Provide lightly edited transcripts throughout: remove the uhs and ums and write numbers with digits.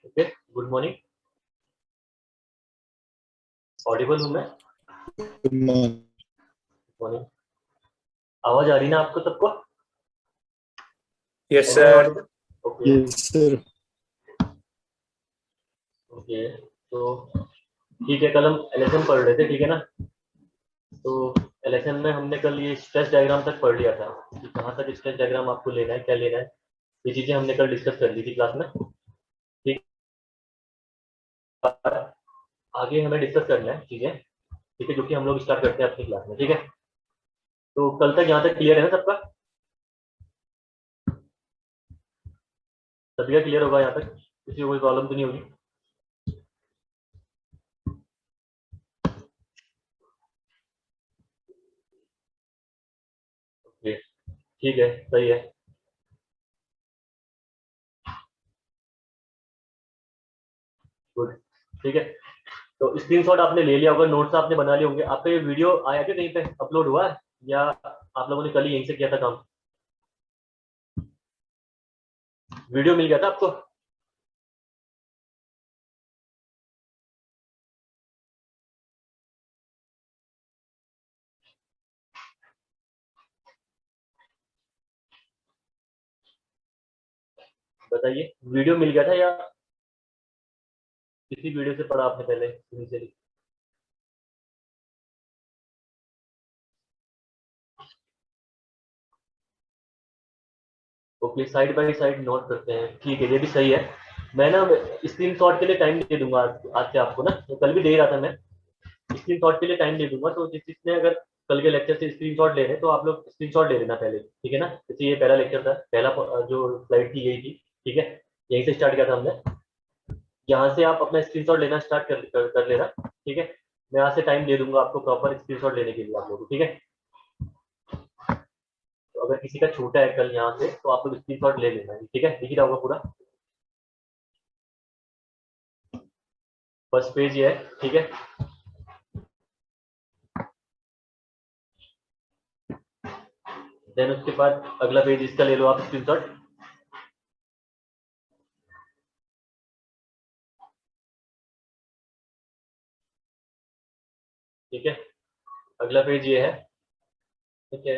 Okay, good morning. Audible हूँ मैं? Good morning. आवाज आ रही ना आपको सबको? Yes sir. Okay sir. Okay, तो ठीक है, कल हम एलएसएम पढ़ रहे थे, ठीक है ना? तो एलएसएम में हमने कल ये स्ट्रेस डायग्राम तक पढ़ लिया था कि कहाँ तक स्ट्रेस डायग्राम आपको लेना है, क्या लेना है, ये चीजें हमने कल डिस्कस कर ली थी क्लास में। ठीक, आगे हमें डिस्कस करना है चीजें, ठीक है, जो कि हम लोग स्टार्ट करते हैं अपनी क्लास में, ठीक है? तो कल तक यहाँ तक क्लियर है ना सबका? सभी का क्लियर होगा यहाँ तक? किसी को कोई प्रॉब्लम तो नहीं होगी? ओके, ठीक है, सही है। गुड, ठीक है। तो स्क्रीनशॉट आपने ले लिया होगा, नोट्स आपने बना लिए होंगे। आपका ये वीडियो आया क्या, कहीं पे अपलोड हुआ है, या आप लोगों ने कल ही यहीं से किया था काम? वीडियो मिल गया था आपको? बताइए, वीडियो मिल गया था या किसी वीडियो से पढ़ा आपने पहले initially? Okay, side by side note करते हैं, ठीक है, ये भी सही है। मैं ना स्क्रीन शॉट के लिए टाइम दे दूंगा आज से आपको ना, तो कल भी दे रहा था मैं। स्क्रीन शॉट के लिए टाइम दे दूंगा, तो जिसने अगर कल के लेक्चर से स्क्रीन शॉट ले रहे हैं तो आप लोग स्क्रीन शॉट ले लेना पहले, ठीक है ना? जैसे ये पहला लेक्चर था, पहला जो स्लाइड की गई थी, ठीक है, यहीं से स्टार्ट किया था हमने। यहाँ से आप अपना स्क्रीन शॉट लेना स्टार्ट कर लेना, ठीक है? मैं यहाँ से टाइम दे दूंगा आपको प्रॉपर स्क्रीन शॉट लेने के लिए आप लोग, ठीक है? तो अगर किसी का छूटा है कल यहाँ से, तो आप लोग स्क्रीन शॉट ले लेना, ठीक है? दिख रहा होगा पूरा फर्स्ट पेज ये है, ठीक है? देन उसके बाद अगला पेज इसका ले लो आप स्क्रीनशॉट। ठीक है, अगला पेज ये है, ठीक है?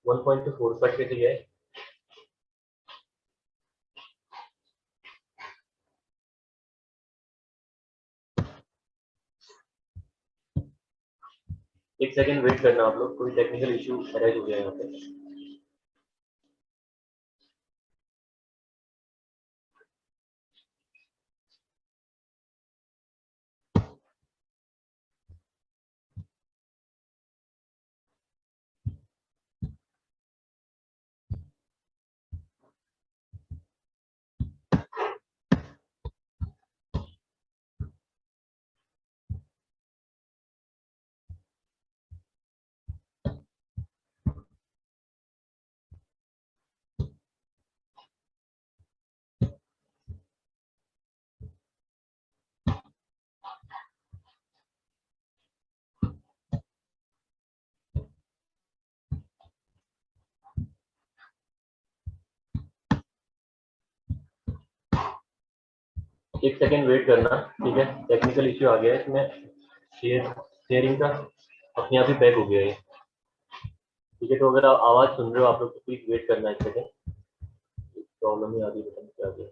1.4 कट के दिया है। एक सेकंड वेट करना आप लोग, कोई टेक्निकल इशू अराइज हो गया यहाँ पे। एक सेकंड वेट करना, ठीक है? टेक्निकल इशू आ गया है इसमें, शेयरिंग का अपने आप ही बैक हो गया है, ठीक है? तो अगर आप आवाज सुन रहे हो आप लोग, तो प्लीज वेट करना एक सेकंड, प्रॉब्लम ही आ रही है, पता नहीं क्या आ गया।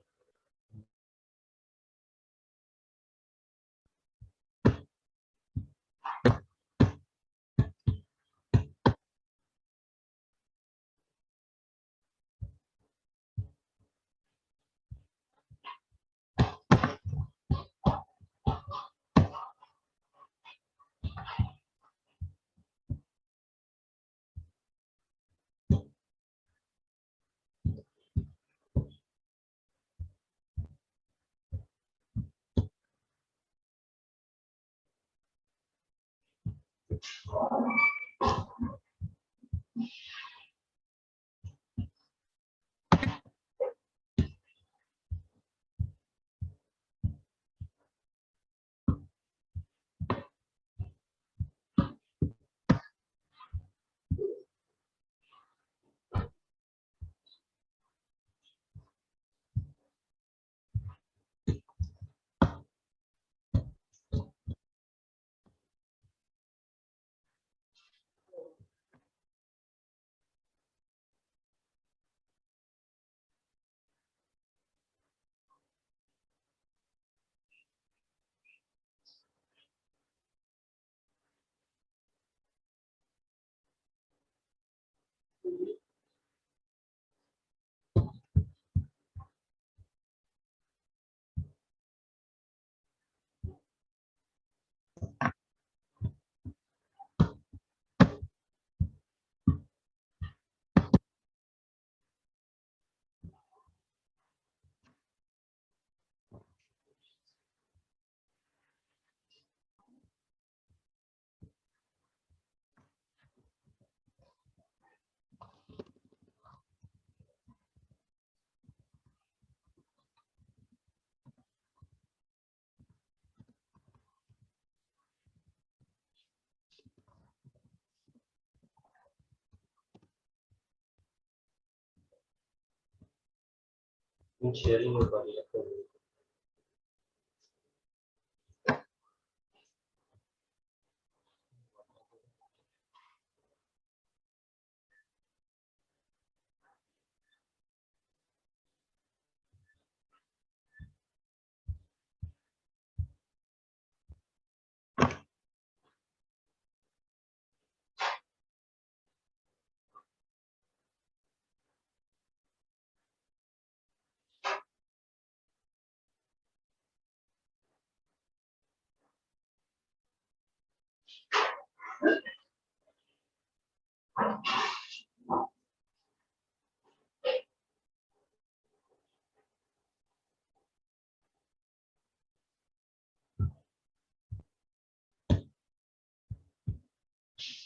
शेयरिंग हो पा रही है।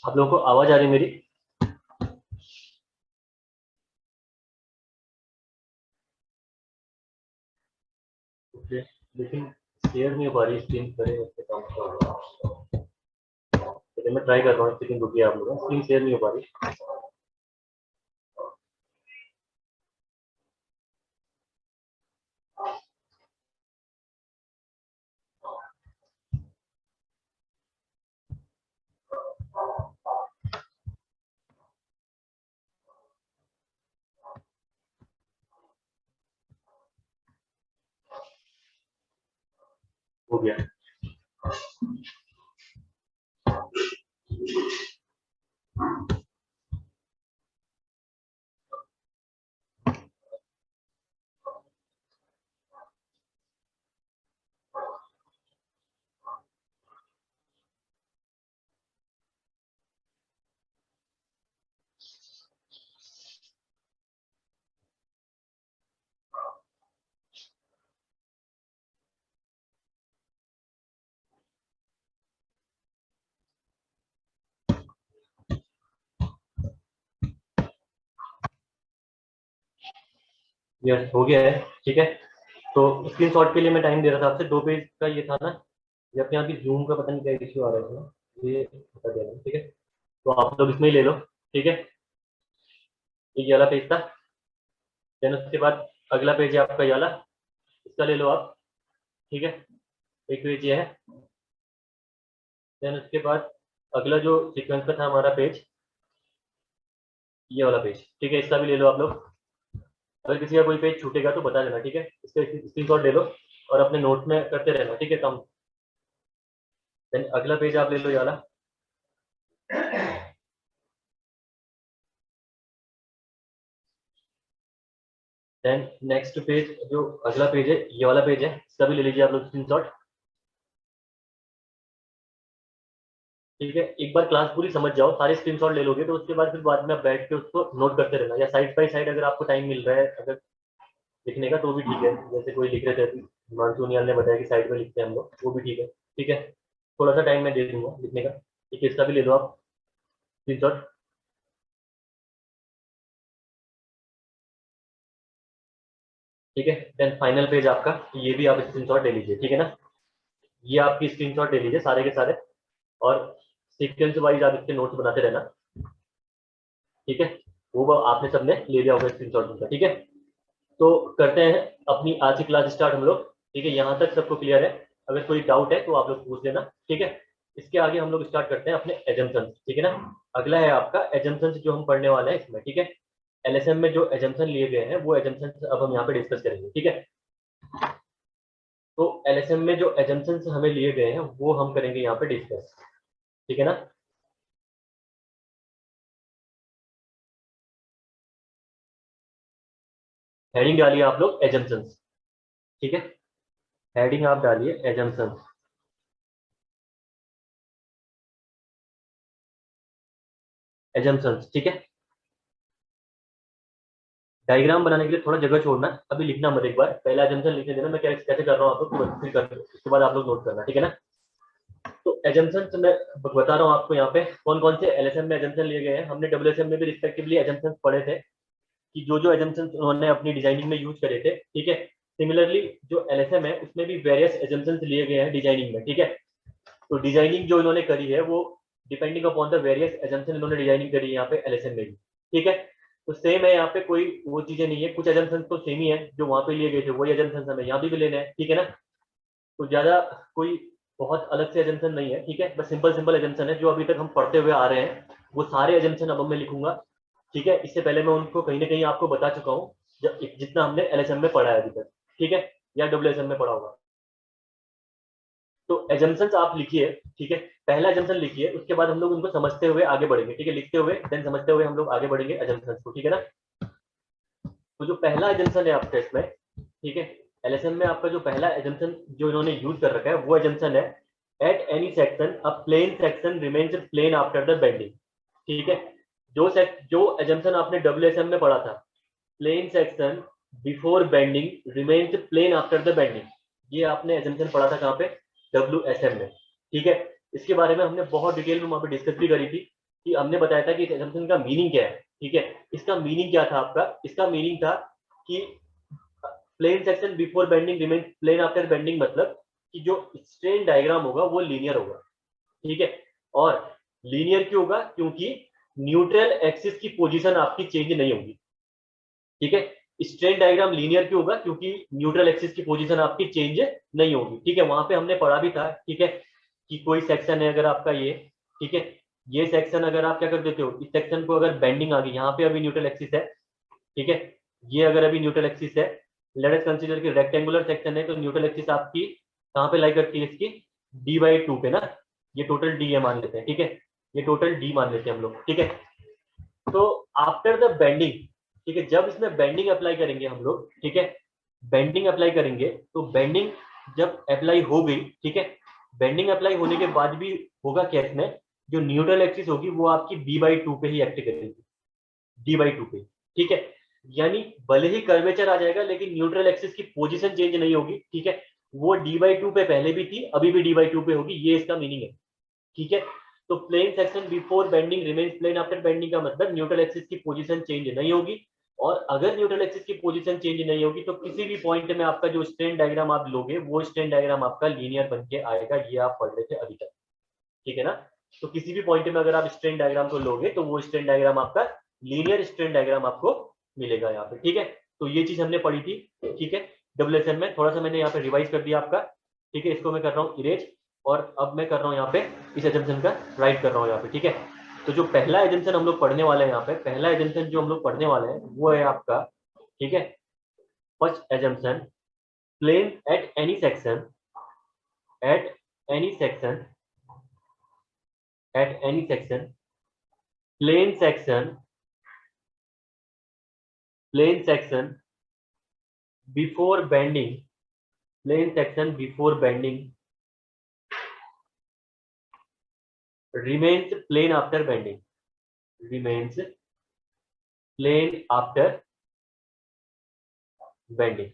आप लोगों को आवाज आ रही है मेरी? ओके, लेकिन शेयर नहीं हो पा रही स्क्रीन। करें उससे काम होगा। चलिए मैं ट्राई कर रहा हूँ, लेकिन रुकिए आप लोग, स्क्रीन शेयर नहीं हो पा रही। हो गया। यस, हो गया है। ठीक है, तो स्क्रीनशॉट के लिए मैं टाइम दे रहा था आपसे, 2 पेज का ये था ना। ये अपने आप ही जूम का पता नहीं क्या इश्यू आ रहा है इसमें, ये बता देना। ठीक है, तो आप लोग इसमें ही ले लो। ठीक है, ये वाला पेज था। देन उसके बाद अगला पेज है आपका ये वाला, इसका ले लो आप। ठीक है, एक पेज ये है। देन उसके बाद अगला जो सीक्वेंस का था हमारा पेज, ये वाला पेज। ठीक है, इसका भी ले लो आप लोग। अगर किसी का कोई पेज छूटेगा तो बता देना। ठीक है, इसका स्क्रीनशॉट ले लो और अपने नोट में करते रहना। ठीक है, कम। देन अगला पेज आप ले लो ये वाला। देन नेक्स्ट पेज, जो अगला पेज है ये वाला पेज है, इसका भी ले लीजिए आप लोग स्क्रीनशॉट। ठीक है, एक बार क्लास पूरी समझ जाओ, सारे स्क्रीनशॉट ले लोगे तो उसके बाद फिर बाद में आप बैठ के उसको नोट करते रहना, या साइड बाई साइड अगर आपको टाइम मिल रहा है अगर लिखने का तो भी ठीक है। जैसे कोई लिख रहे थे अभी, मानसूनियाल ने बताया कि साइड में लिखते हैं हम लोग, वो भी ठीक है। ठीक है, थोड़ा सा टाइम मैं दे दूंगा लिखने का। ठीक है, इसका भी ले लो आप स्क्रीनशॉट। ठीक है, देन फाइनल पेज आपका, ये भी आप स्क्रीनशॉट ले लीजिए। ठीक है ना, ये आपकी स्क्रीनशॉट ले लीजिए सारे के सारे, और सीक्वेंस वाइज आप इसके नोट्स बनाते रहना। ठीक है, वो आपने सबने ले लिया होगा स्क्रीनशॉट उनका। ठीक है, तो करते हैं अपनी आज की क्लास स्टार्ट हम लोग। ठीक है, यहाँ तक सबको क्लियर है? अगर कोई डाउट है तो आप लोग पूछ लेना। ठीक है, इसके आगे हम लोग स्टार्ट करते हैं अपने एजम्पन्स। ठीक है ना, अगला है आपका एजम्पन्स जो हम पढ़ने वाले हैं इसमें। ठीक है, एलएसएम में जो एजम्पन लिए गए हैं वो एजम्पन्स अब हम यहाँ पे डिस्कस करेंगे। ठीक है, तो एलएसएम में जो एजम्पन्स हमें लिए गए हैं वो हम करेंगे यहाँ पे डिस्कस। ठीक है ना, हेडिंग डालिए आप लोग एजम्पशंस, ठीक है, हेडिंग आप डालिए एजम्पशंस, एजम्पशंस, ठीक है। डायग्राम बनाने के लिए थोड़ा जगह छोड़ना, अभी लिखना मत, एक बार पहला एजम्पशन लिखने देना, मैं कैसे कर रहा हूँ आप लोग फिर कर, उसके बाद आप लोग नोट करना, ठीक है ना। तो एजम्पशन मैं बता रहा हूँ आपको यहाँ पे कौन कौन से एलएसएम में एजम्पशन लिए गए हैं। हमने डब्ल्यूएसएम में भी रिस्पेक्टिवली एजम्पशन पढ़े थे कि जो जो एजम्पशन उन्होंने अपनी डिजाइनिंग में यूज करे थे, ठीक है। सिमिलरली जो एलएसएम है उसमें भी वेरियस एजम्पशन लिए गए हैं डिजाइनिंग में, ठीक है। तो डिजाइनिंग जो इन्होंने करी है वो depending upon the various assumption इन्होंने डिजाइनिंग करी है यहाँ पे एलएसएम में भी, ठीक है। तो सेम है यहाँ पे, कोई वो चीजें नहीं है, कुछ एजम्पशन तो सेम ही है जो वहां पे लिए गए थे, वही एजम्पशन हमें यहाँ भी लेने हैं, ठीक है ना। तो ज्यादा कोई बहुत अलग से एजम्पशन नहीं है, ठीक है, बस सिंपल सिंपल एजम्पशन है जो अभी तक हम पढ़ते हुए आ रहे हैं, वो सारे एजम्पशन अब मैं लिखूंगा, ठीक है। इससे पहले मैं उनको कहीं ना कहीं आपको बता चुका हूँ, जितना हमने एलएसएम में पढ़ा है अभी तक, ठीक है, या डब्ल्यूएसएम में पढ़ा होगा। तो एजम्पन्स आप लिखिए, ठीक है, पहला एजम्पन लिखिए, उसके बाद हम लोग उनको समझते हुए आगे बढ़ेंगे, ठीक है, लिखते हुए देन समझते हुए हम लोग आगे बढ़ेंगे एजम्पन्स को, ठीक है ना। तो जो पहला एजम्पन है आपका इसमें, ठीक है, एलएसएम में आपका जो पहला एजम्पन जो इन्होंने यूज कर रखा है वो एजम्पन है, at any section a plane section remains plane after the bending, ठीक है। जो एजम्पन आपने डब्ल्यूएसएम में पढ़ा था, plane section before bending remains plane after the bending, ये आपने एजम्पन पढ़ा था कहाँ पे, डब्ल्यूएसएम में, ठीक है। इसके बारे में हमने बहुत डिटेल में वहां पे डिस्कस भी करी थी कि हमने बताया था कि इस एजम्पन का मीनिंग क्या है, ठीक है। इसका मीनिंग क्या था आपका, इसका मीनिंग था कि plane section before bending remain plane after bending, मतलब कि जो स्ट्रेन डायग्राम होगा वो लीनियर होगा, ठीक है। और लीनियर क्यों होगा, क्योंकि न्यूट्रल एक्सिस की पोजीशन आपकी चेंज नहीं होगी, ठीक है। स्ट्रेन डायग्राम लीनियर क्यों होगा, क्योंकि न्यूट्रल एक्सिस की पोजीशन आपकी चेंज नहीं होगी, ठीक है। वहां पे हमने पढ़ा भी था, ठीक है, कि कोई सेक्शन है अगर आपका ये, ठीक है, ये सेक्शन अगर आप क्या कर देते हो, इस सेक्शन को अगर बेंडिंग आ गई, यहाँ पे अभी न्यूट्रल एक्सिस है, ठीक है, ये अगर अभी न्यूट्रल एक्सिस है, लेट अस कंसीडर कि रेक्टेंगुलर सेक्शन है, तो न्यूट्रल एक्सिस आपकी कहाँ पे लाई करती है इसकी, d/2 पे ना, ये टोटल डी है मान लेते हैं, ठीक है, ये टोटल डी मान लेते हैं हम लोग, ठीक है। तो आफ्टर द बेंडिंग, ठीक है, जब इसमें बेंडिंग अप्लाई करेंगे हम लोग, ठीक है, बेंडिंग अप्लाई करेंगे, तो बेंडिंग जब अप्लाई हो गई, ठीक है, बेंडिंग अप्लाई होने के बाद भी होगा क्या इसमें, जो न्यूट्रल एक्सिस होगी वो आपकी d/2 पे ही एक्ट करेगी, d/2 पे, ठीक है। यानी भले ही कर्वेचर आ जाएगा लेकिन न्यूट्रल एक्सिस की पोजीशन चेंज नहीं होगी, ठीक है, वो d/2 पे पहले भी थी, अभी भी d/2 पे होगी, ये इसका मीनिंग है, ठीक है। तो plane section before bending remains plane after bending का मतलब न्यूट्रल एक्सिस की पोजीशन चेंज नहीं होगी, और अगर न्यूट्रल एक्सिस की पोजीशन चेंज नहीं होगी तो किसी भी पॉइंट में आपका जो स्ट्रेन डायग्राम आप लोगे वो स्ट्रेन डायग्राम आपका लीनियर बन के आएगा, ये आप पढ़ रहे थे अभी तक, ठीक है ना। तो किसी भी पॉइंट में अगर आप स्ट्रेन डायग्राम को लोगे तो वो स्ट्रेन डायग्राम आपका लीनियर स्ट्रेन डायग्राम आपको मिलेगा यहाँ पे, ठीक है। तो ये चीज हमने पढ़ी थी, ठीक है, डब्ल्यूएसएम में थोड़ा सा मैंने यहाँ पे रिवाइज कर दिया आपका, ठीक है, इसको मैं कर रहा हूँ इरेज, और अब मैं कर रहा हूँ यहाँ पे इस एजम्पशन का राइट कर रहा हूँ यहाँ पे, ठीक है। तो जो पहला एजम्पशन हम लोग पढ़ने वाले हैं यहाँ पे, पहला एजम्पशन जो हम लोग पढ़ने वाले हैं वो है आपका, ठीक है, first assumption, plane at any section, at any section, at any section, plane section, plane section before bending, plane section before bending remains plane after bending, remains plane after bending,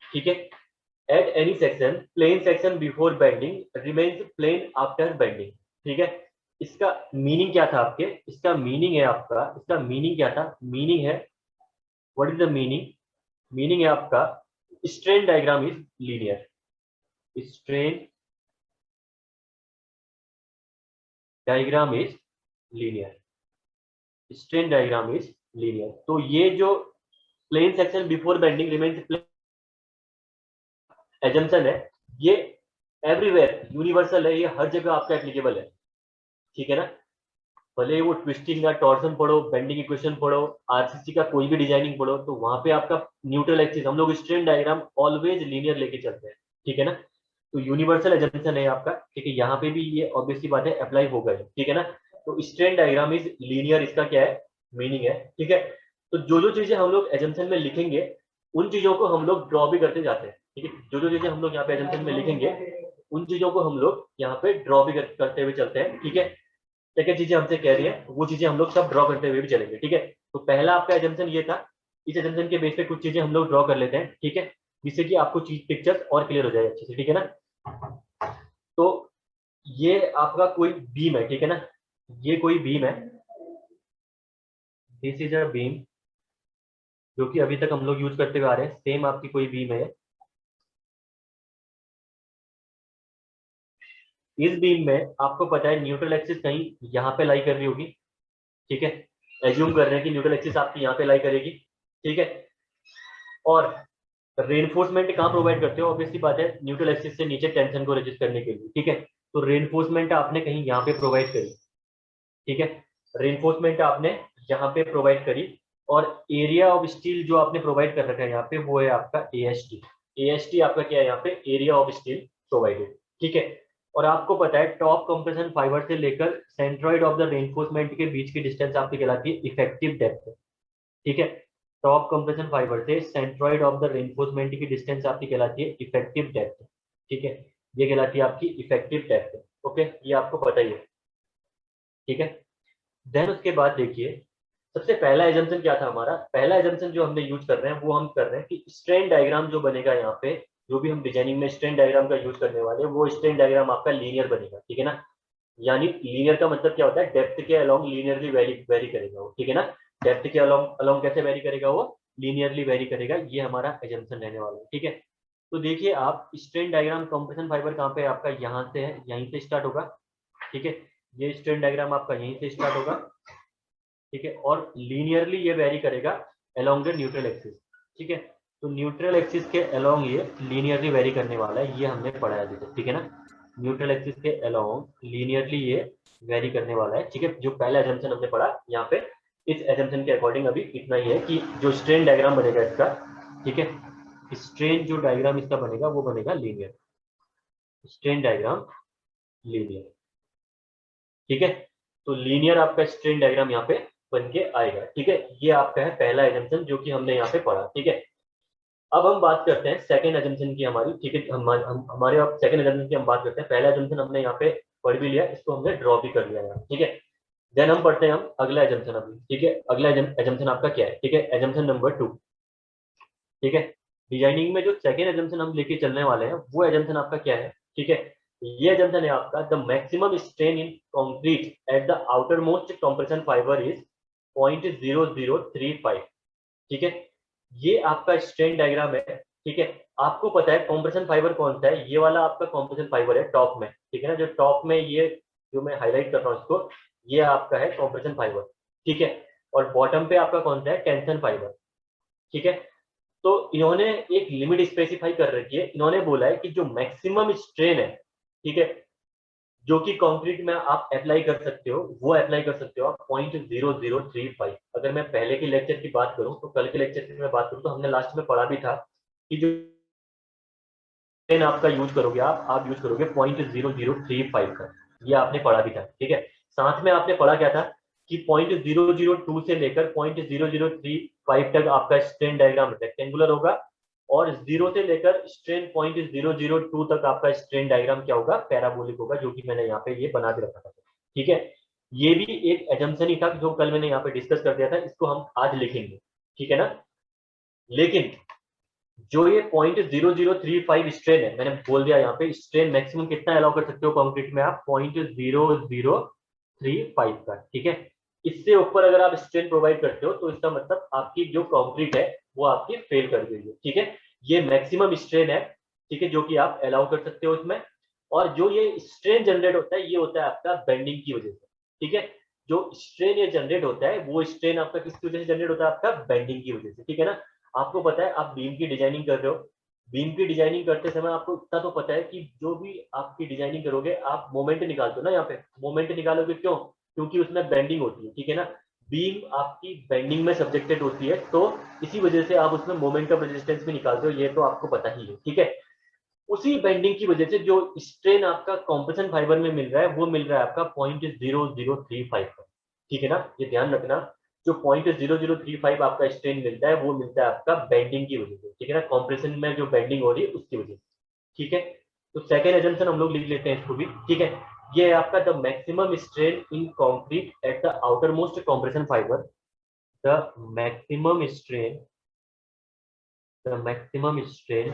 ठीक है। At any section, plane section before bending remains plane after bending, ठीक है। इसका meaning क्या था आपके, इसका meaning है आपका, इसका मीनिंग क्या था, मीनिंग है, what is the meaning, meaning है आपका, strain diagram is linear, strain diagram is linear, strain diagram is linear. तो ये जो plane section before bending remains plane assumption है, ये एवरीवेयर यूनिवर्सल है, ये हर जगह आपका एप्लीकेबल है, ठीक है ना। भले वो ट्विस्टिंग या टॉर्सन पढ़ो, बेंडिंग इक्वेशन पढ़ो, आरसीसी का कोई भी डिजाइनिंग पढ़ो, तो वहां पे आपका न्यूट्रल एक्सिस, हम लोग स्ट्रेन डायग्राम ऑलवेज लीनियर लेके चलते हैं, ठीक है ना। तो यूनिवर्सल एजम्पशन है आपका, ठीक है, यहाँ पे भी ये ऑब्वियसली बात है अप्लाई होगा, ठीक है ना। तो स्ट्रेन डायग्राम इज लीनियर, इसका क्या है, मीनिंग है, ठीक है। तो जो जो चीजें हम लोग एजम्पशन में लिखेंगे उन चीजों को हम लोग ड्रॉ भी करते जाते हैं, ठीक है। जो जो चीजें हम लोग यहाँ पे एजम्पशन में लिखेंगे उन चीजों को हम लोग यहाँ पे ड्रॉ भी करते हुए चलते हैं, ठीक है। क्या क्या चीजें हमसे कह रही है वो चीजें हम लोग सब ड्रॉ करते हुए भी चलेंगे, ठीक है। तो पहला आपका एजम्पशन ये था, इस एजम्पशन के बेस पे कुछ चीजें हम लोग ड्रॉ कर लेते हैं, ठीक है, जिससे कि आपको चीज पिक्चर और क्लियर हो जाए अच्छे से, ठीक है ना। तो ये आपका कोई बीम है, ठीक है ना, ये कोई बीम है, दिस इज अ बीम, जो कि अभी तक हम लोग यूज करते हुए आ रहे हैं। सेम आपकी कोई बीम है, इस बीम में आपको पता है न्यूट्रल एक्सिस कहीं यहाँ पे लाई कर रही होगी, ठीक है। एज्यूम कर रहे हैं कि न्यूट्रल एक्सिस आपकी यहाँ पे लाई करेगी, ठीक है। और रेनफोर्समेंट कहाँ प्रोवाइड करते हो, ऑब्वियसली बात है न्यूट्रल एक्सिस से नीचे टेंशन को रेजिस्ट करने के लिए, ठीक है। तो रेनफोर्समेंट आपने कहीं यहाँ पे प्रोवाइड करी, ठीक है, रेनफोर्समेंट आपने यहाँ पे प्रोवाइड करी। और एरिया ऑफ स्टील जो आपने प्रोवाइड कर रखा है यहाँ पे वो है आपका AST। AST आपका क्या है यहाँ पे, एरिया ऑफ स्टील प्रोवाइडेड, ठीक है। और आपको पता है टॉप कंप्रेशन फाइबर से लेकर सेंट्रॉइड ऑफ द रेनफोर्समेंट के बीच की डिस्टेंस आपकी कहलाती है इफेक्टिव डेप्थ, ठीक है। टॉप कंप्रेशन फाइबर से सेंट्रॉइड ऑफ द रेनफोर्समेंट की डिस्टेंस आपकी कहलाती है इफेक्टिव डेप्थ, ठीक है। ये कहलाती है आपकी इफेक्टिव डेप्थ, ओके, ये आपको पता ही है, ठीक है। देन उसके बाद देखिए सबसे पहला एजम्पशन क्या था हमारा, पहला एजम्पशन जो हमने यूज कर रहे हैं वो हम कर रहे हैं कि स्ट्रेन डायग्राम जो बनेगा यहाँ पे, जो भी हम डिजाइनिंग में स्ट्रेन डायग्राम का यूज करने वाले हैं वो स्ट्रेन डायग्राम आपका लीनियर बनेगा, ठीक है ना। यानी लीनियर का मतलब क्या होता है, डेप्थ के अलोंग लीनियरली वेरी वेरी करेगा वो, ठीक है ना। डेप्थ के अलोंग अलोंग कैसे वेरी करेगा वो, लीनियरली वेरी करेगा, ये हमारा एजम्पशन रहने वाला है, ठीक है। तो देखिए आप स्ट्रेन डायग्राम कंप्रेशन फाइबर कहाँ पे आपका, यहाँ से है, यहीं से स्टार्ट होगा, ठीक है। ये स्ट्रेन डायग्राम आपका यहीं से स्टार्ट होगा, ठीक है, और लीनियरली ये वेरी करेगा अलोंग द न्यूट्रल एक्सिस, ठीक है। तो न्यूट्रल एक्सिस के अलोंग ये लीनियरली वेरी करने वाला है, ये हमने पढ़ा है अभी तक, ठीक है ना। न्यूट्रल एक्सिस के अलोंग लीनियरली ये वेरी करने वाला है, ठीक है। जो पहला एजम्पशन हमने पढ़ा यहाँ पे, इस एजम्पशन के अकॉर्डिंग अभी इतना ही है कि जो स्ट्रेन डायग्राम बनेगा इसका, ठीक है, स्ट्रेन जो डायग्राम इसका बनेगा वो बनेगा लीनियर, स्ट्रेन डायग्राम लीनियर, ठीक है। तो लीनियर आपका स्ट्रेन डायग्राम यहाँ पे बन के आएगा, ठीक है। ये आपका है पहला एजम्पशन जो कि हमने यहाँ पे पढ़ा, ठीक है। अब हम बात करते हैं सेकंड एजम्पशन की हमारी, ठीक है। हमारे अब सेकंड एजम्पशन की हम बात करते हैं। पहला एजम्पशन हमने यहाँ पे पढ़ भी लिया, इसको हमने ड्रॉ भी कर लिया यहाँ, ठीक है। देन हम पढ़ते हैं हम अगला एजम्पशन अभी, ठीक है। अगला एजम्पशन आपका क्या है, ठीक है, एजम्पशन नंबर 2, ठीक है। डिजाइनिंग में जो सेकंड एजम्पशन हम लेके चलने वाले हैं वो एजम्पशन आपका क्या है, ठीक है। ये एजम्पशन है आपका, the maximum strain in concrete at the outer most compression fibre is 0.0035, ठीक है। ये आपका स्ट्रेन डायग्राम है, ठीक है। आपको पता है कॉम्प्रेशन फाइबर कौन सा है, ये वाला आपका कॉम्प्रेशन फाइबर है टॉप में, ठीक है ना। जो टॉप में ये जो मैं हाईलाइट कर रहा हूँ इसको, ये आपका है कॉम्प्रेशन फाइबर, ठीक है। और बॉटम पे आपका कौन सा है, टेंशन फाइबर, ठीक है। तो इन्होंने एक लिमिट स्पेसिफाई कर रखी है, इन्होंने बोला है कि जो मैक्सिमम स्ट्रेन है, ठीक है, जो कि कंक्रीट में आप अप्लाई कर सकते हो वो अप्लाई कर सकते हो आप 0.0035। अगर मैं पहले के लेक्चर की बात करूं तो कल के लेक्चर की मैं बात करूं तो हमने लास्ट में पढ़ा भी था कि जो स्ट्रेन आपका यूज करोगे आप यूज करोगे 0.0035 का, ये आपने पढ़ा भी था, ठीक है। साथ में आपने पढ़ा क्या था कि 0.002 से लेकर 0.0035 तक आपका स्ट्रेन डायग्राम रेक्टेंगुलर होगा, और जीरो से लेकर स्ट्रेन 0.002 तक आपका स्ट्रेन डायग्राम क्या होगा, पैराबोलिक होगा, जो कि मैंने यहाँ पे ये बना के रखा था, ठीक है। ये भी एक एजम्पशन ही था जो कल मैंने यहाँ पे डिस्कस कर दिया था, इसको हम आज लिखेंगे, ठीक है ना। लेकिन जो ये 0.0035 स्ट्रेन है, मैंने बोल दिया यहाँ पे स्ट्रेन मैक्सिमम कितना अलाउ कर सकते हो कंक्रीट में आप, 0.0035 का, ठीक है। इससे ऊपर अगर आप स्ट्रेन प्रोवाइड करते हो तो इसका मतलब आपकी जो कंक्रीट है वो आपकी फेल कर गई है, ठीक है। ये मैक्सिमम स्ट्रेन है, ठीक है, जो कि आप अलाउ कर सकते हो इसमें। और जो ये स्ट्रेन जनरेट होता है ये होता है आपका बेंडिंग की वजह से, ठीक है। जो स्ट्रेन ये जनरेट होता है वो स्ट्रेन आपका किसकी वजह से जनरेट होता है, आपका बेंडिंग की वजह से, ठीक है ना। आपको पता है आप बीम की डिजाइनिंग कर रहे हो, बीम की डिजाइनिंग करते समय आपको इतना तो पता है कि जो भी आपकी डिजाइनिंग करोगे आप मोमेंट निकालते हो ना, यहाँ पे मोमेंट निकालोगे क्यों, क्योंकि उसमें बेंडिंग होती है, ठीक है ना। बीम आपकी बेंडिंग में सब्जेक्टेड होती है, तो इसी वजह से आप उसमें मोमेंट ऑफ रेजिस्टेंस भी निकालते हो, ये तो आपको पता ही है, ठीक है। उसी बेंडिंग की वजह से जो स्ट्रेन आपका कॉम्प्रेशन फाइबर में मिल रहा है वो मिल रहा है आपका 0.0035 का, ठीक है ना, ये ध्यान रखना। जो 0.0035 आपका स्ट्रेन मिलता है वो मिलता है आपका बेंडिंग की वजह से, ठीक है ना, कॉम्प्रेशन में जो बेंडिंग हो रही है उसकी वजह से, ठीक है। तो सेकेंड एजम्पशन हम लोग लिख लेते हैं इसको भी, ठीक है। ये है आपका the maximum strain in concrete at the outer most compression fibre, the maximum strain, the maximum strain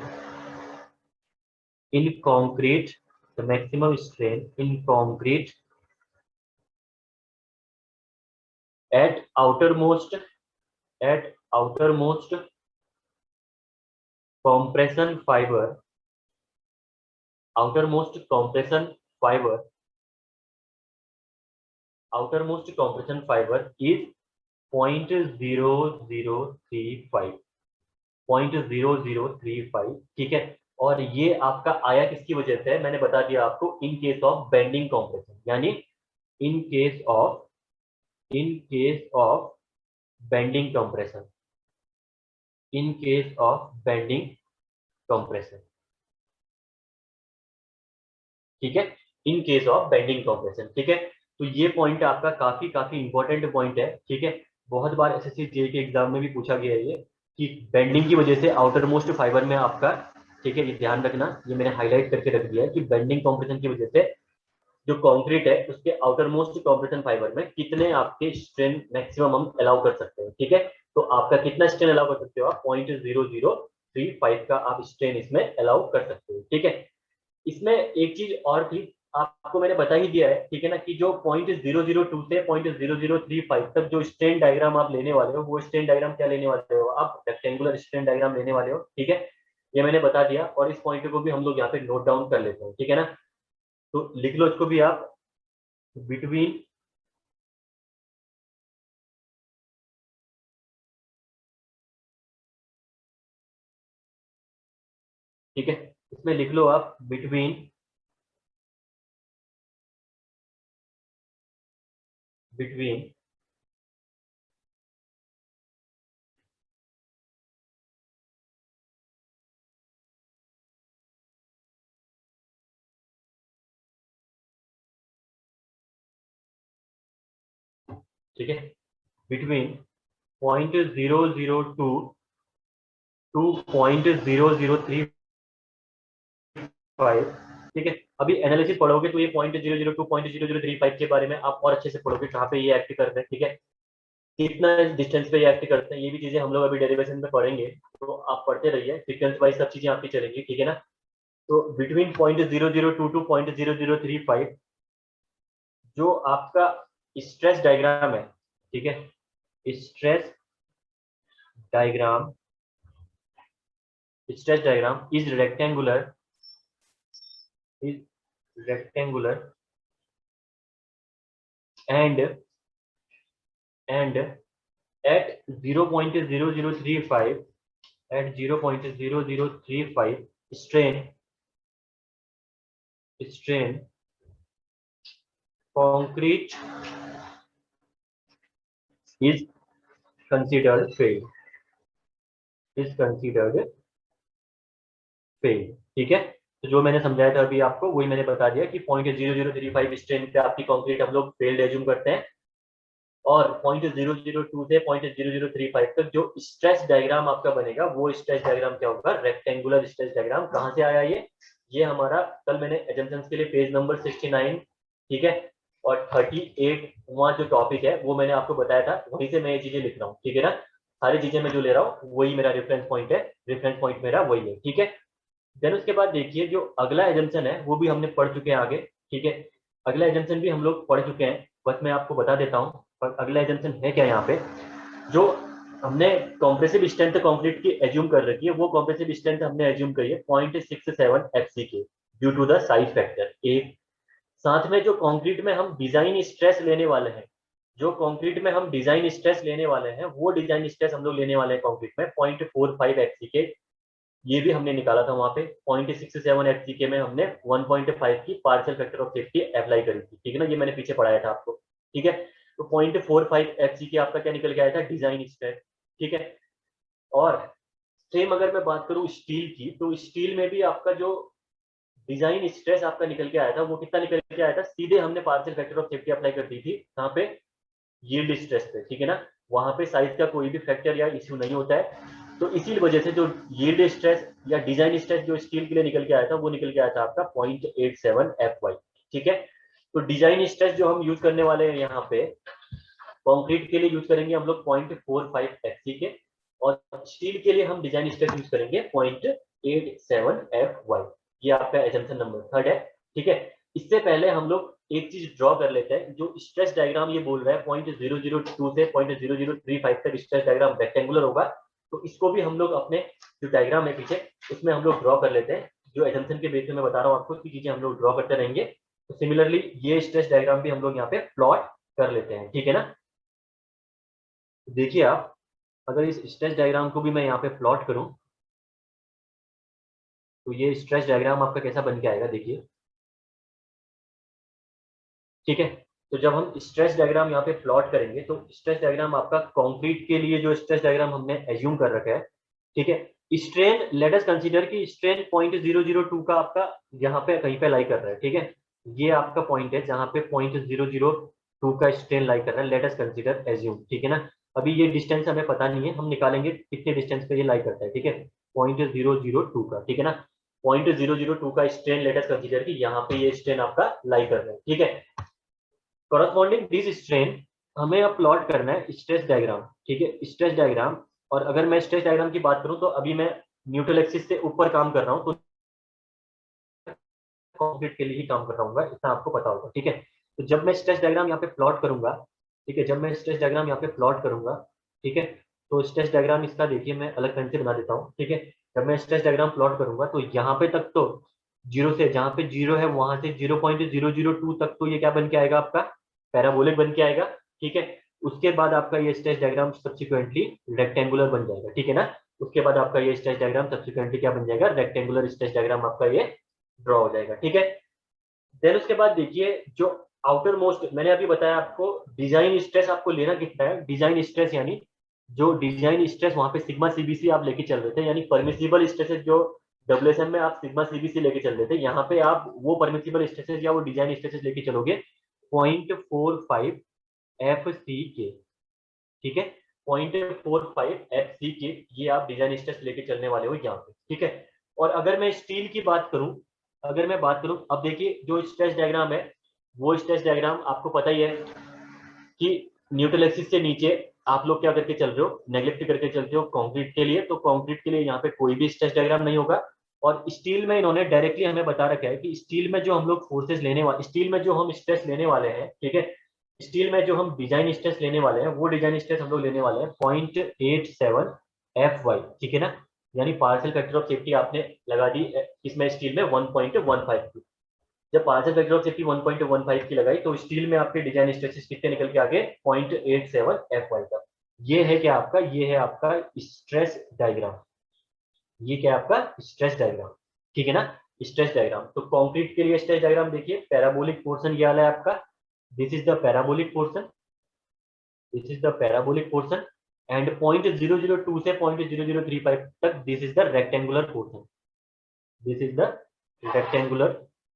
in concrete, the maximum strain in concrete at outermost, at outermost compression fiber, outermost compression fiber, outermost compression fiber is 0.0035, 0.0035, ठीक है। और ये आपका आया किसकी वजह से है, मैंने बता दिया आपको, in case of bending compression, यानी in case of, in case of bending compression, in case of bending compression, ठीक है, in case of bending compression, ठीक है। तो ये पॉइंट आपका काफी काफी इंपॉर्टेंट पॉइंट है, ठीक है। बहुत बार एसएससी जेईई के एग्जाम में भी पूछा गया है ये, कि बेंडिंग की वजह से आउटर मोस्ट फाइबर में आपका, ठीक है, ये ध्यान रखना, ये मैंने हाईलाइट करके रख दिया है कि बेंडिंग कंप्रेशन की वजह से जो कंक्रीट है उसके आउटर मोस्ट कंप्रेशन फाइबर में कितने आपके स्ट्रेन मैक्सिमम हम अलाउ कर सकते हैं, ठीक है। तो आपका कितना स्ट्रेन अलाउ कर सकते हो आप, 0.0035 का आप स्ट्रेन इसमें अलाउ कर सकते हो, ठीक है। इसमें एक चीज और थी, आपको मैंने बता ही दिया है, ठीक है ना, कि जो 0.002 से 0.0035 तक जो स्ट्रेन डायग्राम आप लेने वाले हो, वो स्ट्रेन डायग्राम क्या लेने वाले हो आप, रेक्टेंगुलर स्ट्रेन डायग्राम लेने वाले हो, ठीक है। ये मैंने बता दिया, और इस पॉइंट को भी हम लोग यहाँ पे नोट डाउन कर लेते हैं, ठीक है ना। तो लिख लो इसको भी आप, बिटवीन, ठीक है, इसमें लिख लो आप बिटवीन, बिटवीन ठीक है, बिटवीन 0.002 टू 0.0035, ठीक है। अभी एनालिसिस पढ़ोगे तो ये 0.002 0.0035 के बारे में आप और अच्छे से पढ़ोगे, कहाँ पे ये एक्ट कर रहे हैं, ठीक है, कितना डिस्टेंस पे ये एक्ट करते हैं, ये भी चीजें हम लोग अभी डेरिवेशन में पढ़ेंगे, तो आप पढ़ते रहिए, सीक्वेंस वाइज सब चीजें आपकी चलेंगी, ठीक है ना। तो बिटवीन 0.002 टू 0.0035 जो आपका स्ट्रेस डायग्राम है, ठीक है, stress diagram, stress diagram is rectangular, is rectangular and at 0.0035, at 0.0035 strain concrete is considered failed, is considered failed, ठीक है। तो जो मैंने समझाया था अभी आपको वही मैंने बता दिया कि 0.0035 स्ट्रेन पे आपकी कंक्रीट हम लोग फेल्ड एज्यूम करते हैं, और 0.002 से 0.0035 तक जो स्ट्रेस डायग्राम आपका बनेगा वो स्ट्रेस डायग्राम क्या होगा, रेक्टेंगुलर स्ट्रेस डायग्राम। कहाँ से आया ये हमारा कल मैंने एजम्पशंस के लिए पेज नंबर 69, ठीक है, और 38 वहाँ जो टॉपिक है वो मैंने आपको बताया था, वहीं से मैं ये चीजें लिख रहा हूँ, ठीक है ना। सारी चीजें मैं जो ले रहा हूँ वही मेरा रेफरेंस पॉइंट है, रेफरेंस पॉइंट मेरा वही है, ठीक है। देन उसके बाद देखिए जो अगला एजम्पशन है वो भी हमने पढ़ चुके हैं आगे, ठीक है, अगला एजम्पशन भी हम लोग पढ़ चुके हैं, बस मैं आपको बता देता हूँ। पर अगला एजम्पशन है क्या यहाँ पे, जो हमने कॉम्प्रेसिव स्ट्रेंथ कंक्रीट की एज्यूम कर रखी है, वो कॉम्प्रेसिव स्ट्रेंथ हमने एज्यूम करी है 0.67 f c k due to the size factor एक। साथ में जो कंक्रीट में हम डिजाइन स्ट्रेस लेने वाले हैं, जो कंक्रीट में हम डिजाइन स्ट्रेस लेने वाले हैं वो डिजाइन स्ट्रेस हम लोग लेने वाले हैं कंक्रीट में 0.45 एफसीके, ये भी हमने निकाला था वहां पे 0.67 एफसीके में हमने 1.5 की partial factor of safety apply करी थी, ठीक है ना, ये मैंने पीछे पढ़ाया था आपको, ठीक है। तो 0.45 एफसीके आपका क्या निकल के आया था, डिजाइन स्ट्रेस, ठीक है। और सेम अगर मैं बात करूं स्टील की, तो स्टील में भी आपका जो डिजाइन स्ट्रेस आपका निकल के आया था वो कितना निकल के आया था, सीधे हमने partial factor of safety apply कर दी थी कहाँ पे, यील्ड स्ट्रेस पे, ठीक है ना। वहां पे साइज का कोई भी फैक्टर या इश्यू नहीं होता है। तो इसी वजह से जो यील्ड स्ट्रेस या डिजाइन स्ट्रेस जो स्टील के लिए निकल के आया था वो निकल के आया था आपका 0.87 FY। ठीक है, तो डिजाइन स्ट्रेस जो हम यूज करने वाले हैं यहाँ पे कंक्रीट के लिए यूज करेंगे हम लोग 0.45 FC के, और स्टील के लिए हम डिजाइन स्ट्रेस यूज करेंगे 0.87 FY। ये आपका एजम्पशन नंबर थर्ड है। ठीक है, इससे पहले हम लोग एक चीज ड्रॉ कर लेते हैं। जो स्ट्रेस डायग्राम ये बोल रहा है 0.002 से 0.0035 तक स्ट्रेस डायग्राम रेक्टेंगुलर होगा, तो इसको भी हम लोग अपने जो डायग्राम है पीछे उसमें हम लोग ड्रॉ कर लेते हैं। जो एजम्पशन के बेस में मैं बता रहा हूँ आपको, की चीजें हम लोग ड्रॉ करते रहेंगे। तो सिमिलरली ये स्ट्रेस डायग्राम भी हम लोग यहाँ पे प्लॉट कर लेते हैं। ठीक है ना, देखिए आप, अगर इस स्ट्रेस डायग्राम को भी मैं यहाँ पे प्लॉट करूं तो ये स्ट्रेस डायग्राम आपका कैसा बन के आएगा, देखिए। ठीक है, तो जब हम स्ट्रेस डायग्राम यहाँ पे प्लॉट करेंगे तो स्ट्रेस डायग्राम आपका कंक्रीट के लिए जो स्ट्रेस डायग्राम हमने एज्यूम कर रखा है। ठीक है, स्ट्रेन लेट अस कंसीडर की स्ट्रेन 0.002 का आपका यहाँ पे कहीं पे लाई कर रहा है। ठीक है, ये आपका पॉइंट है जहाँ पे 0.002 का स्ट्रेन लाई कर रहा है, लेट अस कंसीडर एज्यूम। ठीक है ना, अभी ये डिस्टेंस हमें पता नहीं है, हम निकालेंगे कितने डिस्टेंस पे ये लाई करता है। ठीक है, 0.002 का। ठीक है ना, 0.002 का स्ट्रेन लेट अस कंसीडर की यहाँ पे ये स्ट्रेन आपका लाई कर रहा है। ठीक है, कॉरस्पॉन्डिंग दिस स्ट्रेन हमें अब प्लॉट करना है स्ट्रेस डायग्राम। ठीक है, स्ट्रेस डायग्राम, और अगर मैं स्ट्रेस डायग्राम की बात करूं तो अभी मैं न्यूट्रल एक्सिस से ऊपर काम कर रहा हूं, तो कंक्रीट के लिए ही काम कर रहा हूँ, इतना आपको पता होगा। ठीक है, तो जब मैं स्ट्रेस डायग्राम यहाँ पे प्लॉट करूंगा, ठीक है, जब मैं स्ट्रेस डायग्राम यहाँ पे प्लॉट करूंगा, ठीक है, तो स्ट्रेस डायग्राम इसका देखिए मैं अलग ढंग से बना देता हूँ। ठीक है, जब मैं स्ट्रेस डायग्राम प्लॉट करूंगा तो यहाँ पे तक तो जीरो से, जहाँ पे जीरो है वहां से 0.002 तक तो ये क्या बन के आएगा आपका, पैराबोलिक बन के आएगा। ठीक है, उसके बाद आपका ये स्ट्रेस डायग्राम सब्सिक्वेंटली रेक्टेंगुलर बन जाएगा। ठीक है ना, उसके बाद आपका ये स्ट्रेस डायग्राम सब्सिक्वेंटली क्या बन जाएगा, रेक्टेंगुलर स्ट्रेस डायग्राम आपका ये ड्रॉ हो जाएगा। ठीक है, देन उसके बाद देखिए जो आउटर मोस्ट मैंने अभी बताया आपको, डिजाइन स्ट्रेस आपको लेना कितना है, डिजाइन स्ट्रेस यानी जो डिजाइन स्ट्रेस वहां पे सिग्मा सीबीसी आप लेके चल रहे थे, यानी परमिसिबल स्ट्रेसेस जो डब्ल्यूएसएम में आप सिग्मा सीबीसी लेके चल रहे थे, यहाँ पे आप वो परमिसिबल स्ट्रेसेस या वो डिजाइन स्ट्रेसेस लेके चलोगे 0.45 FC के। ठीक है, 0.45 FC के ये आप डिजाइन स्ट्रेस लेके चलने वाले हो यहाँ पे। ठीक है, और अगर मैं स्टील की बात करूं, अगर मैं बात करूं, अब देखिए जो स्ट्रेस डायग्राम है वो स्ट्रेस डायग्राम आपको पता ही है कि न्यूट्रल एक्सिस से नीचे आप लोग क्या करके चल रहे हो, नेग्लेक्ट करके चलते हो कंक्रीट के लिए। तो कंक्रीट के लिए यहाँ पे कोई भी स्ट्रेस डायग्राम नहीं होगा। और स्टील में इन्होंने डायरेक्टली हमें बता रखा है कि स्टील में जो हम लोग फोर्सेस लेने वाले, स्टील में जो हम स्ट्रेस लेने वाले हैं, ठीक है, स्टील में जो हम डिजाइन स्ट्रेस लेने वाले हैं वो डिजाइन स्ट्रेस हम लोग लेने वाले हैं 0.87 FY। ठीक है ना, यानी पार्शियल फैक्टर ऑफ सेफ्टी आपने लगा दी इसमें स्टील में 1.15 की। जब पार्शियल फैक्टर ऑफ सेफ्टी 1.15 की लगाई तो स्टील में आपके डिजाइन स्ट्रेसेस कितने निकल के आगे 0.87 FY का। ये है क्या आपका, ये है आपका स्ट्रेस डायग्राम, ये क्या आपका स्ट्रेस डायग्राम। ठीक है ना, स्ट्रेस डायग्राम। तो कंक्रीट के लिए स्ट्रेस डायग्राम देखिए, पैराबोलिक पोर्शन ये वाला है आपका, this is the parabolic portion, this is the parabolic portion, and 0.002 से 0.0035 तक this is the rectangular portion, this is the rectangular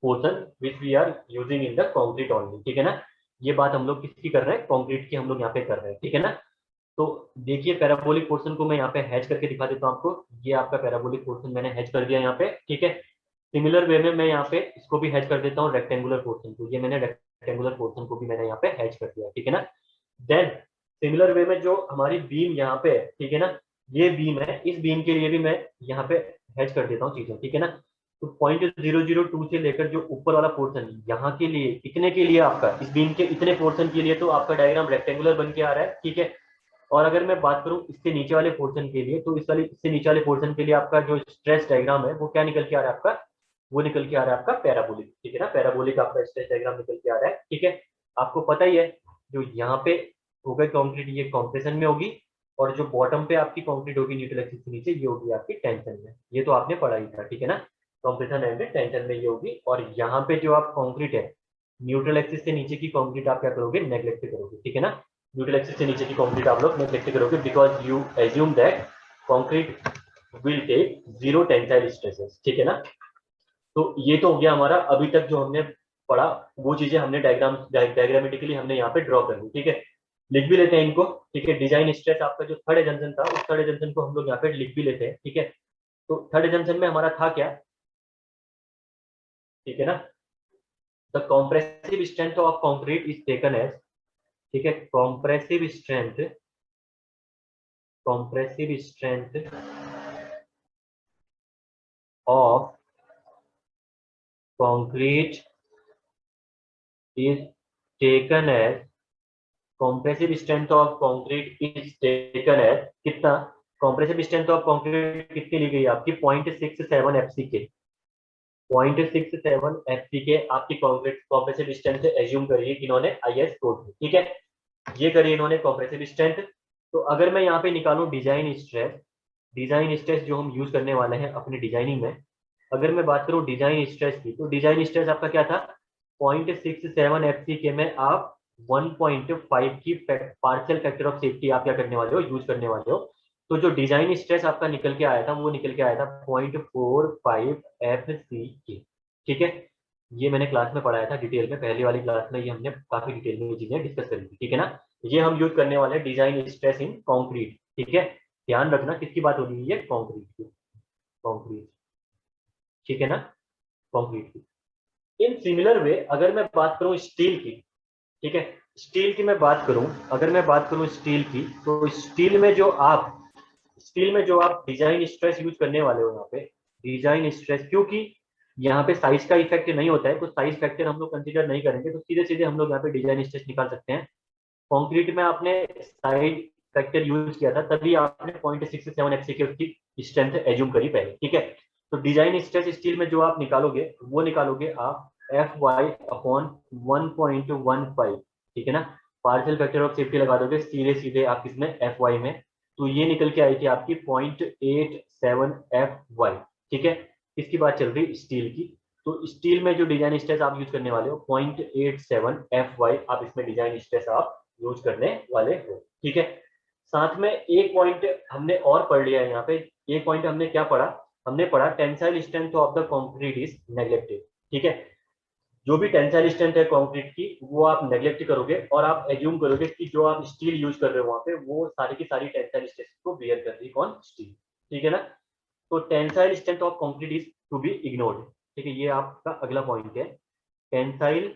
portion which we are using in the concrete only. ठीक है ना, ये बात हम लोग किसकी कर रहे हैं, कंक्रीट की हम लोग यहाँ पे कर रहे हैं। ठीक है ना, तो देखिए पैराबोलिक पोर्शन को मैं यहाँ पे हैच करके दिखा देता हूँ आपको। ये आपका पैराबोलिक पोर्शन मैंने हैच कर दिया यहाँ पे। ठीक है, सिमिलर वे में मैं यहाँ पे इसको भी हैच कर देता हूँ रेक्टेंगुलर पोर्शन को, ये मैंने रेक्टेंगुलर पोर्शन को भी मैंने यहाँ पे हैच कर दिया। ठीक है ना, देन सिमिलर वे में जो हमारी बीम यहाँ पे है, ठीक है ना, ये बीम है, इस बीम के लिए भी मैं यहाँ पे हैच कर देता हूँ चीजें। ठीक है ना, तो 0.002 से लेकर जो ऊपर वाला पोर्शन यहाँ के लिए, इतने के लिए आपका इस बीम के इतने पोर्शन के लिए तो आपका डायग्राम रेक्टेंगुलर बन के आ रहा है। ठीक है, और अगर मैं बात करूं इससे नीचे वाले पोर्शन के लिए, तो इस वाले इससे नीचे वाले पोर्शन के लिए आपका जो स्ट्रेस डायग्राम है वो क्या निकल के आ रहा है आपका, वो निकल के आ रहा है आपका पैराबोलिक। ठीक है ना, पैराबोलिक आपका स्ट्रेस डायग्राम निकल के आ रहा है। ठीक है, आपको पता ही है जो यहाँ पे होगा कंक्रीट ये कंप्रेशन में होगी, और जो बॉटम पे आपकी कंक्रीट होगी न्यूट्रल एक्सिस के नीचे ये होगी आपकी टेंशन में। ये तो आपने पढ़ा ही था। ठीक है ना, कंप्रेशन एंड टेंशन में ये होगी, और यहाँ पे जो आप कंक्रीट है न्यूट्रल एक्सिस से नीचे की कंक्रीट आप क्या करोगे, नेग्लेक्ट करोगे। ठीक है ना, न्यूट्रल एक्सिस से नीचे की कंक्रीट आप लोग नेग्लेक्ट करोगे, because you assume that concrete will take zero tensile stresses. ठीक है ना, तो ये तो हो गया हमारा अभी तक जो हमने पढ़ा, वो चीजें हमने डायग्रामेटिकली हमने यहाँ पे ड्रॉ कर ली। ठीक है, लिख भी लेते हैं इनको, ठीक है। डिजाइन स्ट्रेस आपका जो थर्ड एजम्पशन था, उस थर्ड एजम्पशन को हम लोग यहाँ पे लिख भी लेते हैं, ठीक है। तो थर्ड एजम्पशन में हमारा था क्या, ठीक है ना, the compressive strength of concrete is taken as, ठीक है, compressive strength of concrete is taken as, compressive strength of concrete is taken as कितना, कॉम्प्रेसिव स्ट्रेंथ ऑफ कंक्रीट कितनी ली गई आपकी, 0.67 एफसी के, 0.67 एफसी के आपकी कंक्रीट कॉम्प्रेसिव स्ट्रेंथ एज्यूम करिए इन्होंने आईएस कोड में, ठीक है। ये करिए इन्होंने कॉम्प्रेसिव स्ट्रेंथ। तो अगर मैं यहाँ पे निकालूं डिजाइन स्ट्रेस, डिजाइन स्ट्रेस जो हम यूज करने वाले हैं अपनी डिजाइनिंग में, अगर मैं बात करूं डिजाइन स्ट्रेस की, तो डिजाइन स्ट्रेस आपका क्या था, 0.67 एफसी के में आप 1.5 की पार्शियल फैक्टर ऑफ सेफ्टी आप क्या करने वाले हो, यूज करने वाले हो। तो जो डिजाइन स्ट्रेस आपका निकल के आया था, वो निकल के आया था 0.45 एफसी के, ठीक है। ये मैंने क्लास में पढ़ाया था डिटेल में, पहली वाली क्लास में ये हमने काफी डिटेल में ये चीजें डिस्कस करी थी, ठीक है ना। ये हम यूज करने वाले हैं डिजाइन स्ट्रेस इन कॉन्क्रीट, ठीक है। ध्यान रखना किसकी बात हो रही है, कॉन्क्रीट की, कॉन्क्रीट, ठीक है ना, कॉन्क्रीट की। इन सिमिलर वे अगर मैं बात करूं स्टील की, ठीक है, स्टील की मैं बात करूं, अगर मैं बात करूं स्टील की, तो स्टील में जो आप डिजाइन स्ट्रेस यूज करने वाले हो यहाँ पे, डिजाइन स्ट्रेस, क्योंकि यहाँ पे साइज का इफेक्ट नहीं होता है, तो साइज फैक्टर हम लोग कंसीडर नहीं करेंगे, तो सीधे सीधे हम लोग यहाँ पे डिजाइन स्ट्रेस निकाल सकते हैं। कंक्रीट में आपने साइड फैक्टर यूज किया था, तभी आपने 0.67 एफसी की उसकी स्ट्रेंथ एज्यूम करी पहले, ठीक है। तो डिजाइन स्ट्रेस स्टील में जो आप निकालोगे, वो निकालोगे आप एफ वाई अपॉन 1.15, ठीक है ना। पार्शियल फैक्टर ऑफ सेफ्टी लगा दोगे सीधे सीधे आप किसमें, एफ वाई में, तो ये निकल के आई थी आपकी 0.87 एफ वाई, ठीक है। इसकी बात चल रही स्टील की। तो स्टील में जो डिजाइन स्ट्रेस आप यूज करने वाले हो 0.87 एफ वाई, आप इसमें डिजाइन स्ट्रेस आप यूज करने वाले हो, ठीक है। साथ में एक पॉइंट हमने और पढ़ लिया है यहाँ पे, एक पॉइंट हमने क्या पढ़ा, हमने पढ़ा tensile strength of the concrete is neglected, ठीक है। जो भी टेंसाइल स्ट्रेंथ है कंक्रीट की, वो आप नेग्लेक्ट करोगे और आप एज्यूम करोगे कि जो आप स्टील यूज कर रहे हो वहां पे, वो सारी की सारी टेंसाइल स्ट्रेंथ को बियर कर रही है, कौन, स्टील, ठीक है ना। तो tensile strength of concrete is to be ignored, ठीक है, ये आपका अगला पॉइंट है। Tensile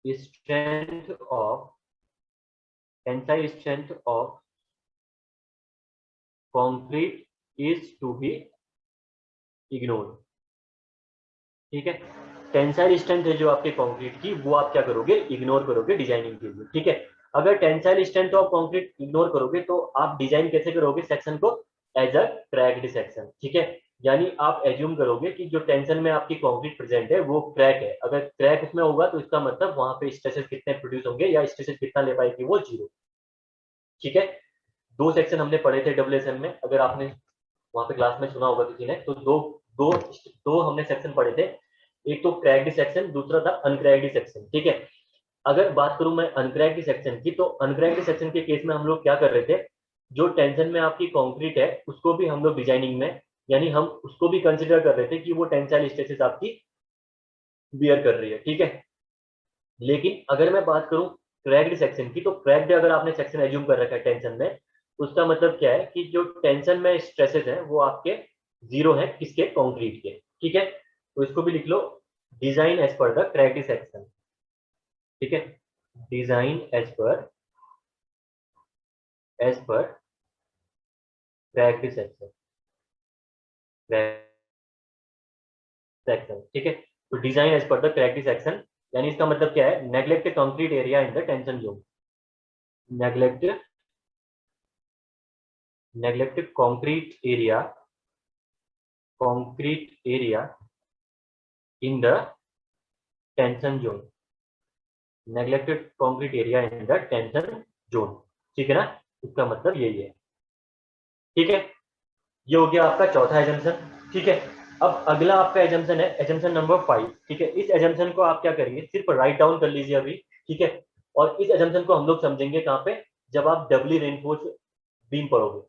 strength of, tensile strength of concrete is to be ignored, ठीक है। टेंसाइल स्ट्रेंथ है जो आपके कंक्रीट की, वो आप क्या करोगे, इग्नोर करोगे डिजाइनिंग के लिए, ठीक है। अगर tensile strength of concrete ignore करोगे, तो आप डिजाइन कैसे करोगे सेक्शन को, एज अ क्रैक्ड सेक्शन, ठीक है। यानी आप एज्यूम करोगे कि जो टेंशन में आपकी कंक्रीट प्रेजेंट है वो क्रैक है, अगर क्रैक उसमें होगा तो इसका मतलब वहां पे स्ट्रेसेस कितने प्रोड्यूस होंगे, या स्ट्रेसेस कितना ले पाएगी, वो 0, ठीक है। दो सेक्शन हमने पढ़े थे डब्ल्यूएसएम में, अगर आपने वहां पे क्लास में सुना होगा किसी ने, तो दो दो दो हमने सेक्शन पढ़े थे, एक तो क्रैक्ड सेक्शन, दूसरा था अनक्रैक्ड सेक्शन, ठीक है। अगर बात करूं मैं अनक्रैक्ड सेक्शन की, तो अनक्रैक्ड सेक्शन के केस में हम लोग क्या कर रहे थे, जो टेंशन में आपकी कंक्रीट है उसको भी हम लोग डिजाइनिंग में, यानी हम उसको भी कंसिडर कर रहे थे कि वो टेंसाइल स्ट्रेसेस आपकी बियर कर रही है, ठीक है। लेकिन अगर मैं बात करूं क्रैक्ड सेक्शन की, तो क्रैक्ड अगर आपने सेक्शन एज्यूम कर रखा है टेंशन में, उसका मतलब क्या है कि जो टेंशन में स्ट्रेसेस हैं वो आपके 0 हैं, किसके, कंक्रीट के, ठीक है। तो इसको भी लिख लो, design as per the cracked section, ठीक है, design as per cracked section, section, ठीक है। तो design as per the cracked section, यानी इसका मतलब क्या है, neglect concrete area in the tension zone, neglect neglect concrete area in the tension zone, neglected concrete area in the tension zone, ठीक है ना। इसका मतलब यही है, ठीक है। ये हो गया आपका चौथा एजम्पशन, ठीक है। अब अगला आपका एजम्पशन है एजम्पशन नंबर 5, ठीक है। इस एजम्पशन को आप क्या करेंगे, सिर्फ राइट डाउन कर लीजिए अभी, ठीक है। और इस एजम्पशन को हम लोग समझेंगे कहाँ पे, जब आप डबली रेनफोर्स बीम पढ़ोगे,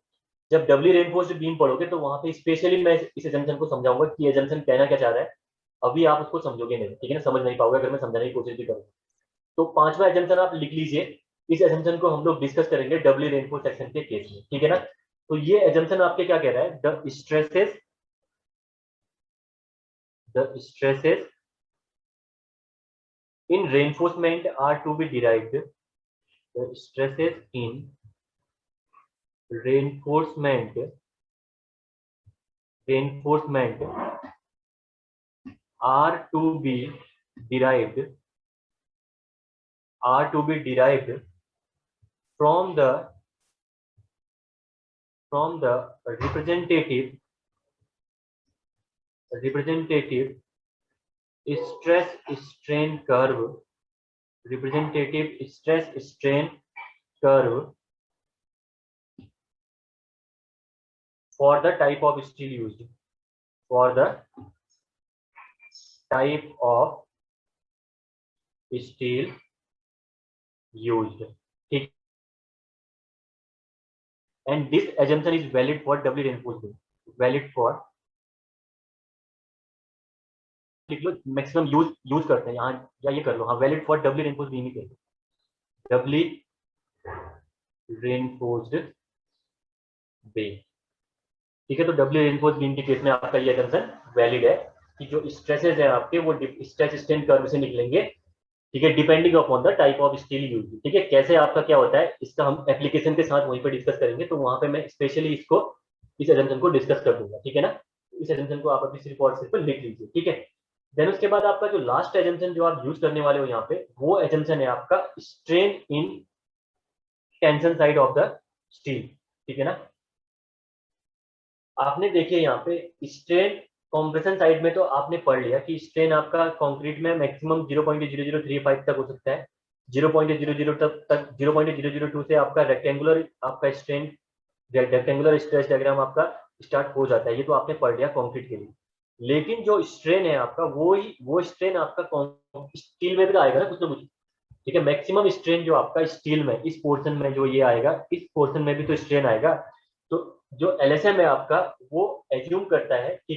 जब डबली रेनफोर्स बीम पढ़ोगे तो वहां पे स्पेशली मैं इस एजम्पशन को समझाऊंगा कि एजम्पशन कहना क्या चाह रहा है। अभी आप उसको समझोगे नहीं, ठीक है ना, समझ नहीं पाओगे अगर मैं समझाने की कोशिश भी करूँ, तो पांचवा एजम्पशन आप लिख लीजिए। इस एजम्पशन को हम लोग डिस्कस करेंगे डबली रेनफोर्स सेक्शन के केस में, ठीक है ना। तो ये एजम्पशन आपके क्या कह रहा है, the stresses in reinforcement are to be derived. The stresses in reinforcement are to be derived from the representative stress strain curve, representative stress strain curve for the type of steel used, for the type of steel used, ठीक। and this assumption is valid for doubly reinforced beam, valid for, लिख लो maximum use करते हैं यहाँ, या ये कर लो, हाँ valid for Dabali reinforced beam ही कहते हैं, डबली रेनफोर्स्ड बीम, ठीक है। तो डबली रेनफोर्स्ड बीम के केस में आपका ये असम्पशन वैलिड है कि जो स्ट्रेसेस हैं आपके वो स्ट्रेस स्ट्रेन कर्व से निकलेंगे, ठीक है, depending upon the type of steel use, ठीक है। कैसे आपका क्या होता है इसका हम एप्लीकेशन के साथ वहीं पे डिस्कस करेंगे, तो वहां पे मैं स्पेशली इसको, इस असम्पशन को डिस्कस कर दूंगा, ठीक है ना। इस असम्पशन को आप अपनी रिपोर्ट से पर लिख लीजिए, ठीक है। देन उसके बाद आपका जो लास्ट एजम्पशन जो आप यूज करने वाले हो यहाँ पे, वो एजम्पशन है आपका strain in tension side of the steel, ठीक है ना। आपने देखिए यहाँ पे स्ट्रेन कॉम्प्रेशन साइड में तो आपने पढ़ लिया कि स्ट्रेन आपका कंक्रीट में मैक्सिमम 0.0035 तक हो सकता है, 0.00 तक 0.002 से आपका रेक्टेंगुलर आपका स्ट्रेन, रेक्टेंगुलर स्ट्रेस डायग्राम आपका स्टार्ट हो जाता है, ये तो आपने पढ़ लिया कंक्रीट के लिए। लेकिन जो स्ट्रेन है आपका वो स्ट्रेन आपका स्टील में भी तो आएगा ना कुछ ना कुछ, ठीक है। मैक्सिमम स्ट्रेन जो आपका स्टील में इस पोर्शन में जो ये आएगा, इस पोर्शन में भी तो स्ट्रेन आएगा। तो जो एलएसएम है आपका वो एज्यूम करता है कि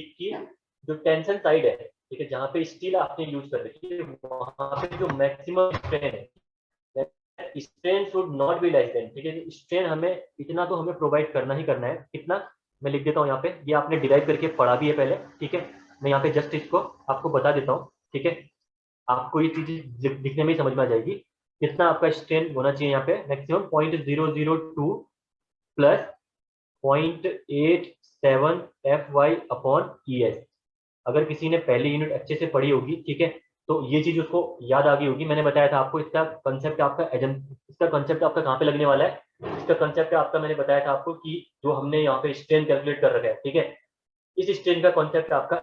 जो टेंशन साइड है, ठीक है, जहाँ पे स्टील आपने यूज कर रखी है वहां पे जो मैक्सिमम स्ट्रेन है, strain should not be less than, ठीक है। स्ट्रेन हमें इतना तो हमें प्रोवाइड करना ही करना है, कितना मैं लिख देता हूँ यहाँ पे, ये आपने डिराइव करके पढ़ा भी है पहले, ठीक है। मैं यहाँ पे जस्ट इसको आपको बता देता हूँ, ठीक है। आपको ये चीज दिखने में ही समझ में आ जाएगी कितना आपका स्ट्रेन होना चाहिए यहाँ पे, maximum 0.002 plus 0.87 FY upon ES। अगर किसी ने पहली यूनिट अच्छे से पढ़ी होगी, ठीक है, तो ये चीज उसको याद आ गई होगी। मैंने बताया था आपको इसका कंसेप्ट आपका इसका कंसेप्ट आपका कहाँ पे लगने वाला है, इसका कंसेप्ट आपका मैंने बताया था आपको कि जो हमने यहाँ पे स्ट्रेन कैलकुलेट कर रखा है, ठीक है, इस स्ट्रेन का कॉन्सेप्ट आपका,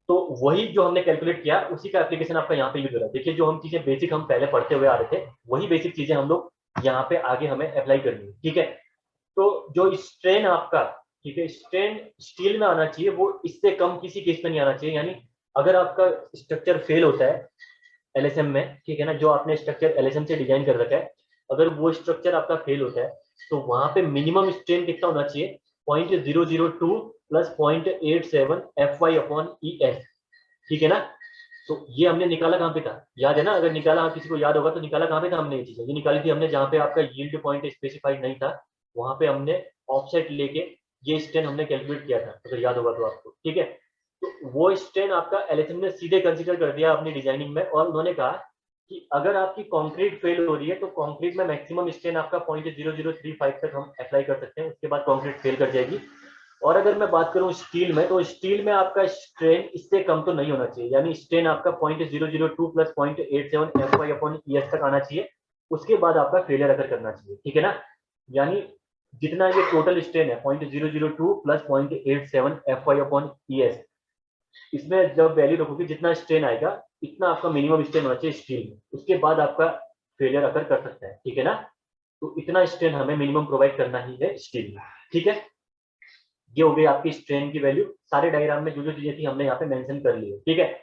तो वही जो हमने कैलकुलेट किया उसी का एप्लीकेशन आपका यहाँ पे यूज हो रहा है। देखिए जो हम चीजें बेसिक हम पहले पढ़ते हुए आ रहे थे, वही बेसिक चीजें हम लोग यहाँ पे आगे हमें अप्लाई करनी है, ठीक है। तो जो स्ट्रेन आपका, ठीक है, स्ट्रेन स्टील में आना चाहिए, वो इससे कम किसी केस में नहीं आना चाहिए। यानी अगर आपका स्ट्रक्चर फेल होता है एलएसएम में, ठीक है ना, जो आपने स्ट्रक्चर एलएसएम से डिजाइन कर रखा है, अगर वो स्ट्रक्चर आपका फेल होता है तो वहां पे मिनिमम स्ट्रेन कितना होना चाहिए, 0.002 प्लस 0.87 FY अपॉन ES, ठीक है ना। तो ये हमने निकाला कहाँ पे था, याद है ना, अगर निकाला किसी को याद होगा तो निकाला कहाँ पे था हमने, ये चीज ये निकाली थी हमने जहाँ पे आपका यील्ड पॉइंट स्पेसिफाइड नहीं था, वहां पे हमने ऑफसेट लेके ये स्ट्रेन हमने कैलकुलेट किया था, अगर याद होगा तो आपको, ठीक है। तो वो स्ट्रेन आपका एलएसएम ने सीधे कंसीडर कर दिया अपनी डिजाइनिंग में, और उन्होंने कहा कि अगर आपकी कंक्रीट फेल हो रही है तो कंक्रीट में मैक्सिमम स्ट्रेन आपका 0.0035 तक हम अप्लाई कर सकते हैं, उसके बाद कंक्रीट फेल कर जाएगी। और अगर मैं बात करूं स्टील में, तो स्टील में आपका स्ट्रेन इससे कम तो नहीं होना चाहिए, यानी स्ट्रेन आपका 0.002 प्लस 0.87 FY अपॉन ES तक आना चाहिए, उसके बाद आपका फेलियर अगर करना चाहिए, ठीक है ना। यानी जितना ये टोटल स्ट्रेन है 0.002 प्लस 0.87 FY अपॉन ES, इसमें जब वैल्यू रखोगे जितना स्ट्रेन आएगा इतना आपका मिनिमम स्ट्रेन होना चाहिए स्टील में, उसके बाद आपका फेलियर अगर कर सकता है, ठीक है ना। तो इतना स्ट्रेन हमें मिनिमम प्रोवाइड करना ही है स्टील में, ठीक है। ये हो गई आपकी स्ट्रेन की वैल्यू, सारे डायग्राम में जो जो चीजें थी हमने यहाँ पे मेंशन कर ली है, ठीक है।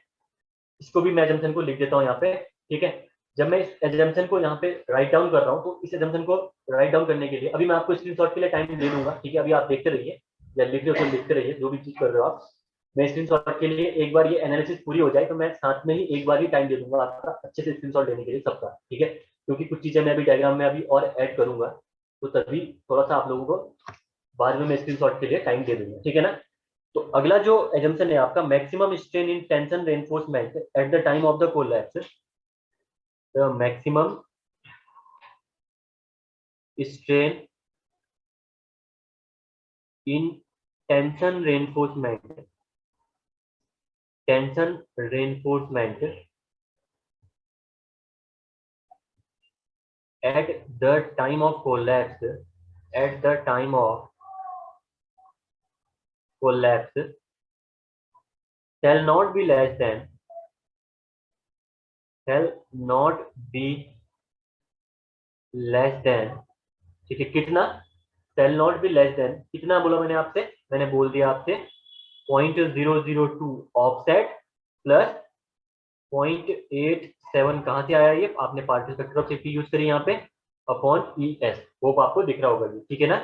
इसको भी मैं एजम्पशन को लिख देता हूँ यहाँ पे, ठीक है। जब मैं इस एजम्पशन को यहाँ पे राइट डाउन कर रहा हूँ, तो इस एजम्पशन को राइट डाउन करने के लिए अभी मैं आपको स्क्रीनशॉट के लिए टाइम दे दूंगा, ठीक है। अभी आप देखते रहिए या लिख रहे हो तो लिखते रहिए, जो भी चीज कर रहे हो आप। मैं स्क्रीनशॉट के लिए एक बार ये एनालिसिस पूरी हो जाए तो मैं साथ में ही एक बार ही टाइम दे दूंगा आपका अच्छे से स्क्रीनशॉट लेने के लिए सबका, ठीक है, क्योंकि कुछ चीजें मैं अभी डायग्राम में अभी और ऐड करूंगा, तो तभी थोड़ा सा आप लोगों को बाद में मैं स्क्रीनशॉट के लिए टाइम दे दूंगा, ठीक है ना। तो अगला जो एजम्पशन है आपका, maximum strain in tension reinforcement at the time of the collapse, the maximum strain in tension reinforcement, tension reinforcement at the time of collapse, at the time of collapse shall not be less than, shall not be less than, ठीक है, कितना, shall not be less than, कितना बोला मैंने आपसे, मैंने बोल दिया आपसे 0.002 ऑफसेट प्लस 0.87, कहाँ से आया ये, आपने particle factor of safety use करी यहाँ पे अपॉन ई एस, होप आपको दिख रहा होगा ये, ठीक है ना।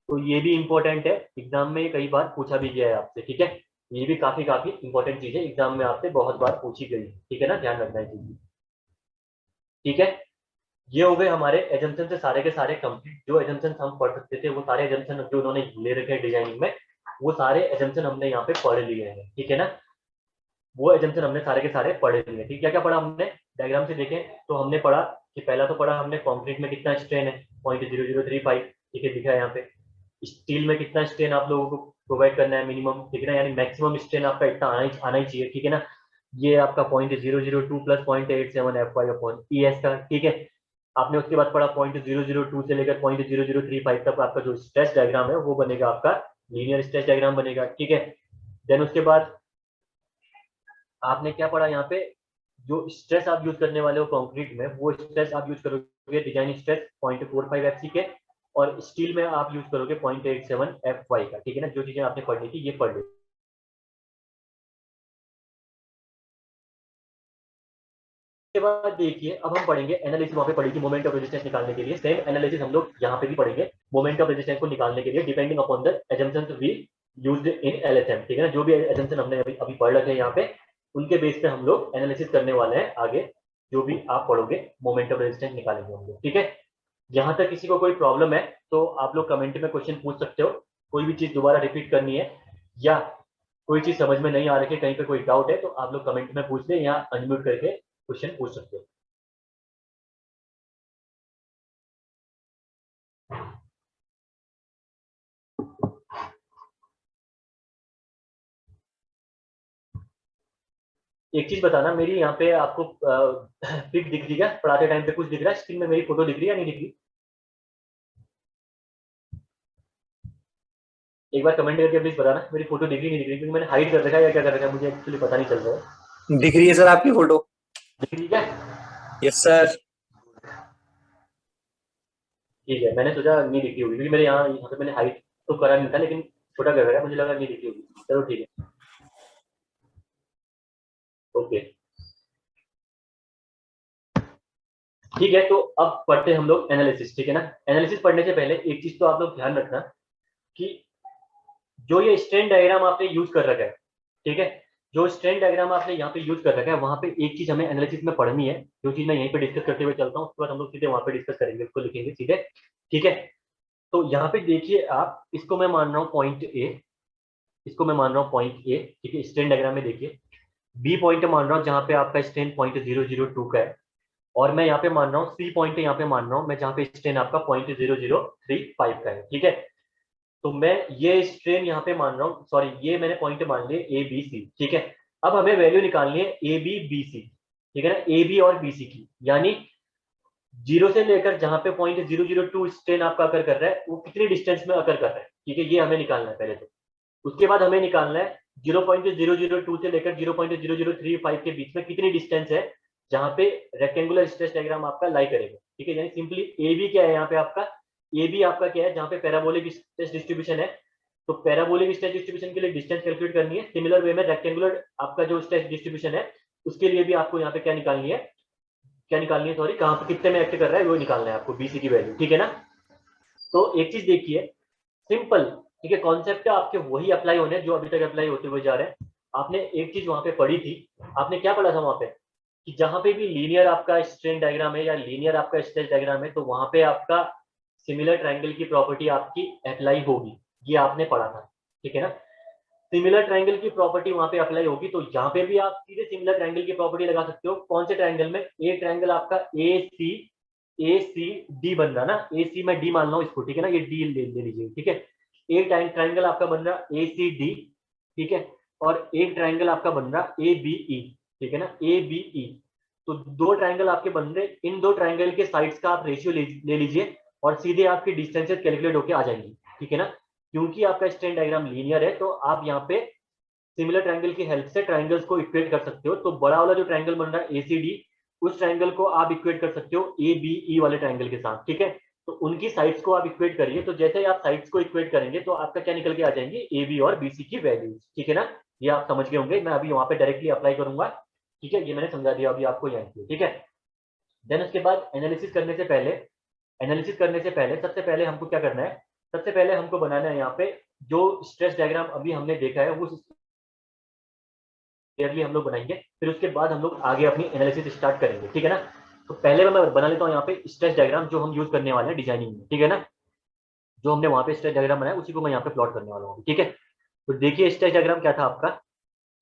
तो ये भी इंपॉर्टेंट है, एग्जाम में कई बार पूछा भी गया है आपसे, ठीक है, ये भी काफी काफी इंपॉर्टेंट चीज है, एग्जाम में आपसे बहुत बार पूछी गई है, ठीक है ना, ध्यान रखना है चीज, ठीक है। ये हो गए हमारे एजम्पशन से सारे के सारे कंप्लीट, जो एजम्पशन हम पढ़ सकते थे वो सारे एजम्पशन जो उन्होंने ले रखे हैं डिजाइनिंग में, वो सारे एजम्पशन हमने यहाँ पे पढ़ लिए हैं, ठीक है ना। वो एजम्पशन हमने सारे के सारे पढ़ लिए हैं, ठीक, क्या क्या पढ़ा हमने, डायग्राम से देखें तो हमने पढ़ा कि पहला तो पढ़ा हमने कंक्रीट में कितना स्ट्रेन है 0.0035, ठीक है, दिख रहा है यहाँ पे। स्टील में कितना स्ट्रेन आप लोगों को प्रोवाइड करना है मिनिमम, ठीक है ना, यानी मैक्सिमम स्ट्रेन आपका इतना आना ही चाहिए, ठीक है ना। ये आपका 0.002 plus 0.87 F Y upon E S का, ठीक है। आपने उसके बाद पढ़ा 0.002 से लेकर 0.0035 तक आपका जो स्ट्रेस डायग्राम है वो बनेगा आपका लीनियर स्ट्रेस डायग्राम बनेगा, ठीक है। देन उसके बाद आपने क्या पढ़ा यहाँ पे, जो स्ट्रेस आप यूज करने वाले हो कंक्रीट में, वो स्ट्रेस आप यूज करोगे डिजाइन स्ट्रेस 0.45 एफ सी के, और स्टील में आप यूज करोगे 0.87 एफ वाई का, ठीक है ना। जो चीजें आपने पढ़नी थी ये पढ़ ली। के बाद देखिए अब हम पढ़ेंगे एनालिसिस, वहां पे पढ़ी थी मोमेंट ऑफ रेजिस्टेंस निकालने के लिए, सेम एनालिसिस हम लोग यहाँ पे भी पढ़ेंगे मोमेंट ऑफ रेजिस्टेंस को निकालने के लिए depending upon the assumptions we used in LHM, ठीक है ना। जो भी एजम्पशन हमने अभी अभी पढ़ रखे हैं यहाँ पे, उनके बेस पे हम लोग एनालिसिस करने वाले हैं आगे, जो भी आप पढ़ोगे मोमेंट ऑफ रेजिस्टेंस निकालेंगे हम लोग, ठीक है। यहाँ तक किसी को कोई प्रॉब्लम है तो आप लोग कमेंट में क्वेश्चन पूछ सकते हो, कोई भी चीज दोबारा रिपीट करनी है या कोई चीज समझ में नहीं आ रही है, कहीं पे कोई डाउट है तो आप लोग कमेंट में पूछ ले या अनम्यूट करके क्वेश्चन पूछ सकते हो। एक चीज बताना, मेरी यहाँ पे आपको पिक दिख रही है पढ़ाते टाइम पे, कुछ दिख रहा है स्क्रीन में, मेरी फोटो दिख रही है या नहीं दिख रही, एक बार कमेंट करके प्लीज बताना मेरी फोटो दिख रही नहीं दिख रही, क्योंकि मैंने हाइड कर रखा है या क्या कर रखा है मुझे एक्चुअली पता नहीं चल रहा है। दिख रही है सर आपकी फोटो। दिख रही है? Yes sir. ठीक है, मैंने सोचा नहीं दिख रही होगी, क्योंकि मेरे यहाँ पे मैंने हाइड तो करा नहीं था, लेकिन छोटा कर रखा है, मुझे लगा नहीं दिख रही होगी, चलो ठीक है, ओके, ठीक है। तो अब पढ़ते हैं हम लोग एनालिसिस, ठीक है ना। एनालिसिस पढ़ने से पहले एक चीज तो आप लोग ध्यान रखना कि जो ये स्ट्रेन डायग्राम आपने यूज कर रखा है, ठीक है, जो स्ट्रेन डायग्राम आपने यहाँ पे यूज कर रखा है, वहां पे एक चीज हमें एनालिसिस में पढ़नी है, जो चीज मैं यहीं पे डिस्कस करते हुए चलता हूँ, उसके बाद हम लोग सीधे वहां पे डिस्कस करेंगे, उसको लिखेंगे सीधे, ठीक है। तो यहाँ पे देखिए आप, इसको मैं मान रहा हूँ पॉइंट ए, इसको मैं मान रहा हूँ पॉइंट ए, ठीक है, स्ट्रेन डायग्राम में देखिए बी पॉइंट मान रहा हूँ जहाँ पे आपका स्ट्रेन 0.002 का है, और मैं यहाँ पे मान रहा हूँ सी पॉइंट यहाँ पे मान रहा हूँ मैं जहाँ पे स्ट्रेन आपका 0.0035 का है, ठीक है। तो मैं ये स्ट्रेन यहाँ पे मान रहा हूँ, सॉरी ये मैंने पॉइंट मान लिए ए बी सी, ठीक है। अब हमें वैल्यू निकालनी है ए बी बी सी, ठीक है ना, ए बी और बी सी की, यानी जीरो से लेकर जहां पे 0.002 स्ट्रेन आपका अकर कर रहा है वो कितनी डिस्टेंस में अकर कर रहा है, ठीक है, ये हमें निकालना है पहले तो। उसके बाद हमें निकालना है 0.002 से लेकर 0.0035 के बीच में कितनी डिस्टेंस है जहां पे रेक्टेंगुलर स्ट्रेस डायग्राम आपका लाई करेगा, ठीक है। यानी सिंपली ए बी क्या है यहाँ पे आपका, ए बी आपका क्या है, जहाँ पे पैराबोलिक स्ट्रेस डिस्ट्रीब्यूशन है, तो पैराबोलिक स्ट्रेस डिस्ट्रीब्यूशन के लिए डिस्टेंस कैलकुलेट करनी है, सिमिलर वे में रेक्टेंगुलर आपका जो स्ट्रेस डिस्ट्रीब्यूशन है उसके लिए भी आपको यहाँ पे क्या निकालनी है, क्या निकालनी है, सॉरी, कहाँ पे कितने में एक्ट कर रहा है वो निकालना है आपको, बीसी की वैल्यू, ठीक है ना। तो एक चीज देखिए, सिंपल, ठीक है, कॉन्सेप्ट आपके वही अप्लाई होने जो अभी तक अप्लाई होते हुए जा रहे हैं। आपने एक चीज वहां पे पढ़ी थी, आपने क्या पढ़ा था वहां पे, कि जहां पे भी लीनियर आपका स्ट्रेन डायग्राम है या लीनियर आपका स्ट्रेच डायग्राम है, तो वहां पे आपका सिमिलर ट्रायंगल की प्रॉपर्टी आपकी अप्लाई होगी। ये आपने पढ़ा था, ठीक है ना। सिमिलर ट्रायंगल की प्रॉपर्टी वहां पे अप्लाई होगी, तो यहाँ पे भी आप सीधे सिमिलर ट्रायंगल की प्रॉपर्टी लगा सकते हो। कौन से ट्रायंगल में, एक ट्रायंगल आपका ए सी डी बन रहा ना, ए सी में डी मान लो इसको, ठीक है ना, ये डी ले लीजिए, ठीक है। एक ट्रायंगल आपका बन रहा ए सी डी, ठीक है, और एक ट्रायंगल आपका बन रहा ए बी ई, ठीक है ना, ए बी ई। तो दो ट्रायंगल आपके बन रहे, इन दो ट्रायंगल के साइड्स का आप रेशियो ले लीजिए और सीधे आपकी डिस्टेंसेस कैलकुलेट होके आ जाएंगी, ठीक है ना। क्योंकि आपका स्ट्रेन डायग्राम लीनियर है, तो आप यहाँ पे सिमिलर ट्रायंगल की हेल्प से ट्रायंगल्स को इक्वेट कर सकते हो। तो बड़ा वाला जो ट्रायंगल बन रहा है एसीडी, उस ट्रायंगल को आप इक्वेट कर सकते हो ए बी ई वाले ट्रायंगल के साथ, ठीक है। तो उनकी साइड्स को आप इक्वेट करिए, तो जैसे ही आप साइड्स को इक्वेट करेंगे तो आपका क्या निकल के आ जाएंगे, ए बी और बी सी की वैल्यूज, ठीक है ना। ये आप समझ गए होंगे, मैं अभी वहां पे डायरेक्टली अप्लाई करूंगा, ठीक है। ये मैंने समझा दिया अभी आपको यहाँ पे, ठीक है। देन उसके बाद एनालिसिस करने से पहले सबसे पहले हमको क्या करना है, सबसे पहले हमको बनाना है यहाँ पे जो स्ट्रेस डायग्राम अभी हमने देखा है वो क्लियरली हम लोग बनाएंगे, फिर उसके बाद हम लोग आगे अपनी एनालिसिस स्टार्ट करेंगे, ठीक है ना। तो पहले मैं बना लेता हूँ यहाँ पे स्ट्रेस डायग्राम जो हम यूज करने वाले हैं डिजाइनिंग में, ठीक है ना। जो हमने वहां पे स्ट्रेस डायग्राम बनाया उसी को मैं यहाँ पे प्लॉट करने वाला हूँ, ठीक है। तो देखिए स्ट्रेस डायग्राम क्या था आपका,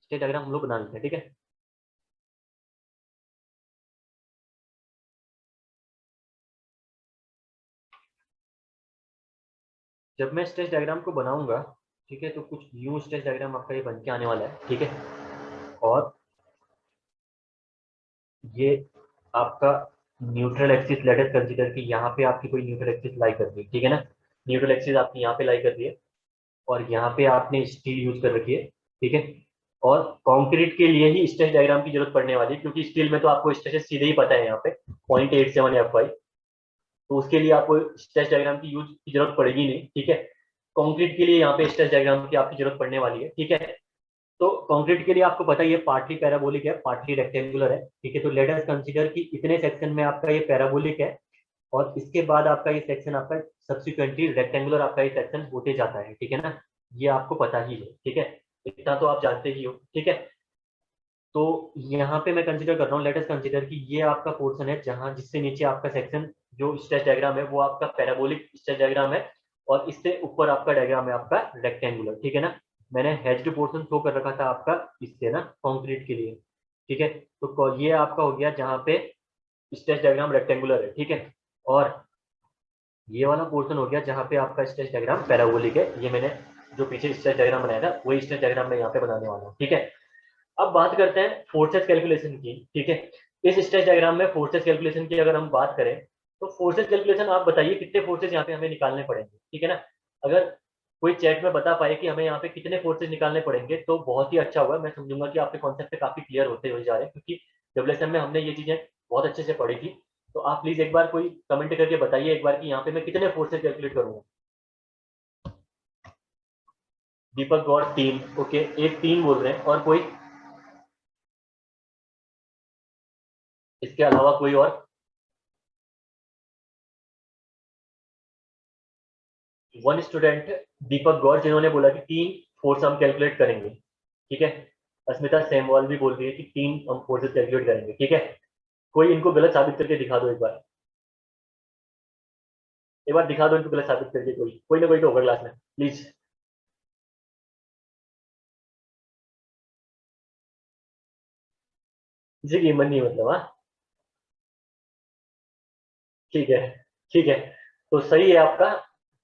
स्ट्रेस डायग्राम हम लोग बना लेते हैं, ठीक है। जब मैं स्ट्रेस डायग्राम को बनाऊंगा, ठीक है, तो कुछ न्यू स्ट्रेस डायग्राम आपका ये बन के आने वाला है, ठीक है। और ये आपका neutral axis let us consider कि यहाँ पे आपकी कोई न्यूट्रल एक्सिस लाई कर दी है, ठीक है ना। न्यूट्रल एक्सिस आपकी यहाँ पे लाई कर दी है और यहाँ पे आपने स्टील यूज कर रखी है, ठीक है। और कंक्रीट के लिए ही स्ट्रेस डायग्राम की जरूरत पड़ने वाली है, क्योंकि स्टील में तो आपको स्ट्रेस सीधे ही पता है यहाँ पे 0.87 Fy, तो उसके लिए आपको स्ट्रेस डायग्राम की यूज की जरूरत पड़ेगी नहीं, ठीक है। कंक्रीट के लिए यहाँ पे स्ट्रेस डायग्राम की आपकी जरूरत पड़ने वाली है, ठीक है। तो कंक्रीट के लिए आपको पता है ये पार्टली पैराबोलिक है, पार्टली रेक्टेंगुलर है, ठीक है। तो लेट अस कंसीडर कि इतने सेक्शन में आपका ये पैराबोलिक है और इसके बाद आपका ये सेक्शन आपका सब्सिक्वेंटली रेक्टेंगुलर आपका ये सेक्शन होते जाता है, ठीक है ना। ये आपको पता ही है, ठीक है, इतना तो आप जानते ही हो, ठीक है। तो यहाँ पे मैं कंसीडर कर रहा हूँ, लेट अस कंसीडर कि ये आपका पोर्शन है जहाँ जिससे नीचे आपका सेक्शन जो स्ट्रेच डायग्राम है वो आपका पैराबोलिक स्ट्रेच डायग्राम है, और इससे ऊपर आपका डायग्राम है आपका रेक्टेंगुलर, ठीक है ना। मैंने हेज्ड पोर्शन शो कर रखा था आपका इससे ना कंक्रीट के लिए, ठीक है। तो ये आपका हो गया जहाँ पे स्ट्रेच डायग्राम रेक्टेंगुलर है, ठीक है। और ये वाला पोर्शन हो गया जहाँ पे आपका स्ट्रेच डायग्राम पैराबोलिक है। ये मैंने जो पीछे स्ट्रेच डायग्राम बनाया था वही स्ट्रेच डायग्राम मैं यहाँ पे बनाने वाला हूँ, ठीक है। अब बात करते हैं फोर्सेस कैलकुलेशन की, ठीक है। इस स्ट्रेच डायग्राम में फोर्सेस कैलकुलेशन की अगर हम बात करें, तो फोर्सेस कैलकुलेशन आप बताइए कितने फोर्सेस यहाँ पे हमें निकालने पड़ेंगे, ठीक है ना। अगर कोई चैट में बता पाए कि हमें यहाँ पे कितने फोर्सेस निकालने पड़ेंगे तो बहुत ही अच्छा होगा, मैं समझूंगा कि आपके कॉन्सेप्ट काफी क्लियर होते हुए जा रहे हैं, क्योंकि डब्ल्यूएसएम में हमने ये चीजें बहुत अच्छे से पढ़ी थी। तो आप प्लीज एक बार कोई कमेंट करके बताइए एक बार कि यहाँ पे मैं कितने फोर्सेस कैलकुलेट करूंगा। दीपक गौड़ 3, ओके, एक 3 बोल रहे हैं, और कोई इसके अलावा कोई और। वन स्टूडेंट दीपक गौर जिन्होंने बोला कि 3 फोर्स हम कैलकुलेट करेंगे, ठीक है। अस्मिता सेमवाल भी बोल रही है कि 3 हम फोर्सेस कैलकुलेट करेंगे, ठीक है। कोई इनको गलत साबित करके दिखा दो एक बार दिखा दो इनको गलत साबित करके, कोई कोई ना कोई तो होगा क्लास में, प्लीज। किसी की हिम्मत नहीं मतलब, हाँ, ठीक है, ठीक है। तो सही है आपका,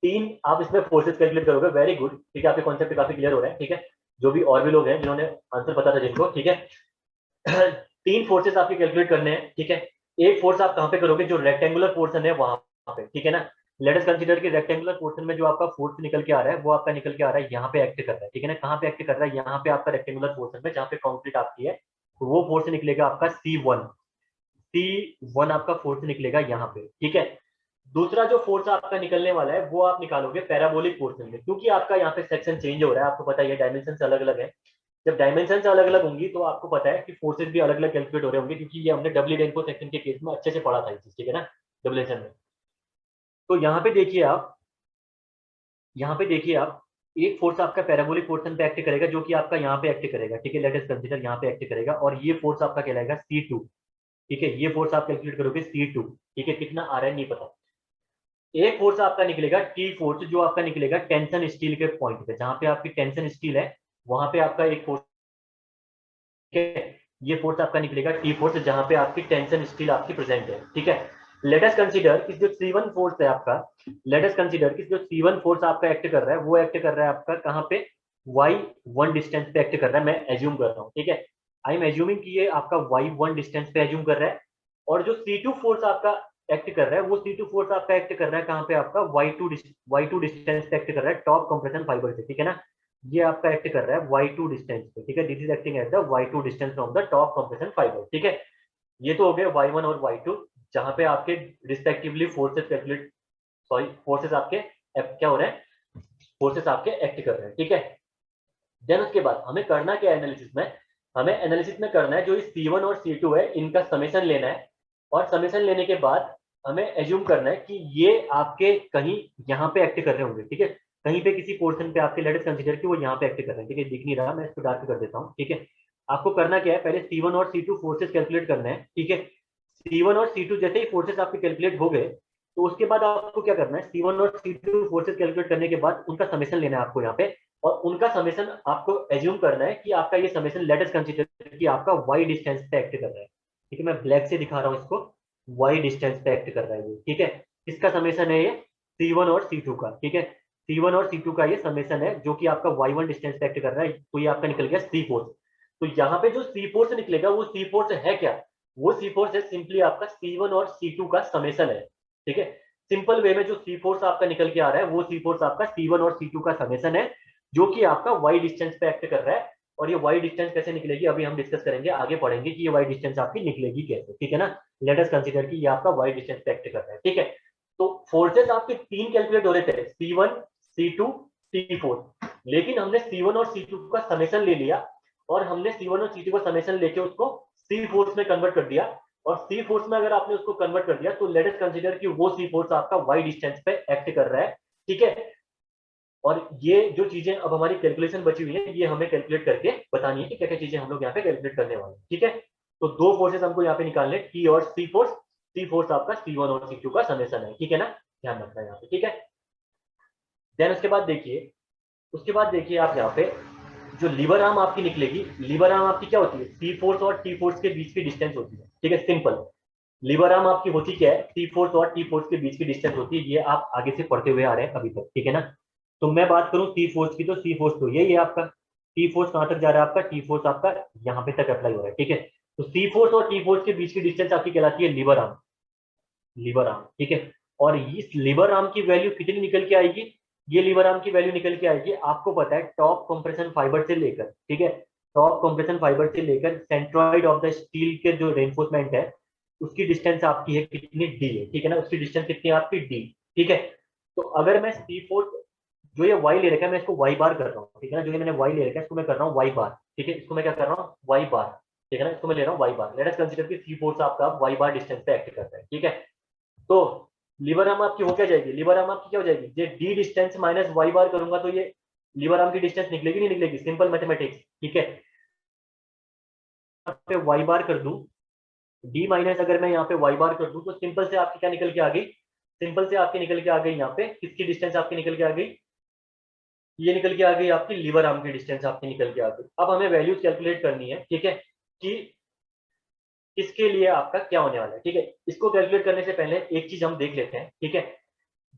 3 आप इसमें फोर्सेस कैलकुलेट करोगे, वेरी गुड, ठीक है। आपके कॉन्सेप्ट काफी क्लियर हो रहे हैं, ठीक है। जो भी और भी लोग हैं जिन्होंने आंसर पता था जिनको, ठीक है। 3 फोर्सेस आपके कैलकुलेट करने हैं, ठीक है। एक फोर्स आप कहाँ पे करोगे, जो रेक्टेंगुलर पोर्शन है वहां पे, ठीक है ना। लेट अस कंसीडर कि रेक्टेंगुलर पोर्शन में जो आपका फोर्स निकल के आ रहा है वो आपका निकल के आ रहा है यहाँ पे एक्ट कर रहा है, ठीक है ना। कहाँ पे एक्ट कर रहा है, यहाँ पे आपका रेक्टेंगुलर पोर्शन में जहाँ पे कंक्रीट आपकी है, तो वो फोर्स निकलेगा आपका C1 आपका फोर्स निकलेगा यहाँ पे, ठीक है। दूसरा जो फोर्स आपका निकलने वाला है वो आप निकालोगे पैराबोलिक पोर्शन में, क्योंकि आपका यहाँ पे सेक्शन चेंज हो रहा है, आपको पता है डायमेंशन अलग अलग है। जब डायमेंशन अलग अलग होंगी तो आपको पता है कि फोर्सेज भी अलग अलग कैलकुलेट हो रहे होंगे, क्योंकि ये हमने डब्ल्यू डेनको सेक्शन के केस में अच्छे से पढ़ा था ये चीज, ठीक है ना, डब्ल्यूएसएन में। तो यहाँ पे देखिए आप, यहाँ पे देखिए आप एक फोर्स आपका पैराबोलिक पोर्शन पे एक्ट करेगा जो कि आपका यहाँ पे एक्ट करेगा, ठीक है, लेट अस कंसीडर यहाँ पे एक्ट करेगा, और ये फोर्स आपका कहलाएगा C2, ठीक है, ये फोर्स आप कैलकुलेट करोगे C2, ठीक है, कितना आ रहा है नहीं पता। एक फोर्स आपका निकलेगा T फोर्स, जो आपका निकलेगा टेंशन स्टील के पॉइंट पे, जहां पे आपकी टेंशन स्टील है वहां पे आपका एक फोर्स, ठीक है, ये फोर्स आपका निकलेगा T फोर्स जहां पे आपकी टेंशन स्टील आपकी प्रेजेंट है, ठीक है। लेट अस कंसीडर कि जो C1 फोर्स है आपका, लेट अस कंसीडर कि जो C1 फोर्स आपका एक्ट कर रहा है वो एक्ट कर रहा है आपका कहां पे, y1 डिस्टेंस पे एक्ट कर रहा है, मैं एज्यूम कर रहा हूं, ठीक है, आई एम एज्यूमिंग कि ये आपका y1 डिस्टेंस पे एज्यूम कर रहा है। और जो C2 फोर्स आपका एक्ट कर रहा है वो C2 फोर्स आपका एक्ट कर रहा है कहां पे, आपका y2 डिस्टेंस पे एक्ट कर रहा है टॉप कंप्रेशन फाइबर से, ठीक है ना, ये आपका एक्ट कर रहा है y2 डिस्टेंस पे, ठीक है, this is acting at the y2 distance from the top compression fibre, ठीक है। ये तो हो गया y1 और y2, जहां पे आपके respectively forces calculate, sorry forces आपके क्या हो रहे हैं, फोर्सेस आपके एक्ट कर रहे हैं, ठीक है। देन उसके बाद हमें करना क्या है एनालिसिस में, हमें एनालिसिस में करना है जो इस C1 और C2 है इनका समेशन लेना है, और समेशन लेने के बाद हमें एज्यूम करना है कि ये आपके कहीं यहाँ पे एक्ट कर रहे होंगे, ठीक है, कहीं पे किसी पोर्शन पे आपके, लेट अस कंसीडर कि वो यहाँ पे एक्ट कर रहे हैं, ठीक है, दिख नहीं रहा, मैं इसको डार्क कर देता हूँ, ठीक है। आपको करना क्या है, पहले C1 और C2 फोर्सेस कैलकुलेट करना है, ठीक है। C1 और C2 जैसे ही फोर्सेस आपके कैलकुलेट हो गए तो उसके बाद आपको क्या करना है, C1 और C2 फोर्सेस कैलकुलेट करने के बाद उनका समेशन लेना है आपको यहाँ पे, और उनका समेशन आपको एज्यूम करना है कि आपका ये समेशन, लेट अस कंसीडर कि आपका y डिस्टेंस पे एक्ट कर रहा है, ठीक है, मैं ब्लैक से दिखा रहा हूँ इसको, y डिस्टेंस पे एक्ट कर रहा है ये, ठीक है। इसका समेशन है ये C1 और C2 का, ठीक है, C1 और C2 का ये समेशन है जो कि आपका y1 डिस्टेंस पे एक्ट कर रहा है, तो ये आपका निकल गया C फोर्स। तो यहाँ पे जो C फोर्स निकलेगा वो C फोर्स है क्या, वो C फोर्स है सिंपली आपका C1 और C2 का समेशन है, ठीक है। सिंपल वे में जो C फोर्स आपका निकल के आ रहा है वो C फोर्स आपका C1 और C2 का समेशन है, जो कि आपका y डिस्टेंस पे एक्ट कर रहा है। और ये y डिस्टेंस कैसे निकलेगी अभी हम डिस्कस करेंगे, आगे पढ़ेंगे कि ये y डिस्टेंस आपकी निकलेगी कैसे, ठीक है ना। लेट अस कंसीडर कि ये आपका y डिस्टेंस पे एक्ट कर रहा है, ठीक है। तो फोर्सेस आपके तीन कैलकुलेट हो रहे थे, C1, C2, C4, लेकिन हमने C1 और C2 का समेशन ले लिया, और हमने C1 और C2 का समेशन लेके उसको C फोर्स में कन्वर्ट कर दिया, और C फोर्स में अगर आपने उसको कन्वर्ट कर दिया तो लेट अस कंसीडर कि वो C फोर्स आपका y डिस्टेंस पे एक्ट कर रहा है, ठीक है। और ये जो चीजें अब हमारी कैलकुलेशन बची हुई है ये हमें कैलकुलेट करके बतानी है कि क्या क्या चीजें हम लोग यहाँ पे कैलकुलेट करने वाले हैं, ठीक है। तो दो फोर्सेस हमको यहाँ पे निकालने, T और C फोर्स, C फोर्स आपका C1 और C2 का समेशन है, ठीक है ना, ध्यान रखना है यहाँ पे, ठीक है। देन उसके बाद देखिए आप यहाँ पे जो लीवर आर्म आपकी निकलेगी, लीवर आर्म आपकी क्या होती है, C फोर्स और T फोर्स के बीच की डिस्टेंस होती है, ठीक है, सिंपल। लीवर आर्म आपकी होती क्या है, C फोर्स और T फोर्स के बीच की डिस्टेंस होती है, ये आप आगे से पढ़ते हुए आ रहे हैं अभी तक, ठीक है ना। तो मैं बात करूं C फोर्स की, तो C फोर्स तो यही है आपका, T फोर्स कहां तक जा रहा है आपका, T फोर्स आपका यहाँ पे तक अप्लाई हो रहा है, ठीक है। तो C फोर्स और T फोर्स के बीच की डिस्टेंस आपकी कहलाती है लीवर आर्म, लीवर आर्म, ठीक है। और इस लीवर आर्म की वैल्यू कितनी निकल के आएगी, ये लीवर आर्म की वैल्यू निकल के आएगी, आपको पता है टॉप कंप्रेशन फाइबर से लेकर, ठीक है, टॉप कंप्रेशन फाइबर से लेकर सेंट्रॉइड ऑफ द स्टील के जो रेनफोर्समेंट है उसकी डिस्टेंस आपकी है कितनी, डी है, ठीक है ना, उसकी डिस्टेंस कितनी है आपकी, डी, ठीक है। तो अगर मैं C4 जो ये y ले रखा है मैं इसको y बार कर रहा हूँ, ठीक है ना, जो ये मैंने y ले रखा है इसको मैं कर रहा हूँ y बार, ठीक है, इसको मैं क्या कर रहा हूँ y बार, ठीक है ना, इसको मैं ले रहा हूँ y बार। लेट अस कंसीडर कि C फोर्स आपका y बार डिस्टेंस पे एक्ट करता है, ठीक है। तो लीवर आर्म आपकी हो क्या जाएगी, लीवर आर्म आपकी क्या हो जाएगी, ये डी डिस्टेंस माइनस y बार करूंगा तो ये लीवर आर्म की डिस्टेंस निकलेगी नहीं निकलेगी, सिंपल मैथमेटिक्स, ठीक है। यहाँ पे y बार कर दूं, डी माइनस अगर मैं यहाँ पे y बार कर दूं तो सिंपल से आपकी क्या निकल के आ गई, सिंपल से आपकी निकल के आ गई यहाँ पे किसकी डिस्टेंस आपकी निकल के आ गई, ये निकल के आ गई आपकी लीवर आर्म की डिस्टेंस आपकी निकल के आ गई। अब हमें वैल्यूज कैलकुलेट करनी है, ठीक है, कि इसके लिए आपका क्या होने वाला है, ठीक है। इसको कैलकुलेट करने से पहले एक चीज हम देख लेते हैं, ठीक है।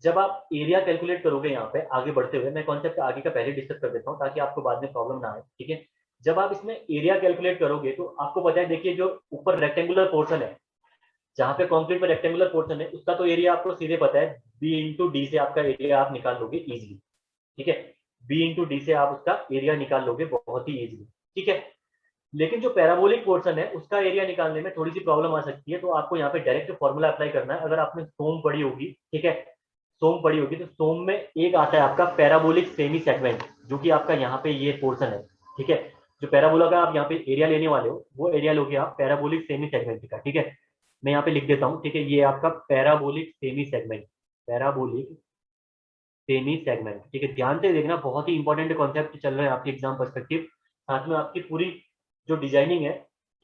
जब आप एरिया कैलकुलेट करोगे यहाँ पे आगे बढ़ते हुए, मैं कॉन्सेप्ट आगे का पहले डिस्कस कर देता हूँ ताकि आपको बाद में प्रॉब्लम ना आए, ठीक है। जब आप इसमें एरिया कैलकुलेट करोगे तो आपको पता है, देखिए जो ऊपर रेक्टेंगुलर पोर्शन है, जहाँ पे कॉन्क्रीट में रेक्टेंगुलर पोर्शन है उसका तो एरिया आपको सीधे पता है, बी इंटू डी से आपका एरिया आप निकाल लोगे इजिली, ठीक है, बी इंटू डी से आप उसका एरिया निकाल लोगे बहुत ही इजिली, ठीक है। लेकिन जो पैराबोलिक पोर्शन है उसका एरिया निकालने में थोड़ी सी प्रॉब्लम आ सकती है, तो आपको यहाँ पे डायरेक्ट फॉर्मूला अप्लाई करना है। अगर आपने सोम पढ़ी होगी, ठीक है, सोम पढ़ी होगी तो सोम में एक आता है आपका पैराबोलिक सेमी सेगमेंट, जो कि आपका यहाँ पे ये पोर्शन है, ठीक है। जो पैराबोला का आप यहाँ पे एरिया लेने वाले हो वो एरिया लोगे आप पैराबोलिक सेमी सेगमेंट का, ठीक है। मैं यहाँ पे लिख देता हूँ, ठीक है, ये आपका parabolic semi segment, parabolic semi segment, ठीक है, ध्यान से देखना, बहुत ही इंपॉर्टेंट कॉन्सेप्ट चल रहे हैं आपके एग्जाम पर्सपेक्टिव, साथ में आपकी पूरी जो डिजाइनिंग है,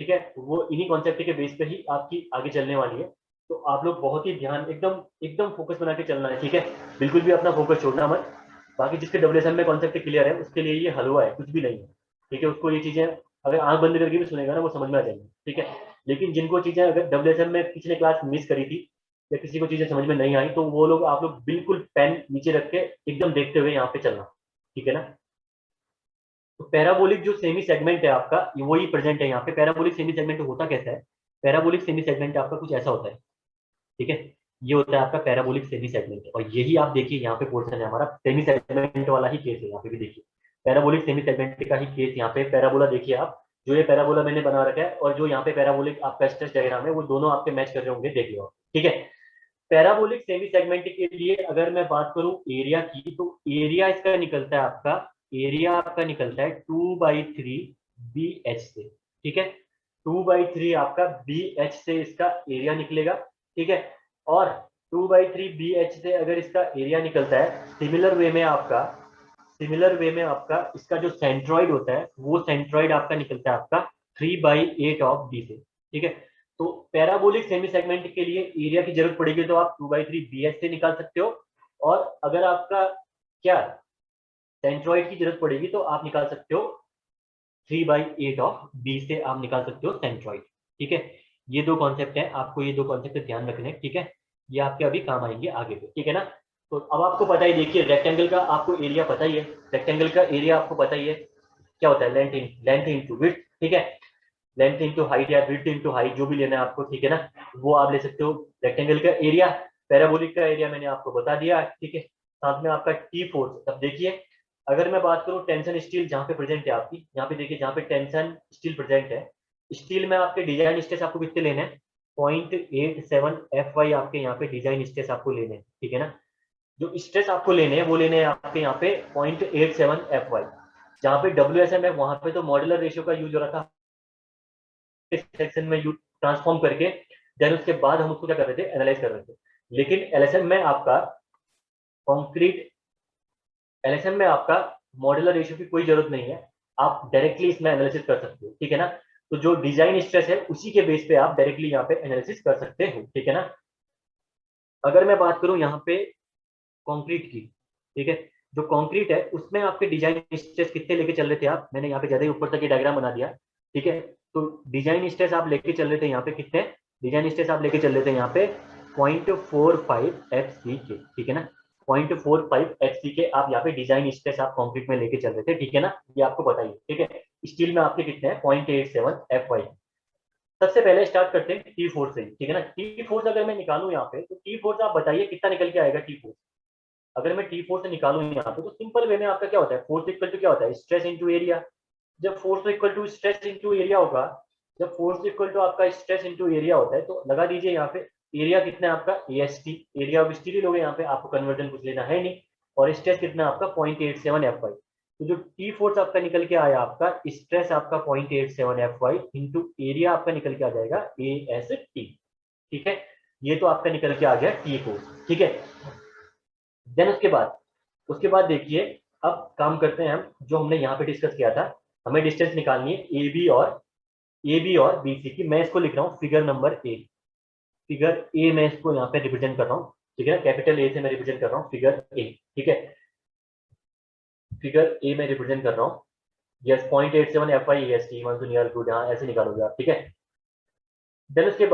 ठीक है, वो इन्हीं कॉन्सेप्ट के बेस पे ही आपकी आगे चलने वाली है। तो आप लोग बहुत ही ध्यान, एकदम एकदम फोकस बना के चलना है, ठीक है, बिल्कुल भी अपना फोकस छोड़ना मत। बाकी जिसके डब्ल्यूएसएम में कॉन्सेप्ट क्लियर है उसके लिए ये हलवा है, कुछ भी नहीं है, ठीक है, उसको ये चीजें अगर आंख बंद करके भी सुनेगा ना वो समझ में आ जाएगी, ठीक है। लेकिन जिनको चीजें अगर डब्ल्यूएसएम में पिछले क्लास मिस करी थी या किसी को चीजें समझ में नहीं आई, तो वो लोग, आप लोग बिल्कुल पेन नीचे रख के एकदम देखते हुए यहाँ पे चलना, ठीक है ना। तो पैराबोलिक जो सेमी सेगमेंट है आपका, वही प्रेजेंट है यहाँ पे। पैराबोलिक सेमी सेगमेंट होता कैसा है? पैराबोलिक सेमी सेगमेंट आपका कुछ ऐसा होता है, ठीक है, ये होता है आपका पैराबोलिक सेमी सेगमेंट, और यही आप देखिए यहाँ पे पोर्शन है हमारा सेमी सेगमेंट वाला ही केस है, यहाँ पे भी देखिए पैराबोलिक सेमी सेगमेंट का ही केस। यहाँ पे पैराबोला देखिए आप, जो ये पैराबोला मैंने बना रखा है और जो यहाँ पे पैराबोलिक आपका स्ट्रेस डायग्राम है, वो दोनों आपके मैच कर रहे होंगे, देख लो, ठीक है। पैराबोलिक सेमी सेगमेंट के लिए अगर मैं बात करूं एरिया की, तो एरिया इसका निकलता है आपका, एरिया आपका निकलता है 2/3 बी एच से, ठीक है, 2/3 आपका बी एच से इसका एरिया निकलेगा, ठीक है। और 2/3 बी एच से अगर इसका एरिया निकलता है, सिमिलर वे में आपका इसका जो सेंट्रॉइड होता है, वो सेंट्रॉइड आपका निकलता है आपका 3/8 ऑफ डी से, ठीक है। तो पैराबोलिक सेमी सेगमेंट के लिए एरिया की जरूरत पड़ेगी तो आप 2/3 बी एच से निकाल सकते हो, और अगर आपका क्या सेंट्रॉइड की जरूरत पड़ेगी तो आप निकाल सकते हो 3/8 ऑफ बी से आप निकाल सकते हो सेंट्रॉइड, ठीक है। ये दो कॉन्सेप्ट है, आपको ये दो कॉन्सेप्ट ध्यान रखने हैं, ठीक है, ये आपके अभी काम आएंगे आगे पे, ठीक है ना। तो अब आपको पता ही, देखिए रेक्टेंगल का आपको एरिया पता ही है, रेक्टेंगल का एरिया आपको पता ही है क्या होता है, लेंथ इंटू विड्थ, ठीक है, लेंथ इंटू हाइट या विड्थ इंटू हाइट जो भी लेना है आपको, ठीक है ना, वो आप ले सकते हो रेक्टेंगल का एरिया। पैराबोलिक का एरिया मैंने आपको बता दिया, ठीक है। साथ में आपका टी फोर्स, अब देखिए अगर मैं बात करूं टेंशन स्टील जहां पे प्रेजेंट है आपकी, यहाँ पे देखिए जहां पे टेंशन स्टील प्रेजेंट है, स्टील में आपके डिजाइन स्ट्रेस आपको कितने लेने हैं, 0.87 FY आपके यहाँ पे डिजाइन स्ट्रेस आपको लेने हैं, ठीक है ना। जो स्ट्रेस आपको लेने हैं वो लेने हैं आपके यहाँ पे 0.87 FY। जहाँ पे WSM है वहां पे तो मॉड्यूलर रेशियो का यूज हो रहा था सेक्शन में यूज ट्रांसफॉर्म करके, देन उसके बाद हम उसको क्या कर रहे थे, एनालाइज कर रहे थे। लेकिन एलएसएम में आपका कॉन्क्रीट, एलएसएम में आपका मॉड्यूलर रेशियो की कोई जरूरत नहीं है, आप डायरेक्टली इसमें एनालिसिस कर सकते हो, ठीक है ना। तो जो डिजाइन स्ट्रेस है उसी के बेस पे आप डायरेक्टली यहाँ पे एनालिसिस कर सकते हो, ठीक है ना। अगर मैं बात करूं यहाँ पे कंक्रीट की, ठीक है, जो कंक्रीट है उसमें आपके डिजाइन स्ट्रेस कितने लेके चल रहे थे आप, मैंने यहाँ पे ज्यादा ही ऊपर तक ये डायग्राम बना दिया, ठीक है। तो डिजाइन स्ट्रेस आप लेके चल रहे थे यहाँ पे कितने, डिजाइन स्ट्रेस आप लेके चल रहे थे यहाँ पे 0.45 FCK, ठीक है ना, 0.45 FCK आप यहाँ पे डिजाइन स्ट्रेस आप कंक्रीट में लेके चल रहे थे, ठीक है ना, ये आपको बताइए, ठीक है। स्टील में आपके कितने हैं 0.87 FY। सबसे पहले स्टार्ट करते हैं टी फोर्स से, ठीक है ना। टी फोर्स अगर मैं निकालूं यहाँ पे, तो टी फोर्स आप बताइए कितना निकल के आएगा टी फोर्स। अगर मैं टी फोर्स से निकालूं यहाँ पे, तो सिंपल वे में आपका क्या होता है, फोर्स इक्वल टू क्या होता है, स्ट्रेस इनटू एरिया। जब force equal to stress into area होगा, जब फोर्स इक्वल टू आपका स्ट्रेस इनटू एरिया होता है, तो लगा दीजिए यहाँ पे एरिया कितना है आपका AST, एरिया ऑफ स्टील लोगे यहाँ पे, आपको कन्वर्जन कुछ लेना है नहीं, और स्ट्रेस कितना है आपका 0.87 FY। तो जो टी फोर्स आपका निकल के आया, आपका स्ट्रेस आपका 0.87 FY इंटू एरिया आपका निकल के आ जाएगा AST, ठीक है। ये तो आपका निकल के आ गया टी फोर्स, ठीक है। देन उसके बाद देखिए, अब काम करते हैं हम जो हमने यहाँ पे डिस्कस किया था, हमें डिस्टेंस निकालनी है ए बी और बी सी की। मैं इसको लिख रहा हूँ figure number A, figure A मैं इसको यहाँ पे रिप्रेजेंट कर रहा हूँ, ठीक है, कैपिटल ए से मैं रिप्रेजेंट कर रहा हूँ फिगर ए, ठीक है, फिगर ए में रिप्रेजेंट कर रहा हूँ। Yes 0.87 FY AST one two near good, यहाँ ऐसे निकालोगे आप, ठीक है। देन उसके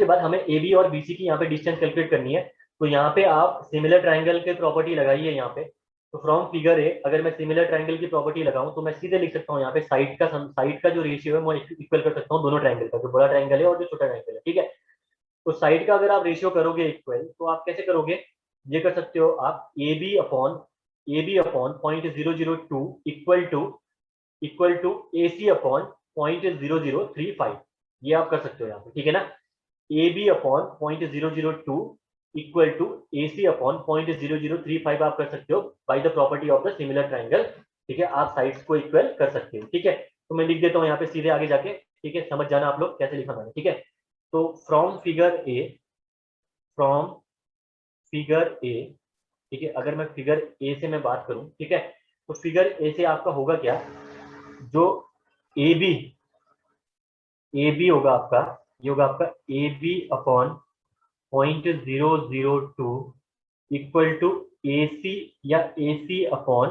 बाद हमें ए बी और बी सी की यहाँ पे डिस्टेंस कैलकुलेट करनी है। तो यहाँ पे आप सिमिलर ट्राइंगल के प्रॉपर्टी लगाइए यहाँ पे। तो फ्रॉम फिगर ए अगर मैं सिमिलर ट्राइंगल की प्रॉपर्टी लगाऊं, तो मैं सीधे लिख सकता हूँ यहाँ पे साइड का जो रेशियो है वो इक्वल कर सकता हूँ दोनों ट्राइंगल का, जो बड़ा ट्राइंगल है और जो छोटा ट्राइंगल है, ठीक है। तो साइड का अगर आप रेशियो करोगे इक्वल, तो आप कैसे करोगे, ये कर सकते हो आप A B upon 0.002 equal to AC upon 0.0035, ये आप कर सकते हो यहाँ पे, ठीक है ना। A B upon 0.002 equal to AC upon 0.0035 आप कर सकते हो by the property of the similar triangle, ठीक है। आप साइड्स को इक्वल कर सकते हो, ठीक है। तो मैं लिख देता हूँ यहाँ पे सीधे आगे जाके, ठीक है, समझ जाना आप लोग कैसे लिखा मैंने, ठीक है। तो from figure A from figure A, ठीक है, अगर मैं फिगर ए से मैं बात करूं, ठीक है, तो फिगर ए से आपका होगा क्या, जो ए बी होगा आपका, ये होगा आपका A B upon 0.002 equal to A C या A C upon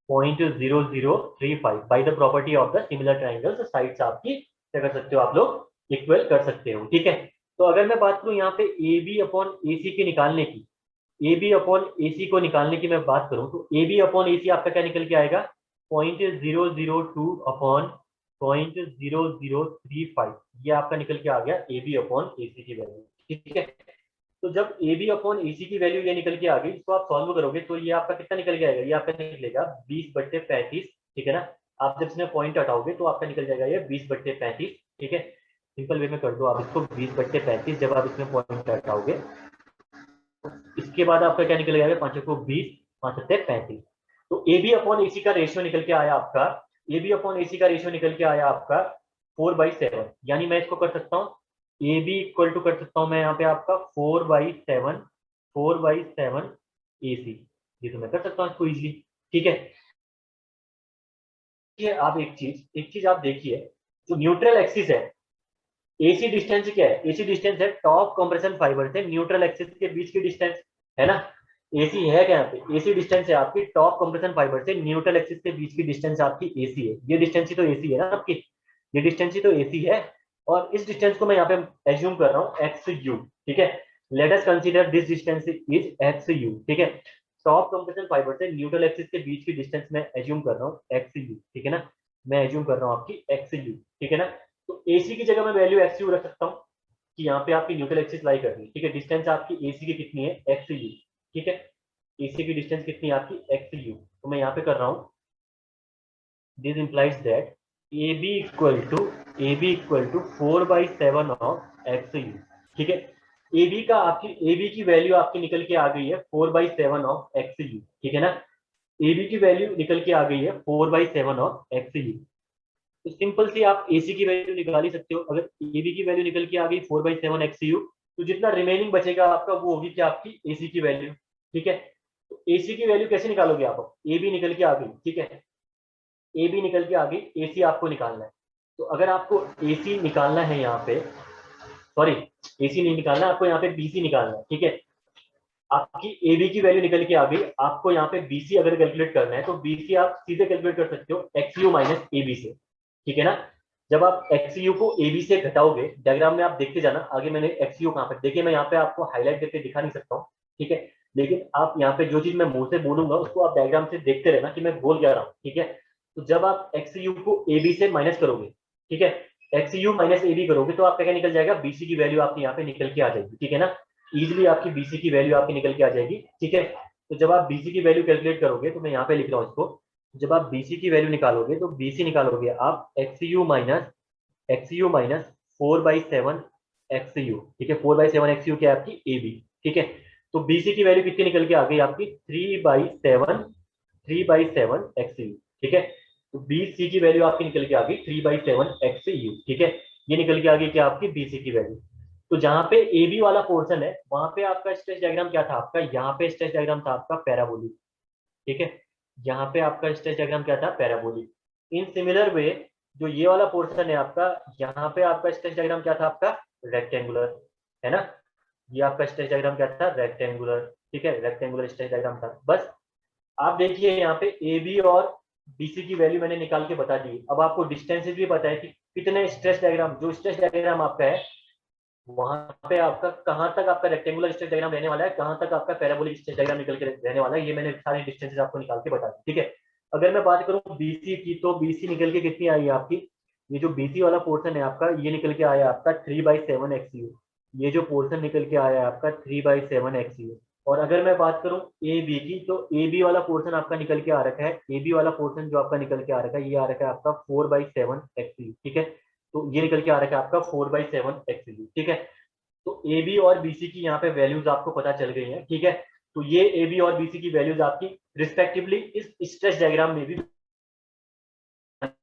0.0035 by the property of the similar triangles, sides आपकी क्या कर सकते हो आप लोग, इक्वल कर सकते हो, ठीक है। तो अगर मैं बात करूं यहाँ पे ए बी अपॉन ए सी के निकालने की, ए बी अपॉन ए सी को निकालने की मैं बात करूं, तो ए बी अपॉन ए सी आपका क्या निकल के आएगा, 0.002 अपॉन 0.0035, ये आपका निकल के आ गया ए बी अपॉन ए सी की वैल्यू, ठीक है। तो जब ए बी अपॉन ए सी की वैल्यू ये निकल के आ गई, इसको आप सॉल्व करोगे तो ये आपका कितना निकल के आएगा, ये आपका निकलेगा 20/35, ठीक है ना। आप जब इसमें पॉइंट हटाओगे तो आपका निकल जाएगा ये 20/35, ठीक है। सिंपल वे में कर दो आप इसको, 20/35 जब आप इसमें पॉइंट हटाओगे, इसके बाद आपका क्या निकल जाएगा, 5 को 20, 5 से 35। तो ए बी अपॉन ए सी का रेशियो निकल के आया आपका, ए बी अपॉन ए सी का रेशियो निकल के आया आपका 4/7, यानी मैं इसको कर सकता हूँ ए बी इक्वल टू, कर सकता हूँ मैं यहाँ पे आपका 4/7 ए सी, ये तो मैं कर सकता हूँ इसको इजीली, ठीक है। ये आप एक चीज आप देखिए, जो न्यूट्रल एक्सिस है, एसी डिस्टेंस क्या है, एसी डिस्टेंस है टॉप कंप्रेशन फाइबर से न्यूट्रल एक्सिस के बीच की डिस्टेंस, है ना। एसी है क्या यहाँ पे, एसी डिस्टेंस है आपकी टॉप कंप्रेशन फाइबर से न्यूट्रल एक्सिस के बीच की डिस्टेंस आपकी एसी है, ये डिस्टेंस ही तो एसी है ना आपकी, ये डिस्टेंस ही तो एसी है। और इस डिस्टेंस को मैं यहाँ पे एज्यूम कर रहा हूँ एक्स यू, ठीक है। Let us consider this distance is x you, ठीक है। टॉप कंप्रेशन फाइबर से न्यूट्रल एक्सिस के बीच की डिस्टेंस में एज्यूम कर रहा हूँ एक्स यू, ठीक है ना, मैं एज्यूम कर रहा हूँ आपकी एक्स यू, ठीक है ना। तो एसी की जगह मैं वैल्यू एक्स यू रख सकता हूँ कि यहाँ पे आपकी न्यूट्रल एक्सिस लाई कर रही है, ठीक है। डिस्टेंस आपकी एसी की कितनी है, एक्स यू, ठीक है। एसी की डिस्टेंस कितनी है आपकी, एक्स यू, तो मैं यहाँ पे कर रहा हूँ, this implies that A B equal to 4/7 of X you, ठीक है। ए बी का आपकी, ए बी की वैल्यू आपकी निकल के आ गई है 4/7 ऑफ एक्स यू, ठीक है ना। ए बी की वैल्यू निकल के आ गई है 4/7 ऑफ एक्स यू। तो सिंपल सी आप एसी की वैल्यू निकाल ही सकते हो, अगर एबी की वैल्यू निकल के आ गई 4/7 एक्सयू, तो जितना रिमेनिंग बचेगा आपका वो होगी क्या, आपकी एसी की वैल्यू, ठीक है। तो एसी की वैल्यू कैसे निकालोगे आप, ए बी निकल के आ गई, ठीक है, ए बी निकल के आ गई, एसी आपको निकालना है। तो अगर आपको एसी निकालना है यहाँ पे, सॉरी एसी नहीं निकालना, आपको यहाँ पे बीसी निकालना है, ठीक है। आपकी ए बी की वैल्यू निकल के आ गई, आपको यहाँ पे बीसी अगर कैलकुलेट करना है तो बीसी आप सीधे कैलकुलेट कर सकते हो X U minus A B से, ठीक है ना। जब आप एक्स यू को ए बी से घटाओगे, डायग्राम में आप देखते जाना, आगे मैंने एक्स यू कहाँ पे, देखिए मैं यहाँ पे आपको हाईलाइट करके दिखा नहीं सकता हूँ, ठीक है। लेकिन आप यहाँ पे जो चीज मैं मुंह से बोलूंगा उसको आप डायग्राम से देखते रहना कि मैं बोल क्या रहा हूँ, ठीक है। तो जब आप एक्स यू को ए बी से माइनस करोगे, ठीक है, X U minus A B करोगे तो आपका क्या निकल जाएगा, बीसी की वैल्यू आपकी यहाँ पे निकल के आ जाएगी, ठीक है ना। इजिली आपकी बीसी की वैल्यू आपकी निकल के आ जाएगी, ठीक है। तो जब आप बीसी की वैल्यू कैलकुलेट करोगे, तो मैं यहाँ पे लिख रहा हूँ इसको, जब आप बीसी की वैल्यू निकालोगे तो बीसी निकालोगे आप x U minus 4/7 x you, ठीक है। 4/7 एक्स यू क्या है आपकी ए बी, ठीक है। तो बीसी की वैल्यू कितनी निकल के आ गई आपकी, 3/7 एक्स यू, ठीक है। तो बीसी की वैल्यू आपकी निकल के आ गई 3/7 एक्स यू, ठीक है। ये निकल के आ गई क्या आपकी बीसी की वैल्यू। तो जहां पे ए बी वाला पोर्शन है वहां पे आपका स्ट्रेच डायग्राम क्या था आपका, यहाँ पे स्ट्रेच डायग्राम था आपका पैराबोलिक, ठीक है। यहाँ पे आपका स्ट्रेच डायग्राम क्या था, पैराबोलिक। इन सिमिलर वे जो ये वाला पोर्शन है आपका, यहाँ पे आपका स्ट्रेच डायग्राम क्या था आपका, रेक्टेंगुलर, है ना। ये आपका स्ट्रेच डायग्राम क्या था, रेक्टेंगुलर, ठीक है, रेक्टेंगुलर स्ट्रेच डायग्राम था। बस आप देखिए यहाँ पे ए बी और बीसी की वैल्यू मैंने निकाल के बता दी। अब आपको डिस्टेंसेज भी पता है कि कितने स्ट्रेच डायग्राम, जो स्ट्रेच डायग्राम आपका है वहां पे आपका कहां तक आपका रेक्टेंगुलर स्ट्रेच डायग्राम रहने वाला है, कहां तक आपका पैराबोलिक स्ट्रेच डायग्राम निकल के रहने वाला है, ये मैंने सारी डिस्टेंसेज आपको निकाल के बता दी, ठीक है। अगर मैं बात करूं बीसी की, तो बीसी निकल के कितनी आई है आपकी, ये जो बीसी वाला पोर्शन है आपका, ये निकल के आया आपका 3/7 एक्स यू, ये जो पोर्शन निकल के आया है आपका 3/7 एक्स यू। और अगर मैं बात करूं ए बी की, तो ए बी वाला पोर्शन आपका निकल के आ रखा है, ए बी वाला पोर्शन जो आपका निकल के आ रखा है, ये आ रखा है आपका 4/7 एक्स यू, ठीक है। तो ये निकल के आ रखा है आपका 4/7 एक्स यू, ठीक है। तो ए बी और बीसी की यहाँ पे वैल्यूज आपको पता चल गई हैं, ठीक है। तो ये ए बी और बीसी की वैल्यूज आपकी रिस्पेक्टिवली इस स्ट्रेच डायग्राम में भी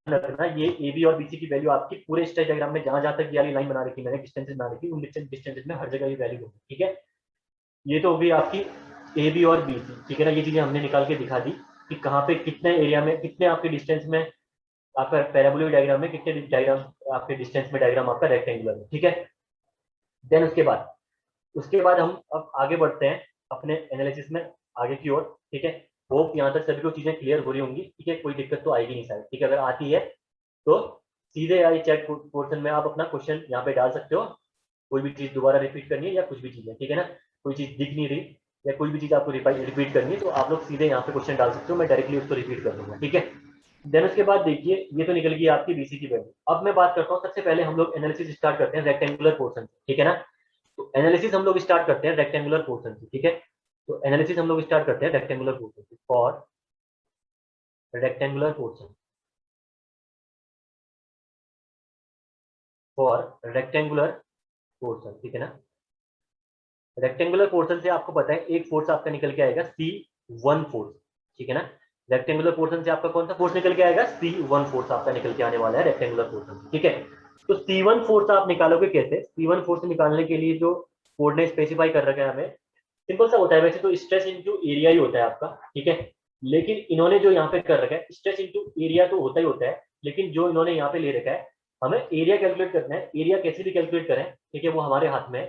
रखना, ये ए बी और बीसी की वैल्यू आपकी पूरे स्ट्रेच डायग्राम में जहां जहां तक ये वाली लाइन बना रखी मैंने डिस्टेंसेस बना रखी, उन डिस्टेंसेस में हर जगह ये वैल्यू होगी, ठीक है। ये तो हो गई आपकी ए बी और बी सी, ठीक है ना। ये चीजें हमने निकाल के दिखा दी कि कहाँ पे कितने एरिया में कितने आपके डिस्टेंस में आपका पैराबोलिक डायग्राम में कितने डायग्राम आपके डिस्टेंस में डायग्राम आपका रेक्टेंगुलर है, ठीक है। देन उसके बाद हम अब आगे बढ़ते हैं अपने एनालिसिस में आगे की ओर, ठीक है। होप यहाँ तक सभी को चीजें क्लियर हो रही होंगी, ठीक है। कोई दिक्कत तो आएगी नहीं शायद, ठीक है। अगर आती है तो सीधे आई चैट पोर्शन में आप अपना क्वेश्चन यहाँ पे डाल सकते हो। कोई भी चीज दोबारा रिपीट करनी है या कुछ भी चीज है, ठीक है ना। कोई चीज दिख नहीं रही या कोई भी चीज आपको रिपीट करनी है तो आप लोग सीधे यहाँ पे क्वेश्चन डाल सकते हो, मैं डायरेक्टली उसको रिपीट कर दूंगा, ठीक है। देन उसके बाद देखिए ये तो निकल गई आपकी बीसी की वैल्यू। अब मैं बात करता हूँ, सबसे पहले हम लोग एनालिसिस स्टार्ट करते हैं रेक्टेंगुलर पोर्शन से, ठीक है ना। तो एनालिसिस हम लोग स्टार्ट करते हैं रेक्टेंगुलर पोर्शन से, ठीक है। तो एनालिसिस हम लोग स्टार्ट करते हैं रेक्टेंगुलर पोर्शन से। For rectangular portion, for rectangular portion, ठीक है ना। रेक्टेंगुलर पोर्शन से आपको पता है एक फोर्स आपका निकल के आएगा C1 फोर्स, ठीक है ना। रेक्टेंगुलर पोर्शन से आपका कौन सा फोर्स निकल के आएगा? C1 फोर्स आपका निकल के आने वाला है रेक्टेंगुलर पोर्शन से, ठीक है। तो C1 फोर्स आप निकालोगे कैसे? C1 फोर्स निकालने के लिए जो कोड ने स्पेसिफाई कर रखा है हमें, सिंपल सा होता है। वैसे तो स्ट्रेस इंटू एरिया ही होता है आपका, ठीक है। लेकिन इन्होंने जो यहाँ पे कर रखा है स्ट्रेस इंटू एरिया तो होता ही होता है, लेकिन जो इन्होंने यहाँ पे ले रखा है हमें एरिया कैलकुलेट करना है। एरिया कैसे भी कैलकुलेट करें, ठीक है, वो हमारे हाथ में है।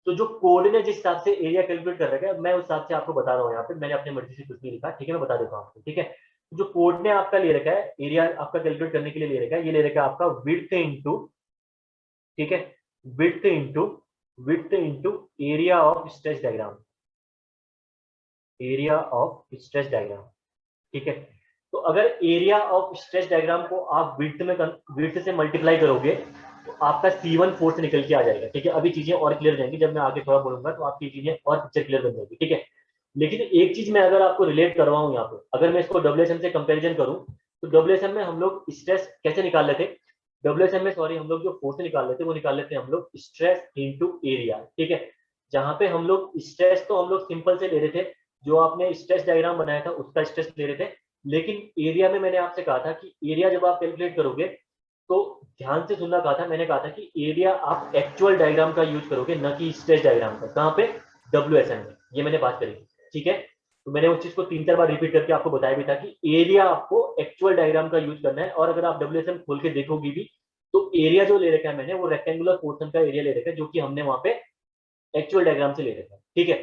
तो जो कोड ने जिस हिसाब से एरिया कैलकुलेट कर रखा है मैं उस हिसाब से आपको बता रहा हूँ। यहाँ पे मैंने अपनी मर्जी से कुछ नहीं लिखा, ठीक है, मैं बता देता हूँ आपको, ठीक है। जो कोड ने आपका ले रखा है एरिया आपका कैलकुलेट करने के लिए ले रखा है, ये ले रखा है आपका विड्थ इंटू, ठीक है, width into area of stretch diagram, area of stretch diagram, ठीक है। तो अगर एरिया ऑफ स्ट्रेच डायग्राम को आप विड्थ से मल्टीप्लाई करोगे तो आपका C1 फोर्स निकल के आ जाएगा, ठीक है। अभी चीजें और क्लियर हो जाएंगी, जब मैं आगे थोड़ा बोलूंगा तो आपकी चीजें और पिक्चर क्लियर बन जाएगी, ठीक है। लेकिन एक चीज मैं अगर आपको रिलेट करवाऊं यहाँ पे, अगर मैं इसको डब्ल्यूएसएम से कंपेरिजन करूं तो डब्ल्यूएसएम में हम लोग स्ट्रेस कैसे निकाल लेते? डब्ल्यूएसएम में सॉरी हम लोग जो फोर्स निकाल लेते वो निकाल लेते हैं हम लोग स्ट्रेस इंटू एरिया, ठीक है। जहां पे हम लोग स्ट्रेस तो हम लोग सिंपल से ले रहे थे, जो आपने स्ट्रेस डायग्राम बनाया था उसका स्ट्रेस ले रहे थे। लेकिन एरिया में मैंने आपसे कहा था कि एरिया जब आप कैलकुलेट करोगे तो ध्यान से सुनना, कहा था मैंने, कहा था कि एरिया आप एक्चुअल डायग्राम का यूज करोगे न कि स्ट्रेच डायग्राम का। कहाँ पे? डब्ल्यूएसएम में, ये मैंने बात करी, ठीक है। तो मैंने उस चीज को 3-4 बार रिपीट करके आपको बताया भी था कि एरिया आपको एक्चुअल डायग्राम का यूज करना है। और अगर आप डब्ल्यूएसएम खोल के देखोगी भी तो एरिया जो ले रखा है मैंने वो रेक्टेंगुलर पोर्शन का एरिया ले रखा है, जो कि हमने वहां पे एक्चुअल डायग्राम से ले रखा है, ठीक है।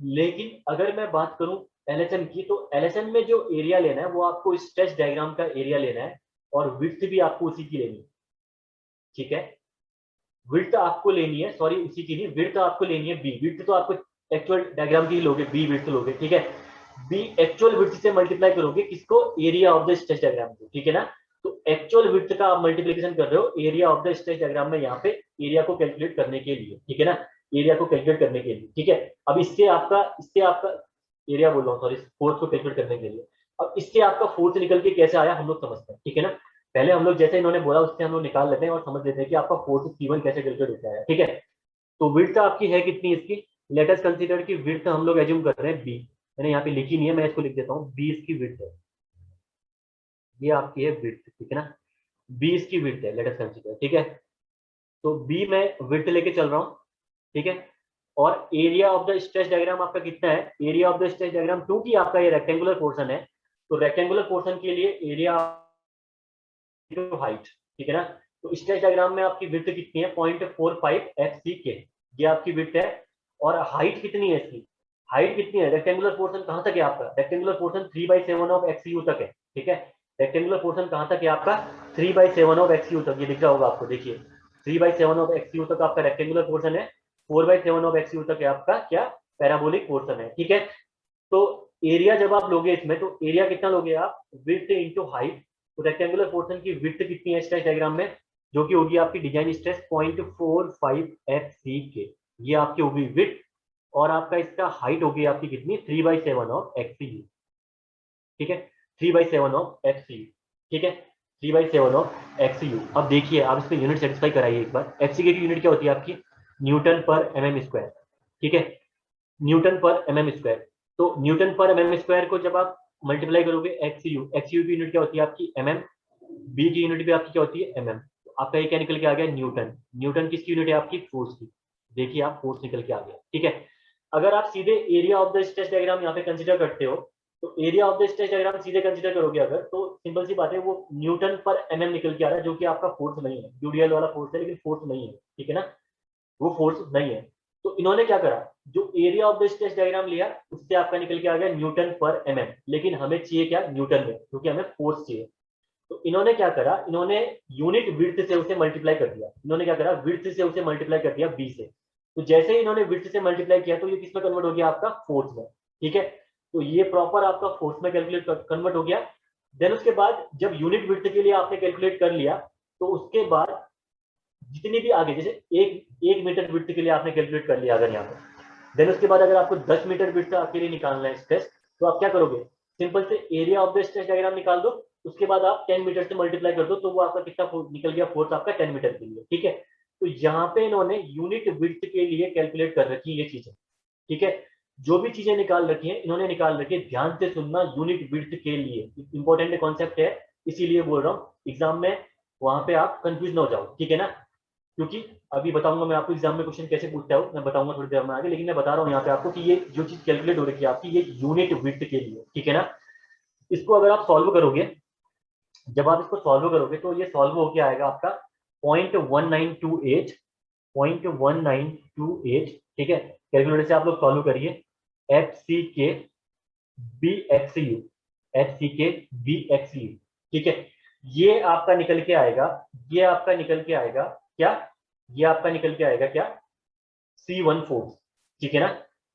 लेकिन अगर मैं बात करूं एलएसएम की, तो एलएसएम में जो एरिया लेना है वो आपको स्ट्रेच डायग्राम का एरिया लेना है और विड्थ भी आपको उसी की लेनी है, ठीक है। विड्थ आपको लेनी है, सॉरी उसी की नहीं, विड्थ आपको लेनी है बी। विड्थ तो आपको एक्चुअल डायग्राम की लोगे, बी विड्थ लोगे, ठीक है। बी एक्चुअल विड्थ से मल्टीप्लाई करोगे किसको? Area of the stretch diagram को, ठीक है ना। तो एक्चुअल विड्थ का आप मल्टीप्लिकेशन कर रहे हो area of the stretch diagram में, यहाँ पे एरिया को कैलकुलेट करने के लिए, ठीक है ना। एरिया को कैलकुलेट करने के लिए, ठीक है। अब इससे आपका एरिया बोल रहा हूँ, सॉरी, फोर्स को कैलकुलेट करने के लिए। अब इससे आपका फोर्स निकल के कैसे आया हम लोग समझते हैं, ठीक है ना। पहले हम लोग जैसे इन्होंने बोला उससे हम लोग निकाल लेते हैं और समझ लेते हैं कि आपका फोर्स C1 कैसे कैलकुलेट होता है, ठीक है। तो विड्थ आपकी है कितनी इसकी? लेट अस कंसीडर की विड्थ हम लोग एज्यूम कर रहे हैं बी। मैंने यहाँ पे लिखी नहीं है, मैं इसको लिख देता हूँ, बी इसकी विड्थ है, ये आपकी है विड्थ, ठीक है ना। बी इसकी विड्थ है, लेट अस कंसीडर, ठीक है। तो बी में विड्थ लेके चल रहा हूँ, ठीक है। और area of the stretch diagram आपका कितना है? Area of the stretch diagram, क्योंकि आपका ये रेक्टेंगुलर पोर्शन है तो रेक्टेंगुलर पोर्शन के लिए एरिया हाइट, ठीक है ना। तो स्ट्रेच डायग्राम में आपकी विड्थ कितनी है? 0.45 FCK, ये आपकी विड्थ है। और हाइट कितनी है इसकी? हाइट कितनी है? रेक्टेंगुलर पोर्शन कहां तक है आपका? रेक्टेंगुलर पोर्शन 3/7 ऑफ XU तक है, ठीक है। रेक्टेंगुलर पोर्शन कहां तक है आपका? 3/7 ऑफ XU तक, ये दिख रहा होगा आपको, देखिए 3/7 ऑफ XU तक आपका रेक्टेंगुलर पोर्शन है। 4/7 ऑफ XU तक है आपका क्या? पैराबोलिक पोर्शन है, ठीक है। तो एरिया जब आप लोगे इसमें, तो एरिया कितना लोगे आप? Width into height. तो रेक्टेंगुलर पोर्शन की विड्थ कितनी है स्ट्रेच डायग्राम में? जो कि होगी आपकी डिजाइन स्ट्रेस 0.45 FCK, ये आपकी होगी विड्थ। और आपका इसका हाइट होगी आपकी कितनी? 3/7 ऑफ XCU, ठीक है। 3/7 ऑफ XCU, ठीक है, 3/7 ऑफ XCU। अब देखिए आप इसमें यूनिट सेटिस्फाई कराइए एक बार। FCK की यूनिट क्या होती है आपकी? न्यूटन पर mm स्क्वायर, ठीक है, न्यूटन पर mm स्क्वायर। तो न्यूटन पर mm स्क्वायर को जब आप मल्टीप्लाई करोगे XCU की यूनिट क्या होती है आपकी? mm। बी की यूनिट भी आपकी क्या होती है? mm। तो आपका ये क्या निकल के आ गया? न्यूटन। न्यूटन किसकी यूनिट है आपकी? फोर्स की। देखिए आप फोर्स निकल के आ गया, ठीक है। अगर आप सीधे area of the stretch diagram यहाँ पे कंसिडर करते हो, तो area of the stretch diagram सीधे कंसिडर करोगे अगर, तो सिंपल सी बात है, वो न्यूटन पर एमएम निकल के आ रहा है, जो कि आपका फोर्स नहीं है, यूडीएल वाला फोर्स है लेकिन फोर्स नहीं है, ठीक है ना, वो फोर्स नहीं है। तो इन्होंने क्या करा, जो area of the stretch diagram लिया उससे आपका निकल के आ गया न्यूटन पर एमएम, लेकिन हमें चाहिए क्या, न्यूटन में, क्योंकि हमें फोर्स चाहिए। तो इन्होंने क्या करा, इन्होंने यूनिट विड्थ से उसे मल्टीप्लाई कर दिया, इन्होंने क्या करा, विड्थ से उसे मल्टीप्लाई कर दिया बी से। तो जैसे ही इन्होंने विड्थ से मल्टीप्लाई किया तो ये किस में कन्वर्ट हो गया, आपका फोर्स में, ठीक है। तो ये प्रॉपर आपका फोर्स में कैलकुलेट कन्वर्ट हो गया। देन उसके बाद जब यूनिट विड्थ के लिए आपने कैलकुलेट कर लिया, तो उसके बाद जितनी भी आगे, जैसे एक मीटर विड्थ के लिए आपने कैलकुलेट कर लिया अगर यहाँ पे, देन उसके बाद अगर आपको 10 मीटर विड्थ के लिए निकालना है स्ट्रेस, तो आप क्या करोगे, सिंपल से area of the stretch diagram निकाल दो, उसके बाद आप 10 मीटर से मल्टीप्लाई कर दो, तो वो आपका कितना निकल गया, फोर्स आपका 10 मीटर के लिए, ठीक है। तो यहाँ पे इन्होंने यूनिट विड्थ के लिए कैलकुलेट कर रखी ये चीजें, ठीक है। जो भी चीजें निकाल रखी है इन्होंने निकाल रखी है, ध्यान से सुनना, यूनिट विड्थ के लिए इंपॉर्टेंट कॉन्सेप्ट है, इसीलिए बोल रहा हूँ एग्जाम में वहां पे आप कंफ्यूज ना हो जाओ, ठीक है ना। क्योंकि अभी बताऊंगा मैं आपको एग्जाम में क्वेश्चन कैसे पूछता है, मैं बताऊंगा थोड़ी देर में आगे, लेकिन मैं बता रहा हूँ यहाँ पे आपको कि ये जो चीज कैलकुलेट हो रही है आपकी, ये यूनिट विड्थ के लिए, ठीक है ना। इसको अगर आप सॉल्व करोगे, जब आप इसको सॉल्व करोगे तो ये सॉल्व होके आएगा आपका 0.1928, 0.1928, ठीक है। कैलकुलेटर से आप लोग सॉल्व करिए, F C K B X U, F C K B X you, ठीक है। ये आपका निकल के आएगा, ये आपका निकल के आएगा क्या, ये आपका निकल के आएगा क्या, C1 फोर्स, ठीक है ना।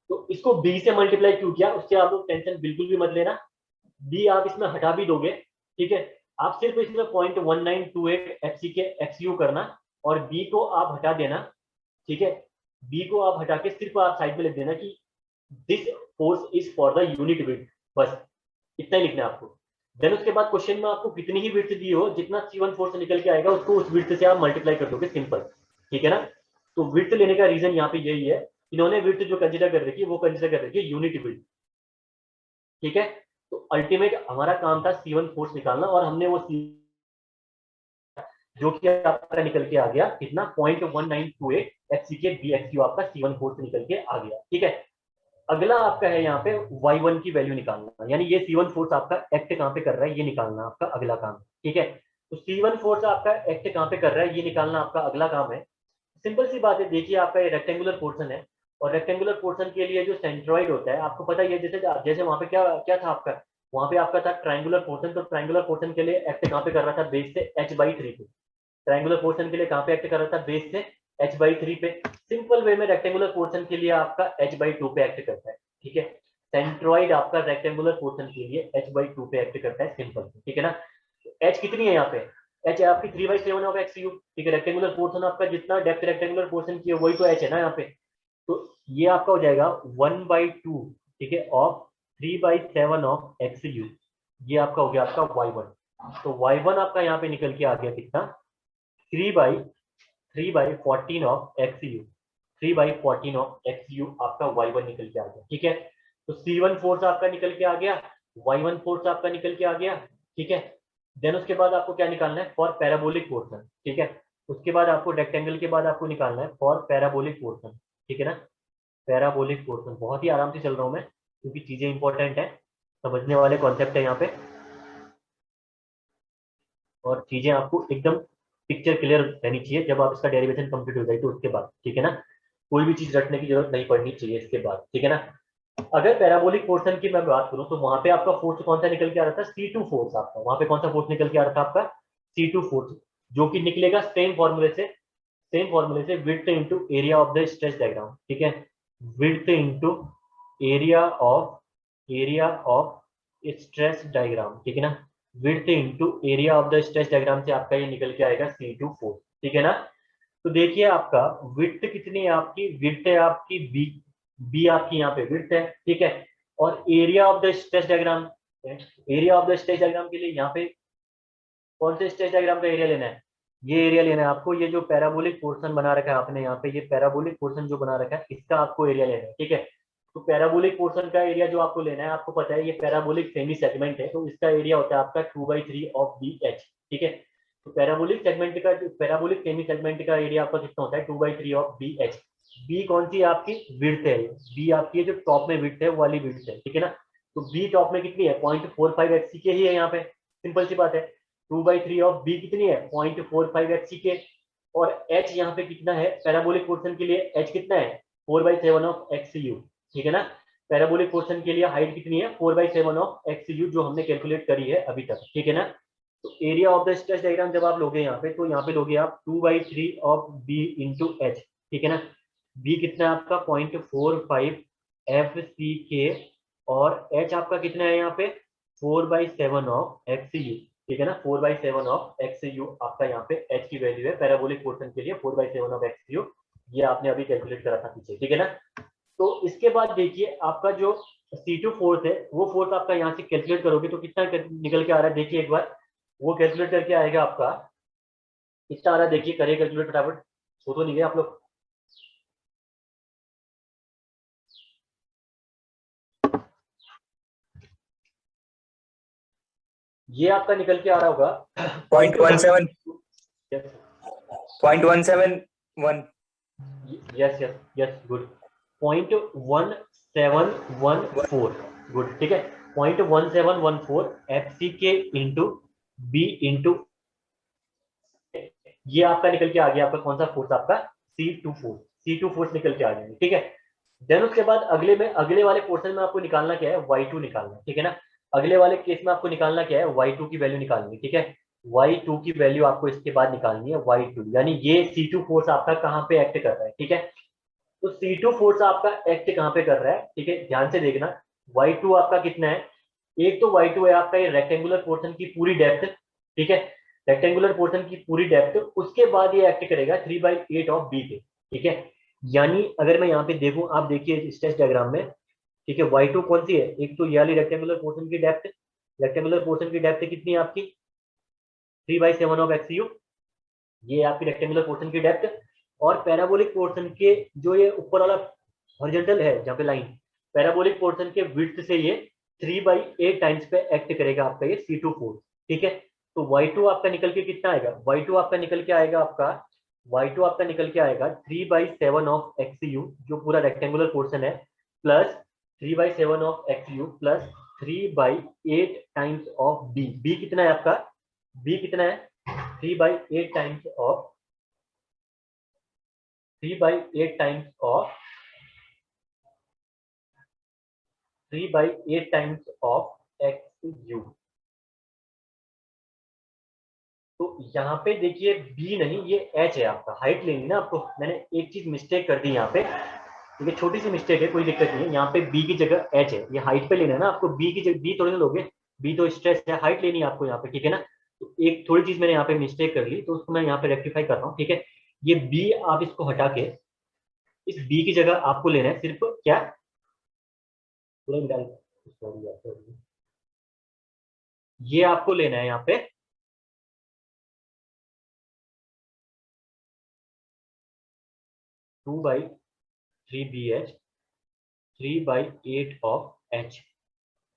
तो इसको बी से मल्टीप्लाई क्यों किया, उससे आप लोग टेंशन बिल्कुल भी मत लेना, बी आप इसमें हटा भी दोगे, ठीक है। आप सिर्फ इसमें 0.1928 एफ सी के एक्स यू करना, और बी को आप हटा देना, ठीक है। बी को आप हटा के सिर्फ आप साइड में लिख देना कि this force is for the unit width, बस इतना ही लिखना है आपको। देन उसके बाद क्वेश्चन में आपको कितनी ही विड्थ दी हो, जितना C1 फोर्स निकल के आएगा उसको उस विड्थ से आप मल्टीप्लाई कर दोगे, सिंपल, ठीक है ना। तो विड्थ लेने का रीजन यहाँ पे यही है, इन्होंने विड्थ जो कंसिडर कर रखी है वो कंसिडर कर रखी है यूनिट विड्थ, ठीक है। तो अल्टीमेट हमारा काम था C1 फोर्स निकालना, और हमने वो जो कि आपका निकल के आ गया कितना, 0.1928 F C K B X you, आपका C1 फोर्स निकल के आ गया, ठीक है। अगला आपका है यहाँ पे y1 की वैल्यू निकालना, यानी ये C1 फोर्स आपका एक्ट कहाँ पे कर रहा है, ये निकालना आपका अगला काम, ठीक है। तो C1 फोर्स आपका एक्ट कहाँ पे कर रहा है, ये निकालना आपका अगला काम है। सिंपल सी बात है, देखिए आपका ये रेक्टेंगुलर पोर्शन है, और रेक्टेंगुलर पोर्शन के लिए जो सेंट्रॉइड होता है आपको पता ही है, जैसे जैसे वहां पे क्या क्या था आपका, वहां पे आपका था ट्रायंगुलर पोर्शन, तो ट्रायंगुलर पोर्शन के लिए एक्ट कहाँ पे कर रहा था, बेस से h/3 पे, ट्रायंगुलर पोर्शन के लिए कहाँ पे एक्ट कर रहा था, बेस से h/3 पे। सिंपल वे में रेक्टेंगुलर पोर्शन के लिए आपका h/2 पे एक्ट करता है, ठीक है। सेंट्रॉइड आपका रेक्टेंगुलर पोर्शन के लिए h/2 पे एक्ट करता है, सिंपल, ठीक है ना। h कितनी है यहाँ पे, h है आपकी 3/7 ऑफ एक्स यू, ठीक है। रेक्टेंगुलर पोर्शन आपका जितना डेप्थ रेक्टेंगुलर पोर्शन की है वही तो h है ना यहाँ पे। तो ये आपका हो जाएगा 1/2, ठीक है, ऑफ 3/7 ऑफ एक्स यू, ये आपका हो गया आपका y1। तो y1 आपका यहाँ पे निकल के आ गया कितना, 3/14 of X you, 3/14 of X you आपका y1 निकल के आ गया, ठीक है। तो C1 फोर्स आपका निकल के आ गया, y1 फोर्स आपका निकल के आ गया, ठीक है। देन उसके बाद आपको क्या निकालना है, फॉर पैराबोलिक पोर्शन, ठीक है। उसके बाद आपको रेक्टेंगल के बाद आपको निकालना है फॉर पैराबोलिक पोर्शन, ठीक है ना। पैराबोलिक पोर्शन, बहुत ही आराम से चल रहा हूँ मैं, क्योंकि चीजें इंपॉर्टेंट है, समझने वाले कॉन्सेप्ट है यहाँ पे, और चीजें आपको एकदम पिक्चर क्लियर रहनी चाहिए जब आप इसका डेरिवेशन कंप्लीट हो जाए तो उसके बाद, ठीक है ना। कोई भी चीज रटने की जरूरत नहीं पड़नी चाहिए इसके बाद, ठीक है ना। अगर पैराबोलिक पोर्शन की मैं बात करूं तो वहां पे आपका फोर्स कौन सा निकल के आ रहा था, C2 फोर्स, आपका वहां पे कौन सा फोर्स निकल के आ रहा था, आपका C2 फोर्स, जो कि निकलेगा सेम फॉर्मूले से width into area of the stretch diagram, ठीक है। Width into area of stretch diagram, ठीक है ना। Width into area of the stretch diagram से आपका ये निकल के आएगा C2 फोर्स, ठीक है ना। तो देखिए आपका विड्थ कितनी है, आपकी विड्थ है आपकी बी, बी आपकी यहाँ पे विड्थ है, ठीक है। और area of the stretch diagram, area of the stretch diagram के लिए यहाँ पे कौन से स्ट्रेच डायग्राम का एरिया लेना है, ये एरिया लेना है आपको, ये जो पैराबोलिक पोर्शन बना रखा है आपने यहाँ पे, ये पैराबोलिक पोर्शन जो बना रखा है इसका आपको एरिया लेना है, ठीक है। तो पैराबोलिक पोर्शन का एरिया जो आपको लेना है, आपको पता है ये पैराबोलिक सेमी सेगमेंट है, तो इसका एरिया होता है आपका 2/3 ऑफ बी एच, ठीक है। तो पैराबोलिक सेगमेंट का, पैराबोलिक सेमी सेगमेंट का एरिया आपका कितना होता है, 2/3 ऑफ बी एच। बी कौन सी है आपकी, विड्थ है, बी आपकी है जो टॉप में विड्थ है वो वाली विड्थ है, ठीक है ना। तो बी टॉप में कितनी है, 0.45 एचसी के ही है यहाँ पे, सिंपल सी बात है। 2/3 ऑफ बी कितनी है, 0.45 एचसी के। और एच यहाँ पे कितना है पैराबोलिक पोर्शन के लिए, एच कितना है 4/7 ऑफ एक्स यू, ठीक है ना। पैराबोलिक पोर्शन के लिए हाइट कितनी है 4/7 ऑफ एक्स यू, जो हमने कैलकुलेट करी है अभी तक, ठीक है ना। तो area of the stretch diagram जब आप लोगे यहाँ पे, तो यहाँ पे लोगे आप 2/3 ऑफ बी इंटू एच, ठीक है ना। बी कितना है आपका 0.45 एफ सी के, और एच आपका कितना है यहाँ पे 4/7 ऑफ एक्स यू, ठीक है ना। 4/7 ऑफ एक्स यू आपका यहाँ पे एच की वैल्यू है पैराबोलिक पोर्शन के लिए, 4/7 ऑफ एक्स यू, ये आपने अभी कैलकुलेट करा था पीछे, ठीक है ना। तो इसके बाद देखिए आपका जो C2 फोर्स है, वो फोर्स आपका यहाँ से कैलकुलेट करोगे तो कितना निकल के आ रहा है, देखिए एक बार वो कैलकुलेट करके आएगा आपका कितना आ रहा है, देखिए करिए कैलकुलेट फटाफट, सो तो नहीं गए आप लोग। ये आपका निकल के आ रहा होगा 0.17 0.171 yes yes yes good, 0.1714 good, ठीक है। 0.1714 F C K into B into, ये आपका निकल के आ गया आपका कौन सा फोर्स, आपका C2 फोर्स, C2 फोर्स निकल के आ जाएंगे, ठीक है। देन उसके बाद अगले में, अगले वाले पोर्शन में आपको निकालना क्या है, y2 निकालना है, ठीक है ना। अगले वाले केस में आपको निकालना क्या है, y2 की वैल्यू निकालनी है, ठीक है। y2 की वैल्यू आपको इसके बाद निकालनी है, y2 यानी ये C2 फोर्स आपका कहाँ पे एक्ट कर रहा है, ठीक है। तो C2 फोर्स आपका एक्ट कहाँ पे कर रहा है, ठीक है, ध्यान से देखना। y2 आपका कितना है, एक तो y2 है आपका ये रेक्टेंगुलर पोर्शन की पूरी डेप्थ, ठीक है, रेक्टेंगुलर पोर्शन की पूरी डेप्थ, उसके बाद ये एक्ट करेगा 3/8 ऑफ बी पे, ठीक है। यानी अगर मैं यहाँ पे देखूं, आप देखिए स्ट्रेच डायग्राम में, ठीक है, y2 कौन सी है, एक तो ये वाली रेक्टेंगुलर पोर्शन की डेप्थ, रेक्टेंगुलर पोर्शन की डेप्थ कितनी है आपकी 3/7 ऑफ एक्स यू, ये आपकी रेक्टेंगुलर पोर्शन की डेप्थ। और पैराबोलिक पोर्शन के जो ये ऊपर वाला हॉरिजॉन्टल है जहाँ पे लाइन, पैराबोलिक पोर्शन के विड्थ से ये 3/8 टाइम्स पे एक्ट करेगा आपका ये C2 फोर्स, ठीक है। तो y2 आपका निकल के कितना आएगा, y2 आपका निकल के आएगा आपका, y2 आपका निकल के आएगा 3/7 ऑफ एक्स यू, जो पूरा रेक्टेंगुलर पोर्शन है, plus 3/7 of X U plus 3/8 times of B, B कितना है आपका, बी कितना है 3/8 times of 3/8 times of 3/8 times of X U. तो यहाँ पे देखिए बी नहीं, ये एच है आपका, हाइट लेनी ना आपको, मैंने एक चीज मिस्टेक कर दी यहाँ पे, ठीक है, छोटी सी मिस्टेक है, कोई दिक्कत नहीं है। यहाँ पे बी की जगह एच है, ये हाइट पे लेना है ना आपको, बी की जगह बी थोड़ी ना लोगे, बी तो स्ट्रेस है, हाइट लेनी है आपको यहाँ पे, ठीक है ना। तो एक थोड़ी चीज मैंने यहाँ पे मिस्टेक कर ली, तो उसको मैं यहाँ पे रेक्टिफाई कर रहा हूँ, ठीक है। ये बी आप इसको हटा के इस बी की जगह आपको लेना है सिर्फ क्या, पूरा मिटा दो। Sorry, ये आपको लेना है यहाँ पे 2/3 BH 3/8 ऑफ एच,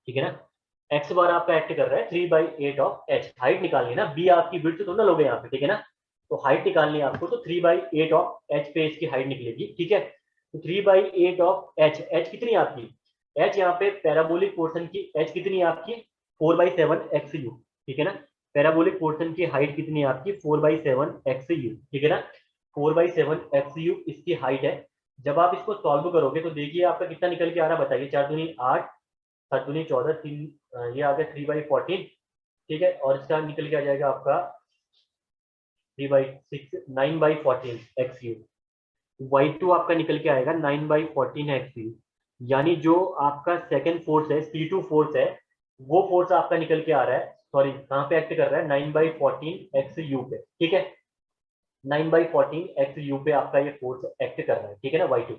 ठीक है ना। एक्स बार आपका एक्ट कर रहा है 3/8 ऑफ एच, हाइट निकालनी है ना, बी आपकी विड्थ तो ना लोगे यहाँ पे, ठीक है ना। तो हाइट निकालनी है आपको, तो 3/8 ऑफ एच पे इसकी हाइट निकलेगी, ठीक है। तो 3/8 ऑफ एच, एच कितनी है आपकी, एच यहाँ पे पैराबोलिक पोर्शन की एच कितनी है आपकी 4/7 एक्स यू, ठीक है ना। पैराबोलिक पोर्शन की हाइट कितनी है आपकी 4/7 एक्स यू, ठीक है ना। 4/7 एक्स यू इसकी हाइट है। जब आप इसको सॉल्व करोगे तो देखिए आपका कितना निकल के आ रहा है, बताइए, 4 दूनी 8, 7 दूनी 14, 3 ये आ गया 3/14, ठीक है। और इसका निकल के आ जाएगा आपका 3/6 9/14 एक्स यू, y2 आपका निकल के आएगा 9/14 एक्स यू। यानी जो आपका सेकेंड फोर्स है C2 फोर्स है, वो फोर्स आपका निकल के आ रहा है, सॉरी कहाँ पे एक्ट कर रहा है 9/14 एक्स यू पे, ठीक है। 9/14 एक्स यू पे आपका ये फोर्स एक्ट कर रहा है, ठीक है ना y2।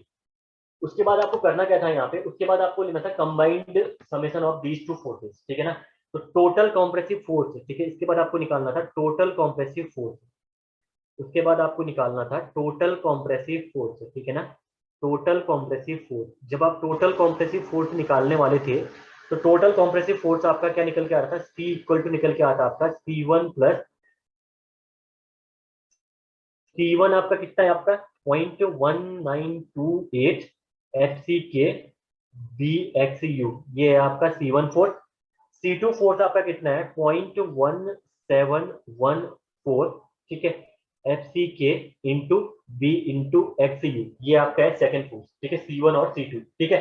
उसके बाद आपको करना क्या था यहाँ पे, उसके बाद आपको लेना था combined summation of these two forces, ठीक है ना। तो टोटल कॉम्प्रेसिव फोर्स, ठीक है, इसके बाद आपको निकालना था टोटल कॉम्प्रेसिव फोर्स, उसके बाद आपको निकालना था टोटल कॉम्प्रेसिव फोर्स, ठीक है ना। टोटल कॉम्प्रेसिव फोर्स, जब आप टोटल कॉम्प्रेसिव फोर्स निकालने वाले थे, तो टोटल कॉम्प्रेसिव फोर्स आपका क्या निकल के आ रहा था, C इक्वल टू निकल के आता आपका C1 प्लस C1 आपका कितना है, आपका 0.1928 FCK BXU, ये है आपका C1 फोर्स। C2 फोर्स आपका कितना है 0.1714, ठीक है, FCK into B into XU, ये आपका है सेकेंड फोर्स, ठीक है, C1 और C2, ठीक है।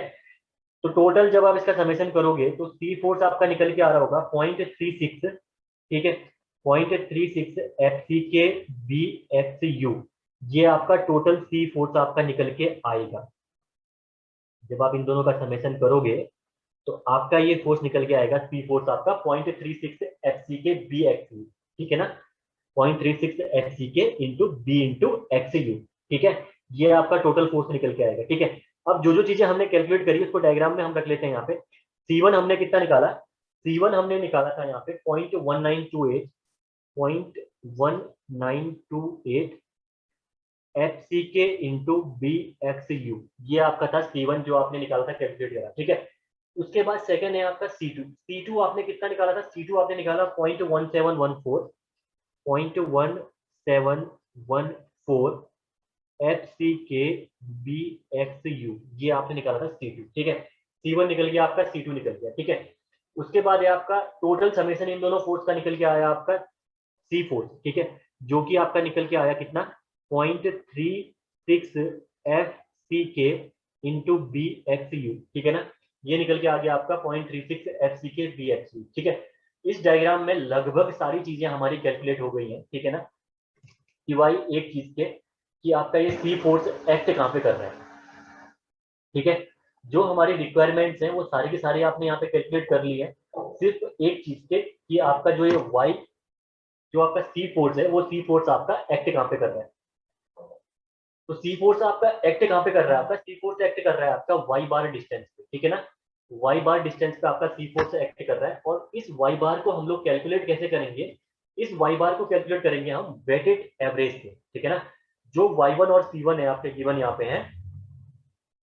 तो टोटल जब आप इसका समेशन करोगे तो C फोर्स आपका निकल के आ रहा होगा 0.36, ठीक है, 0.36 FCK BXU, ये आपका टोटल C फोर्स आपका निकल के आएगा। जब आप इन दोनों का समेशन करोगे तो आपका ये फोर्स निकल के आएगा, सी फोर्स आपका 0.36 FCK BXU, ठीक है ना, 0.36 FCK into B into XU, ठीक है, ये आपका टोटल फोर्स निकल के आएगा, ठीक है। अब जो जो चीजें हमने कैलकुलेट करी उसको डायग्राम में हम रख लेते हैं। यहाँ पे C1 हमने कितना निकाला, C1 हमने निकाला था यहाँ पे 0.1928 FCK इंटू BXU, ये आपका था C1 जो आपने निकाला था, कैलकुलेट करा, ठीक है। उसके बाद सेकंड है आपका C2। C2 आपने कितना निकाला था, C2 आपने निकाला 0.1714 FCK BXU, ये आपने निकाला था C2, ठीक है। C1 निकल गया आपका, C2 निकल गया, ठीक है। उसके बाद है आपका टोटल समेशन इन दोनों फोर्स का निकल के आया आपका C फोर्स, ठीक है, जो कि आपका निकल के आया कितना 0.36 FCK इंटू BXU, ठीक है ना, ये निकल के आ गया आपका 0.36 FCK BXU, ठीक है। इस डायग्राम में लगभग सारी चीजें हमारी कैलकुलेट हो गई हैं, ठीक है ना, सिवाय एक चीज के कि आपका ये C फोर्स एक्ट कहाँ पे कर रहा है, ठीक है। जो हमारी रिक्वायरमेंट्स हैं वो सारी की सारी आपने यहाँ पे कैलकुलेट कर ली है, सिर्फ एक चीज के कि आपका जो ये Y, जो आपका C फोर्स है वो C फोर्स आपका एक्ट कहाँ पे कर रहा है। तो सी फोर्स आपका एक्ट कहाँ पे कर रहा है, आपका सी फोर्स एक्ट कर रहा है आपका वाई बार डिस्टेंस पे, ठीक है ना, वाई बार डिस्टेंस पे आपका सी फोर्स एक्ट कर रहा है। और इस वाई बार को हम लोग कैलकुलेट कैसे करेंगे, इस वाई बार को कैलकुलेट करेंगे हम वेटेड एवरेज से, ठीक है ना। जो y1 और c1 है आपके गिवन यहाँ पे हैं,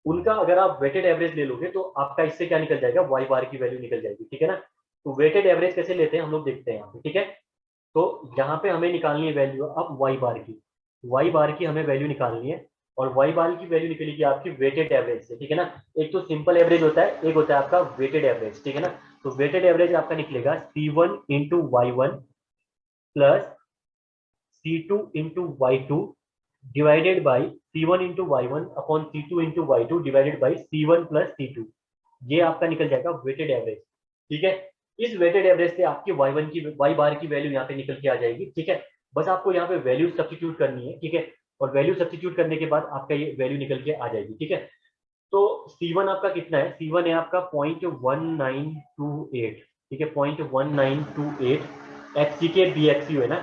उनका अगर आप वेटेड एवरेज ले लोगे तो आपका इससे क्या निकल जाएगा, वाई बार की वैल्यू निकल जाएगी, ठीक है ना। तो वेटेड एवरेज कैसे लेते हैं हम लोग देखते हैं यहाँ पे, ठीक है। तो यहाँ पे हमें निकालनी है वैल्यू अब वाई बार की, वाई बार की हमें वैल्यू निकालनी है, और वाई बार की वैल्यू निकलेगी आपकी वेटेड एवरेज से, ठीक है ना। एक तो सिंपल एवरेज होता है, एक होता है आपका वेटेड एवरेज, ठीक है ना। तो वेटेड एवरेज आपका निकलेगा C1 into y one plus C2 into वाई2 divided by C1 into y one upon C2 into वाई2 divided by C1 plus C2, ये आपका निकल जाएगा वेटेड एवरेज, ठीक है। इस वेटेड एवरेज से आपकी y1 की y बार की वैल्यू यहाँ पे निकल के आ जाएगी, ठीक है। बस आपको यहाँ पे वैल्यू सब्स्टिट्यूट करनी है, ठीक है, और वैल्यू सब्स्टिट्यूट करने के बाद आपका ये वैल्यू निकल के आ जाएगी, ठीक है। तो C1 आपका कितना है, C1 है आपका 0.1928, ठीक है, 0.1928 FCK BXU है ना,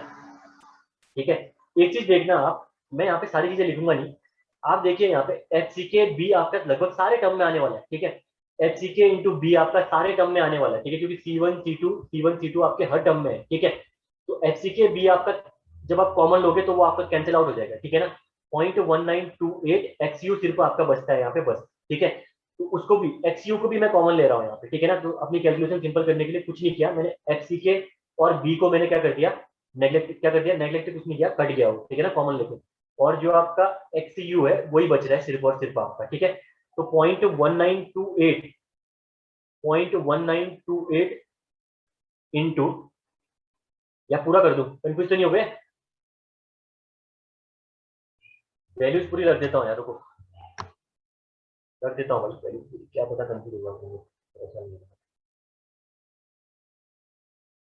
ठीक है। एक चीज देखना आप, मैं यहाँ पे सारी चीजें लिखूंगा नहीं, आप देखिए यहाँ पे FCK B आपका लगभग सारे टर्म में आने वाला है, ठीक है। FCK इंटू बी आपका सारे टर्म में आने वाला है, ठीक है, क्योंकि C1 C2 आपके हर टर्म में है, ठीक है। तो FCK B आपका जब आप कॉमन लोगे तो वो आपका कैंसिल आउट हो जाएगा, ठीक है ना। 0.1928 XU सिर्फ आपका बचता है यहाँ पे बस, ठीक है। तो उसको भी XU को भी मैं कॉमन ले रहा हूँ यहाँ पे, ठीक है ना। तो अपनी कैलकुलेशन सिंपल करने के लिए कुछ नहीं किया मैंने, FCK और B को मैंने क्या कर दिया, नेग्लेक्ट, क्या कर दिया, नेग्लेक्ट कुछ नहीं किया, कट गया वो, ठीक है ना, कॉमन लेके। और जो आपका XU है वही बच रहा है सिर्फ और सिर्फ आपका, ठीक है। तो 0.1928 इंटू, या पूरा कर दूं, कंफ्यूज तो नहीं हो गए, वैल्यूज पूरी रख देता हूँ यार, रुको रख देता हूँ बस वैल्यूज पूरी, क्या पता कंफ्यूज होगा, ऐसा नहीं है।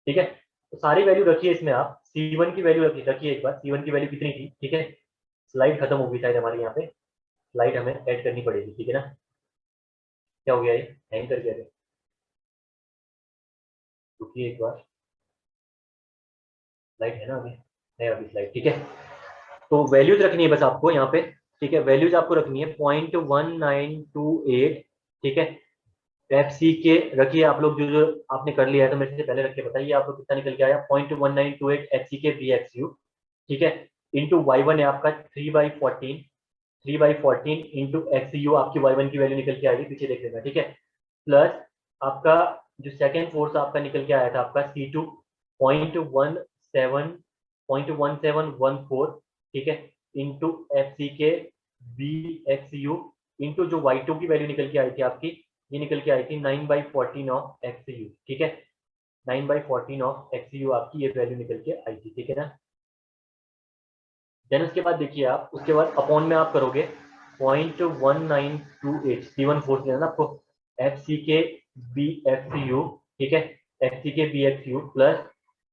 ठीक है, तो सारी वैल्यू रखिए इसमें, आप C1 की वैल्यू रखिए एक बार, C1 की वैल्यू कितनी थी, ठीक है। स्लाइड खत्म हो गई शायद हमारी, यहाँ पे स्लाइड हमें ऐड करनी पड़ेगी, ठीक है ना। क्या हो गया, ये हैंग कर गया, रुकिए एक बार, स्लाइड है ना अभी, है अभी स्लाइड, ठीक है। तो वैल्यूज रखनी है बस आपको यहाँ पे, ठीक है, वैल्यूज आपको रखनी है 0.1928, ठीक है। FC के रखिए आप लोग, जो जो आपने कर लिया है तो मेरे से पहले रख के बताइए आप लोग कितना निकल के आया, 0.1928 FCK BXU, ठीक है, इंटू y1 है आपका 3/14 इंटू XU, आपकी y1 की वैल्यू निकल के आएगी, पीछे देख लेना, ठीक है। प्लस आपका जो सेकेंड फोर्स आपका निकल के आया था आपका C2 0.1714, ठीक है, into F C K B X U into जो y2 की वैल्यू निकल के आई थी आपकी, ये निकल के आई थी 9/14 ऑफ एक्स यू, ठीक है, 9/14 ऑफ एक्स यू आपकी ये वैल्यू निकल के आई थी, ठीक है ना। देन उसके बाद देखिए आप, उसके बाद अपॉन में आप करोगे 0.1928 C14 है ना आपको, F C K B X you, ठीक है, F C K B X U plus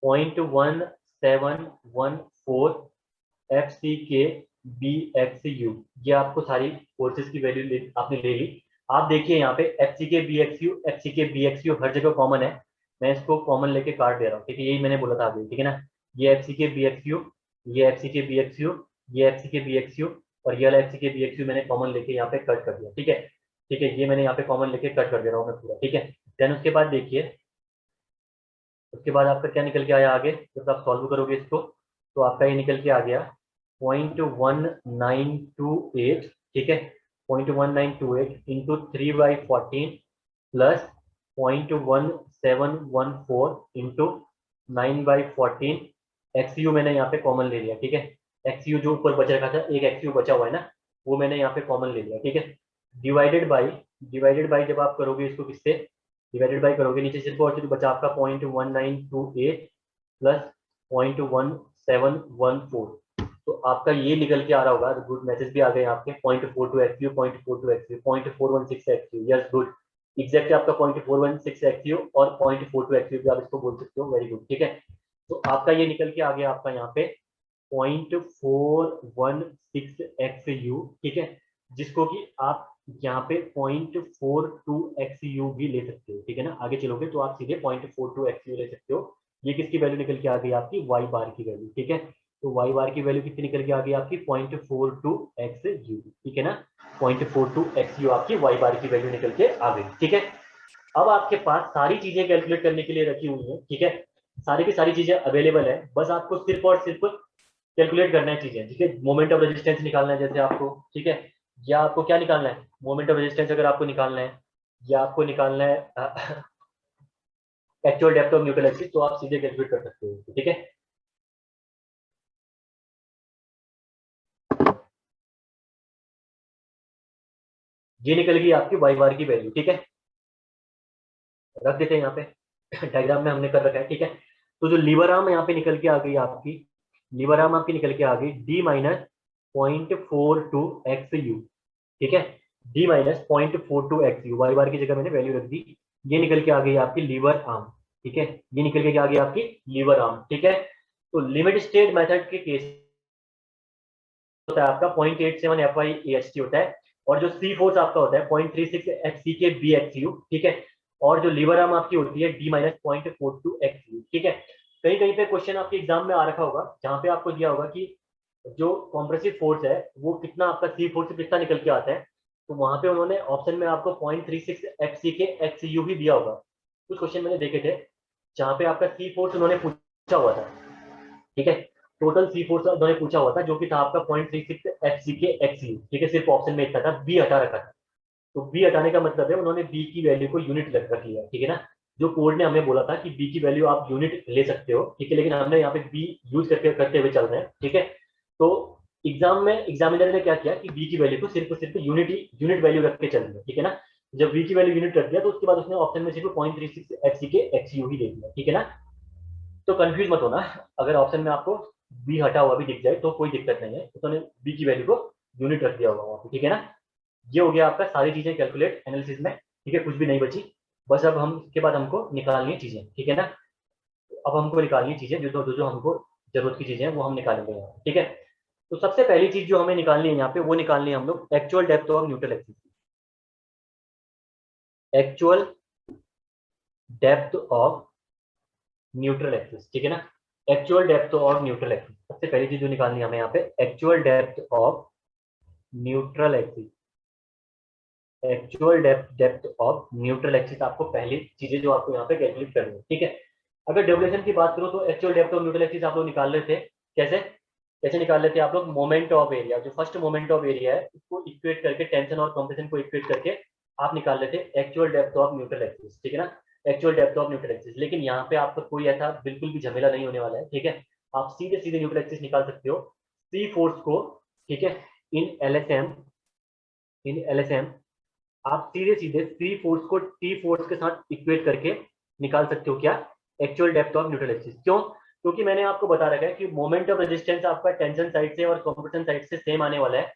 0.1714 F C K B X U, ये आपको सारी फोर्सेस की वैल्यू आपने ले ली। आप देखिए यहाँ पे F C K B X U, F C K B X you हर जगह कॉमन है, मैं इसको कॉमन लेके काट दे रहा हूँ, ठीक है, यही मैंने बोला था अभी, ठीक है ना। ये F C K B X U, ये F C K B X U, ये F C K B X you और ये वाला F C K B X you मैंने कॉमन लेके यहाँ पे कट कर दिया, ठीक है, ठीक है, ये मैंने यहाँ पे कॉमन लेके कट कर दे रहा हूँ मैं पूरा, ठीक है। देन उसके बाद देखिए, उसके बाद आपका क्या निकल के आया आगे, जब आप सॉल्व करोगे इसको तो आपका ये निकल के आ गया 0.1928, ठीक है, 0.1928 into 3/14 plus 0.1714 into 9/14 x you मैंने यहाँ पे कॉमन ले लिया, ठीक है, एक्स यू जो ऊपर बचा रखा था, एक एक्स यू बचा हुआ है ना, वो मैंने यहाँ पे कॉमन ले लिया, ठीक है। डिवाइडेड बाई जब आप करोगे इसको किससे, डिवाइडेड बाई करोगे, नीचे सिर्फ और सिर्फ बचा आपका 0.1928 प्लस 0.1714, तो आपका ये निकल के आ रहा होगा, गुड, मैसेज भी आ गए आपके, 0.42 x you, 0.42 x you, 0.416 x you, yes good, exact आपका 0.416 एक्स यू और 0.42 एक्स यू भी आप इसको बोल सकते हो, वेरी गुड, ठीक है। तो आपका ये निकल के आ गया आपका यहाँ पे 0.416 एक्स यू, ठीक है, जिसको कि आप यहाँ पे 0.42 एक्स यू भी ले सकते हो, ठीक है ना, आगे चलोगे तो आप सीधे 0.42 एक्स यू ले सकते हो। ये किसकी वैल्यू निकल के आ गई आपकी, वाई बार की वैल्यू, ठीक है, तो वाई बार की वैल्यू कितनी निकल के आ गई आपकी 0.42 एक्स यू, ठीक है ना, 0.42 एक्स यू आपकी वाई बार की वैल्यू निकल के आ गई, ठीक है। अब आपके पास सारी चीजें कैलकुलेट करने के लिए रखी हुई है, ठीक है, सारी की सारी चीजें अवेलेबल है, बस आपको सिर्फ और सिर्फ कैलकुलेट करना है चीजें, ठीक है, मोमेंट ऑफ रेजिस्टेंस निकालना है जैसे आपको, ठीक है, या आपको क्या निकालना है, मोमेंट ऑफ रेजिस्टेंस अगर आपको निकालना है, या आपको निकालना है actual depth of neutral axis, तो आप सीधे कैलकुलेट कर सकते हो, ठीक है। ये निकल गई आपकी वाई बार की वैल्यू, ठीक है, रख देते हैं यहाँ पे डायग्राम में हमने कर रखा है, ठीक है। तो जो लीवर आर्म यहाँ पे निकल के आ गई आपकी, लीवर आर्म आपकी निकल के आ गई डी माइनस 0.42 एक्स यू, ठीक है, d minus 0.42 x u, y bar की जगह मैंने वैल्यू रख दी, ये निकल के आ गई आपकी लीवर आर्म, ठीक है, ये निकल के आ गई आपकी लीवर आर्म, ठीक है। तो लिमिट स्टेट मेथड के केस होता है आपका 0.87 F I A H T होता है, और जो सी फोर्स आपका होता है 0.36 F C K B X you, ठीक है, और जो लीवर आर्म आपकी होती है डी माइनस 0.42 एक्स यू, ठीक है। कहीं कहीं पे क्वेश्चन आपके एग्जाम में आ रखा होगा जहाँ पे आपको दिया होगा कि जो कॉम्प्रेसिव फोर्स है वो कितना आपका सी फोर्स से कितना निकल के आता है, तो वहां पे उन्होंने ऑप्शन में आपको 0.36 एफ सी के एक्स यू भी दिया होगा, कुछ क्वेश्चन मैंने देखे थे जहाँ पे आपका सी फोर्स उन्होंने पूछा हुआ था, ठीक है, टोटल सी फोर्स उन्होंने पूछा हुआ था जो कि था आपका 0.36 एफ सी के एक्स यू, ठीक है, सिर्फ ऑप्शन में इतना था, बी हटा रखा था, तो बी हटाने का मतलब है उन्होंने बी की वैल्यू को यूनिट रख लिया, ठीक है ना। जो कोड ने हमें बोला था कि बी की वैल्यू आप यूनिट ले सकते हो, ठीक है, लेकिन हमने यहाँ पे बी यूज करते हुए चल रहे हैं, ठीक है। तो एग्जाम में एग्जामिनर ने क्या किया कि बी की वैल्यू को सिर्फ यूनिट वैल्यू रख के चल दिया, ठीक है ना। जब बी की वैल्यू यूनिट रख दिया तो उसके बाद उसने ऑप्शन में सिर्फ 0.36 एफ सी के एक्स यू ही दे दिया, ठीक है ना। तो कंफ्यूज मत होना, अगर ऑप्शन में आपको बी हटा हुआ भी दिख जाए तो कोई दिक्कत नहीं है, तो उन्होंने बी की वैल्यू को यूनिट रख दिया होगा वहाँ पे, ठीक है ना। ये हो गया आपका सारी चीजें कैलकुलेट एनालिसिस में, ठीक है, कुछ भी नहीं बची, बस अब हम इसके बाद हमको निकालनी है चीजें, ठीक है ना। अब हमको निकालनी है चीजें जो हमको जरूरत की चीजें हैं वो हम निकालेंगे यहाँ, ठीक है। तो सबसे पहली चीज जो हमें निकालनी है यहाँ पे, वो निकालनी है हम लोग actual depth of neutral axis, actual depth of neutral axis, ठीक है ना, actual depth of neutral axis, सबसे पहली चीज जो निकालनी है हमें यहाँ पे actual depth of neutral axis, actual depth of neutral axis, आपको पहली चीजें जो आपको यहाँ पे कैलकुलेट करनी है, ठीक है। अगर डेरिवेशन की बात करो तो actual depth of neutral axis आप लोग निकाल रहे थे, कैसे कैसे निकाल लेते हैं आप लोग, मोमेंट ऑफ एरिया, जो फर्स्ट मोमेंट ऑफ एरिया है उसको इक्वेट करके, टेंशन और कंप्रेशन को इक्वेट करके आप निकाल लेते हैं actual depth of neutral axis, ठीक है ना, actual depth of neutral axis. लेकिन यहाँ पे आपका कोई ऐसा बिल्कुल भी झमेला नहीं होने वाला है, ठीक है, आप सीधे सीधे न्यूट्रल एक्सिस निकाल सकते हो सी फोर्स को ठीक है। इन एलएसएम आप सीधे सीधे सी फोर्स को टी फोर्स के साथ इक्वेट करके निकाल सकते हो क्या, actual depth of neutral axis. क्यों? क्योंकि मैंने आपको बता रखा है कि मोमेंट ऑफ रेजिस्टेंस आपका टेंशन साइड से और कंप्रेशन साइड से सेम आने वाला है।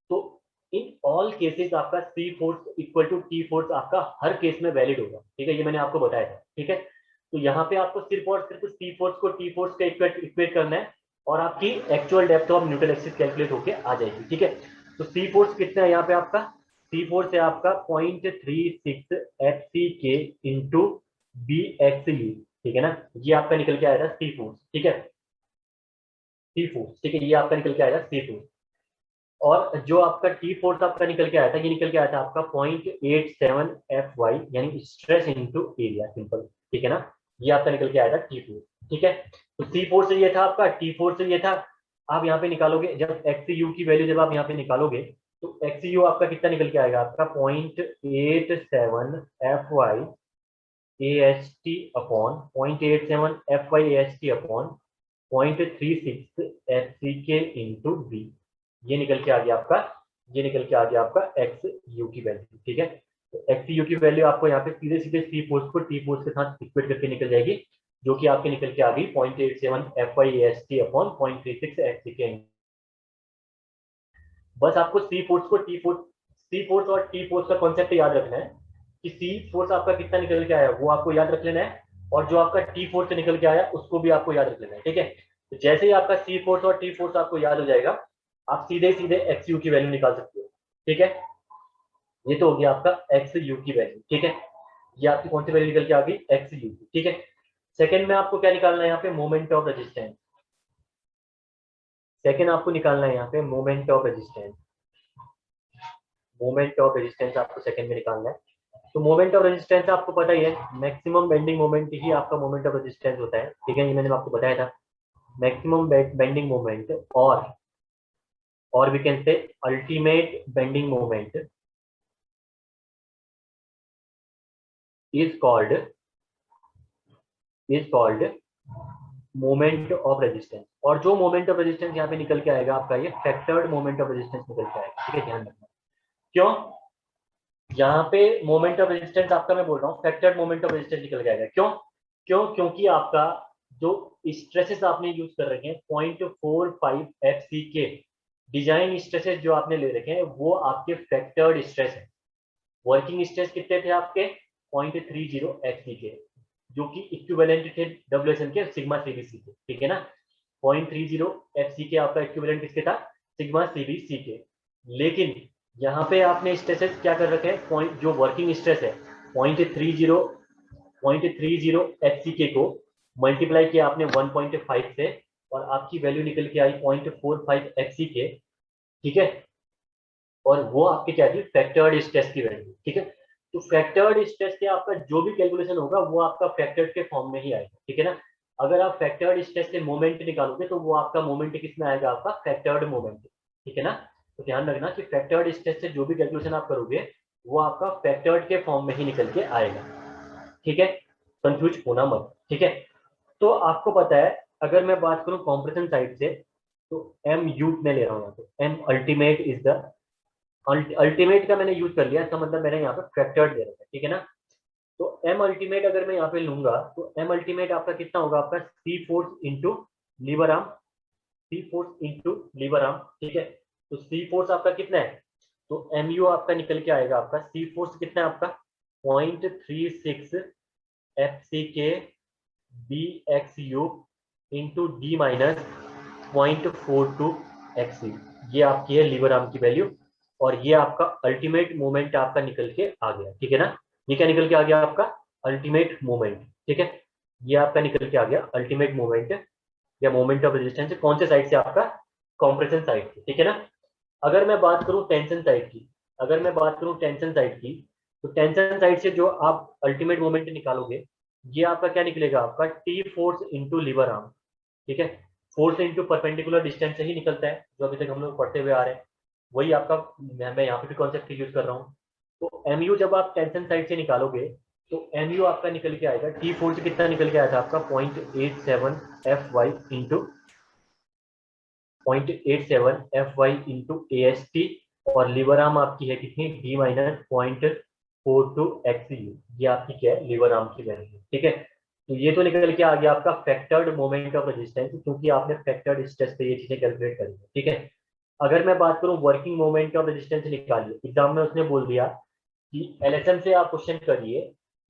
तो इन ऑल केसेस आपका C force equal to T force आपका हर केस में वैलिड होगा। ठीक है, ये मैंने आपको बताया था। ठीक है, तो यहाँ पे आपको सिर्फ और सिर्फ सी फोर्स को टी फोर्स का इक्वेट करना है और आपकी actual depth of neutral axis calculate होके आ जाएगी। ठीक है, तो सी फोर्स कितना है यहाँ पे आपका, सी फोर्स है आपका 0.36 F C K into B X you. ठीक है ना, ये आपका निकल के आएगा सी फोर्स। ठीक है, सी फोर्स। ठीक है, ये आपका निकल के आएगा सी फोर्स। और जो आपका टी फोर्स आपका निकल के आया था, ये निकल के आया था आपका 0.87 एफ वाई, यानी स्ट्रेस इंटू एरिया, सिंपल। ठीक है ना, ये आपका निकल के आया था टी फोर्स। ठीक है, तो सी फोर्स ये था आपका, टी फोर्स ये था। आप यहाँ पे निकालोगे जब एक्स यू की वैल्यू जब आप यहाँ पे निकालोगे तो एक्स यू आपका कितना निकल के आएगा आपका 0.87 F Y A H T upon 0.87 F Y A H T upon 0.36 F C K into B. ये निकल के आ गया आपका, ये निकल के आ गया आपका एक्स यू की वैल्यू। ठीक है, तो एक्स यू की वैल्यू आपको यहाँ पे सीधे सीधे सी फोर्स को टी फोर्स के साथ इक्वेट करके निकल जाएगी, जो कि आपके निकल के आ गई 0.87 F y s t upon 0.36 x c के। बस आपको सी फोर्स और टी फोर्स का कॉन्सेप्ट याद रखना है कि सी फोर्स आपका कितना निकल के आया वो आपको याद रख लेना है, और जो आपका टी फोर्स से निकल के आया उसको भी आपको याद रख लेना है। ठीक है, तो जैसे ही आपका सी फोर्स और टी फोर्स आपको याद हो जाएगा, आप सीधे सीधे एक्स यू की वैल्यू निकाल सकते हो। ठीक है, ये तो हो गया आपका एक्स यू की वैल्यू। ठीक है, ये आपकी कौन सी वैल्यू निकल के आ गई, एक्स यू की। ठीक है, सेकंड में आपको क्या निकालना है यहाँ पे, मोमेंट ऑफ रेजिस्टेंस। सेकंड आपको निकालना है यहाँ पे moment of resistance. Moment of resistance आपको सेकंड में निकालना है। तो मोमेंट ऑफ रेजिस्टेंस आपको पता ही है, मैक्सिमम बेंडिंग मोमेंट ही आपका मोमेंट ऑफ रेजिस्टेंस होता है। ठीक है, ये मैंने आपको बताया था, मैक्सिमम बेंडिंग मोमेंट और we can say ultimate bending moment is called moment of resistance. और जो मोमेंट ऑफ रेजिस्टेंस यहाँ पे निकल के आएगा आपका, ये फैक्टर्ड मोमेंट ऑफ रेजिस्टेंस निकल के आएगा। ठीक है, ध्यान रखना। क्यों? यहाँ पे मोमेंट ऑफ रेजिस्टेंस आपका मैं बोल रहा हूँ फैक्टर्ड मोमेंट ऑफ रेजिस्टेंस निकल के आएगा। क्यों? क्योंकि आपका जो स्ट्रेसेस आपने यूज कर रखे हैं 0.45 एफ सी के डिजाइन स्ट्रेसेस जो आपने ले रखे हैं वो आपके फैक्टर्ड स्ट्रेस है। वर्किंग स्ट्रेस कितने थे आपके 0.30 एफ सी के, जो कि इक्विवेलेंट थे डब्ल्यूएसएन के सिग्मा सीबीसी के। ठीक है ना, 0.30 एफ सी के आपका इक्विवेलेंट किसके था, सिग्मा सीबीसी के। लेकिन यहाँ पे आपने स्ट्रेसेस क्या कर रखे हैं, पॉइंट जो वर्किंग स्ट्रेस है 0.30 एफ सी के को मल्टीप्लाई किया आपने 1.5 से, और आपकी वैल्यू निकल के आई 0.45 एफ सी के। ठीक है, और वो आपके क्या थी, फैक्टर्ड स्ट्रेस की वैल्यू। ठीक है, तो फैक्टर्ड स्ट्रेस से आपका जो भी कैलकुलेशन होगा वो आपका फैक्टर्ड के फॉर्म में ही आएगा। ठीक है ना, अगर आप फैक्टर्ड स्ट्रेस से मोमेंट निकालोगे तो वो आपका मोमेंट किस में आएगा, आपका फैक्टर्ड मोमेंट। ठीक है ना, तो ध्यान रखना कि फैक्टर्ड स्ट्रेस से जो भी कैलकुलेशन आप करोगे वो आपका फैक्टर्ड के फॉर्म में ही निकल के आएगा। ठीक है, कंफ्यूज होना मत। ठीक है, तो आपको पता है अगर मैं बात करूं कॉम्प्रेशन साइड से, तो एम यू मैं ले रहा हूँ यहाँ पे, M ultimate is the ultimate का मैंने यूज कर लिया, इसका मतलब मैंने यहाँ पे फैक्टर्ड ले रखा है। ठीक है ना, तो एम अल्टीमेट अगर मैं यहाँ पे लूंगा तो एम अल्टीमेट आपका कितना होगा, आपका C force into lever arm, सी फोर्स इंटू लीवर आर्म। ठीक है, तो सी फोर्स आपका कितना है, तो एम यू आपका निकल के आएगा, आपका सी फोर्स कितना है आपका 0.36 F C K B X U into D minus 0.42 x U. ये आपकी है लीवर आर्म की वैल्यू, और ये आपका अल्टीमेट मोमेंट आपका निकल के आ गया। ठीक है ना, ये क्या निकल के आ गया आपका अल्टीमेट मोमेंट। ठीक है, ये आपका निकल के आ गया अल्टीमेट मोमेंट या मोमेंट ऑफ रेजिस्टेंस, कौन से साइड से, आपका कंप्रेशन साइड से। ठीक है ना, अगर मैं बात करूं टेंशन साइड की, अगर मैं बात करूं टेंशन साइड की, तो टेंशन साइड से जो आप अल्टीमेट मोमेंट निकालोगे ये आपका क्या निकलेगा, आपका T force into lever arm. ठीक है, फोर्स इंटू परपेंडिकुलर डिस्टेंस से ही निकलता है, जो अभी तक हम लोग पढ़ते हुए आ रहे हैं, वही आपका मैं यहाँ पे भी कॉन्सेप्ट यूज कर रहा हूँ। तो एम यू जब आप टेंशन साइड से निकालोगे तो एम यू आपका निकल के आएगा, टी फोर्स कितना निकल के आया था आपका 0.87 F Y into 0.87 Fy into AST, और लीवर आर्म आपकी है कितनी, D माइनस 0.42 XU। ये आपकी क्या है, लीवर आर्म की वैल्यू। ठीक है, तो ये तो निकल के आ गया आपका फैक्टर्ड मोमेंट ऑफ रेजिस्टेंस, क्योंकि आपने फैक्टर्ड स्ट्रेस पे ये चीजें कैलकुलेट करी है। ठीक है, अगर मैं बात करूं वर्किंग मोमेंट ऑफ रेजिस्टेंस निकालिए, एग्जाम में उसने बोल दिया कि एलएसएम से आप क्वेश्चन करिए।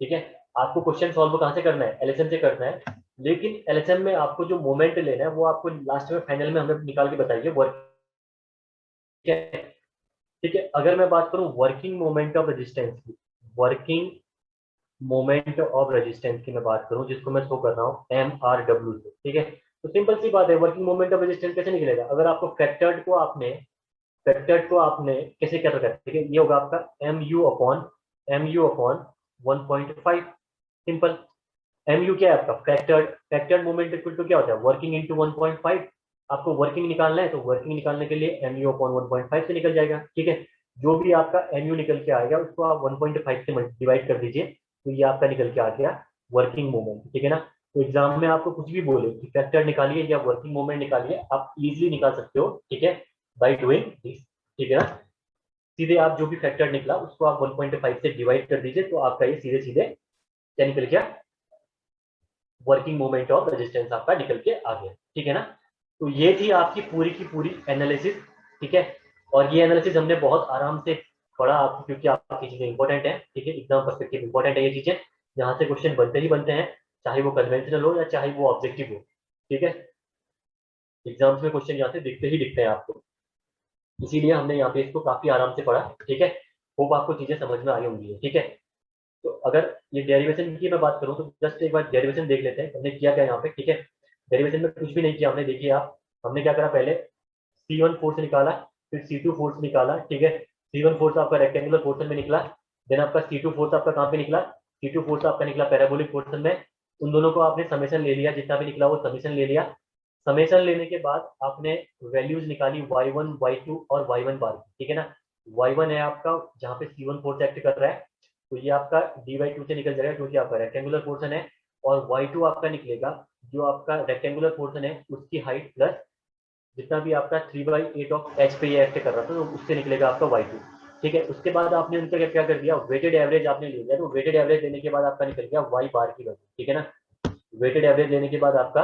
ठीक है, आपको क्वेश्चन सॉल्व कहाँ से करना है, एलएसएम से करना है, लेकिन एलएसएम में आपको जो मोमेंट लेना है वो आपको लास्ट में फाइनल में हमें निकाल के बताइए वर्क। ठीक है, अगर मैं बात करूं वर्किंग मोमेंट ऑफ रेजिस्टेंस की, वर्किंग मोमेंट ऑफ रेजिस्टेंस की मैं बात करूं, जिसको मैं शो कर रहा हूं MRW से। ठीक है, तो सिंपल सी बात है, वर्किंग मोमेंट ऑफ रेजिस्टेंस कैसे निकलेगा, अगर आपको फैक्टर्ड को आपने कैसे क्या रखा है, ठीक है, ये होगा आपका mu अपॉन 1.5। सिंपल, mu क्या है आपका factored, factored moment equal to क्या होता है, वर्किंग इंटू 1.5। आपको वर्किंग निकालना है तो वर्किंग निकालने के लिए mu अपॉन 1.5 से निकल जाएगा। ठीक है, जो भी आपका mu निकल के आएगा उसको आप 1.5 से डिवाइड कर दीजिए, तो ये आपका निकल के आ गया वर्किंग मोमेंट। ठीक है ना, तो एग्जाम में आपको कुछ भी बोले कि फैक्टर निकालिए या वर्किंग मोमेंट निकालिए, आप इजीली निकाल सकते हो। ठीक है, बाई डूइंग दिस। ठीक है ना, सीधे आप जो भी फैक्टर निकला उसको आप 1.5 से डिवाइड कर दीजिए, तो आपका ये सीधे सीधे क्या निकल गया, वर्किंग मोमेंट ऑफ रेजिस्टेंस आपका निकल के आ गया। ठीक है ना, तो ये थी आपकी पूरी की पूरी एनालिसिस। ठीक है, और ये एनालिसिस हमने बहुत आराम से पढ़ा आपको, क्योंकि आपकी चीजें इंपॉर्टेंट है। ठीक है, एग्जाम पर्सपेक्टिव इंपॉर्टेंट है ये चीजें, जहाँ से क्वेश्चन बनते ही बनते हैं, चाहे वो कन्वेंशनल हो या चाहे वो ऑब्जेक्टिव हो। ठीक है, एग्जाम्स में क्वेश्चन यहाँ से दिखते ही दिखते हैं आपको, इसीलिए हमने यहाँ पे इसको काफी आराम से पढ़ा। ठीक है, होप आपको चीजें समझ में आई होंगी। ठीक है, तो अगर ये डेरिवेशन की मैं बात करूं तो जस्ट एक बार डेरिवेशन देख लेते हैं हमने किया क्या यहाँ पे। ठीक है, डेरिवेशन में कुछ भी नहीं किया हमने, देखिए आप, हमने क्या करा, पहले C1 फोर्स निकाला, फिर C2 फोर्स निकाला। ठीक है, C1 फोर्स आपका रेक्टेंगुलर पोर्शन में निकला, देन आपका C2 फोर्स आपका कहाँ पे निकला, C2 फोर्स आपका निकला पैराबोलिक पोर्शन में। उन दोनों को आपने समेशन ले लिया, जितना भी निकला वो समेशन ले लिया। समेशन लेने के बाद आपने वैल्यूज निकाली y1 y2 और y1 बार की। ठीक है ना, y1 है आपका जहाँ पे C1 फोर्स एक्ट कर रहा है, तो ये आपका dy2 से निकल जाएगा, क्योंकि आपका रेक्टेंगुलर पोर्शन है। और y2 आपका निकलेगा, जो आपका रेक्टेंगुलर पोर्शन है उसकी हाइट प्लस जितना भी आपका 3/8 ऑफ एच पे ये एक्ट कर रहा था, तो उससे निकलेगा आपका y2। ठीक है, उसके बाद आपने उनका क्या क्या कर दिया, वेटेड एवरेज आपने ले लिया, तो वेटेड एवरेज लेने के बाद आपका निकल गया y बार की वैल्यू। ठीक है ना, वेटेड एवरेज लेने के बाद आपका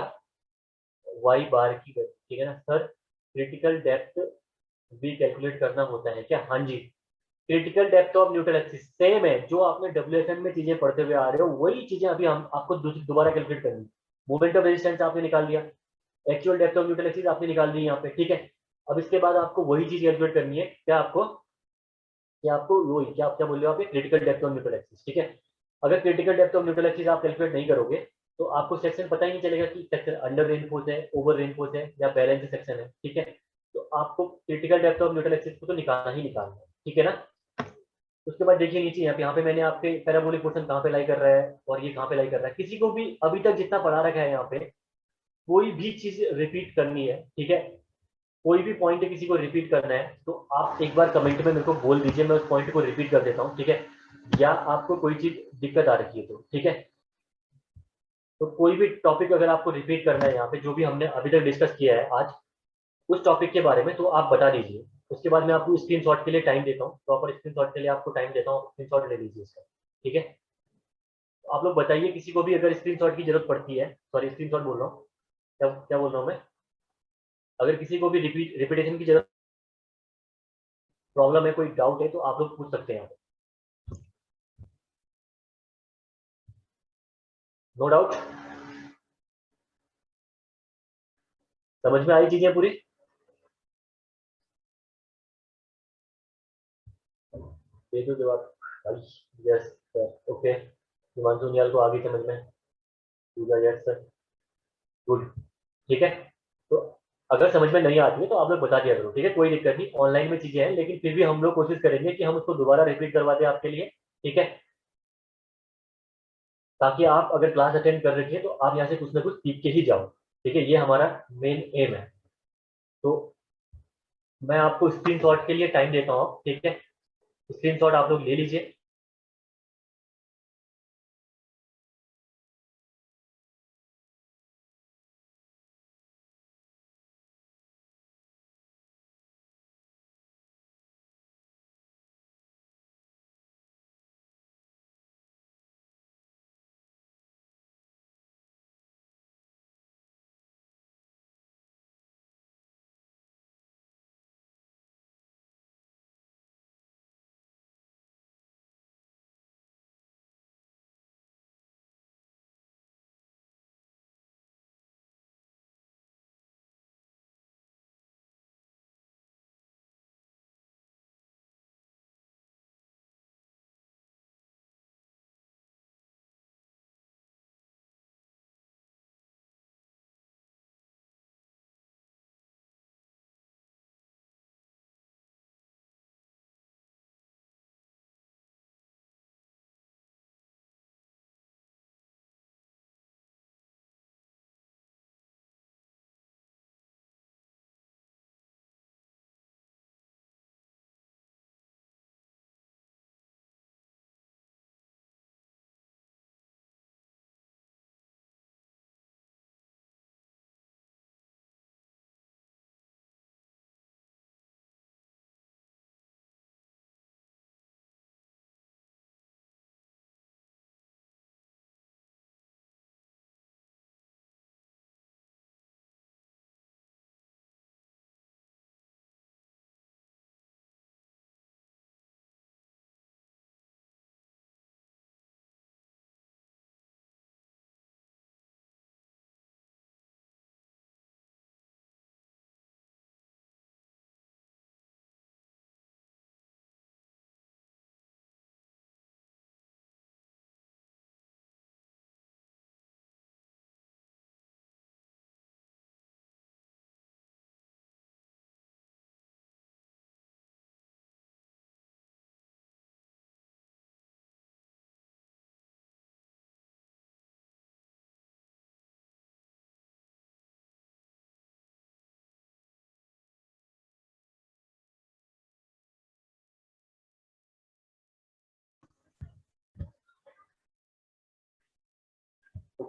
y बार की वैल्यू। ठीक है ना सर, क्रिटिकल डेप्थ भी कैलकुलेट करना होता है क्या, हाँ जी, critical depth of neutral axis same है, जो आपने डब्ल्यूएफएम में चीजें पढ़ते हुए आ रहे हो वही चीजें अभी हम आपको दोबारा कैलकुलेट करनी। मोमेंट ऑफ रेजिस्टेंस आपने निकाल दिया, actual depth of neutral axis आपने निकाल दी यहाँ पे। ठीक है, अब इसके बाद आपको वही चीज कैलकुलेट करनी है, क्या आपको, क्या आपको वही, क्या आप क्या बोल रहे हो आप, critical depth of neutral axis. ठीक है, अगर critical depth of neutral axis आप कैलकुलेट नहीं करोगे तो आपको सेक्शन पता ही नहीं चलेगा कि सेक्शन अंडर रेनफोर्स है, ओवर रेनफोर्स है या बैलेंस सेक्शन है। ठीक है, तो आपको critical depth of neutral axis को तो निकालना ही निकालना है। ठीक है ना, उसके बाद देखिए नीचे यहाँ पे मैंने आपके पैराबोलिक पोर्शन कहाँ पे लाई कर रहा है और ये कहाँ पे लाई कर रहा है, किसी को भी अभी तक जितना पढ़ा रखा है यहाँ पे कोई भी चीज रिपीट करनी है। ठीक है, कोई भी पॉइंट किसी को रिपीट करना है तो आप एक बार कमेंट में मेरे को बोल दीजिए, मैं उस पॉइंट को रिपीट कर देता हूँ। ठीक है, या आपको कोई चीज दिक्कत आ रखी है तो ठीक है, तो कोई भी टॉपिक अगर आपको रिपीट करना है यहाँ पे जो भी हमने अभी तक डिस्कस किया है आज उस टॉपिक के बारे में, तो आप बता दीजिए। उसके बाद मैं आपको स्क्रीनशॉट के लिए टाइम देता हूँ, प्रॉपर स्क्रीनशॉट के लिए आपको टाइम देता हूँ, स्क्रीनशॉट ले लीजिए इसका। ठीक है, तो आप लोग बताइए किसी को भी अगर स्क्रीनशॉट की जरूरत पड़ती है, सॉरी स्क्रीनशॉट बोल रहा हूँ, क्या क्या बोल रहा हूँ मैं, अगर किसी को भी रिपीटेशन की जरूरत, प्रॉब्लम है, कोई डाउट है तो आप लोग पूछ सकते हैं। नो डाउट, समझ में आई चीजें पूरी। दे दो जवाब, yes sir, okay, Himanshu Niall को आगे समझ में, पूजा यस सर, गुड। ठीक है, तो अगर समझ में नहीं आती है तो आप लोग बता दिया करो। ठीक है, कोई दिक्कत नहीं, ऑनलाइन में चीजें हैं, लेकिन फिर भी हम लोग कोशिश करेंगे कि हम उसको दोबारा रिपीट करवा दें आपके लिए। ठीक है, ताकि आप अगर क्लास अटेंड कर रखी है तो आप यहाँ से कुछ ना कुछ सीख के ही जाओ। ठीक है, ये हमारा मेन एम है। तो मैं आपको स्क्रीनशॉट के लिए टाइम देता हूँ। ठीक है, स्क्रीनशॉट आप लोग ले लीजिए।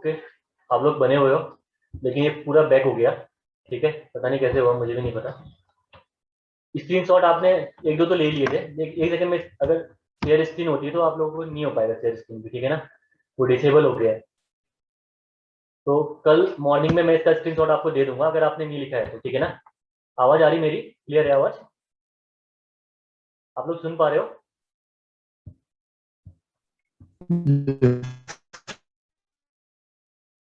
ओके, आप लोग बने हुए हो, लेकिन ये पूरा बैक हो गया, ठीक है, पता नहीं कैसे हुआ, मुझे भी नहीं पता। स्क्रीनशॉट आपने एक दो तो ले लिए थे, एक सेकंड में अगर शेयर स्क्रीन होती है तो आप लोगों को नहीं हो पाएगा शेयर स्क्रीन भी, ठीक है ना, वो डिसेबल हो गया है। तो कल मॉर्निंग में मैं इसका स्क्रीनशॉट आपको दे दूंगा अगर आपने नहीं लिखा है तो, ठीक है ना। आवाज आ रही मेरी, क्लियर है आवाज, आप लोग सुन पा रहे हो?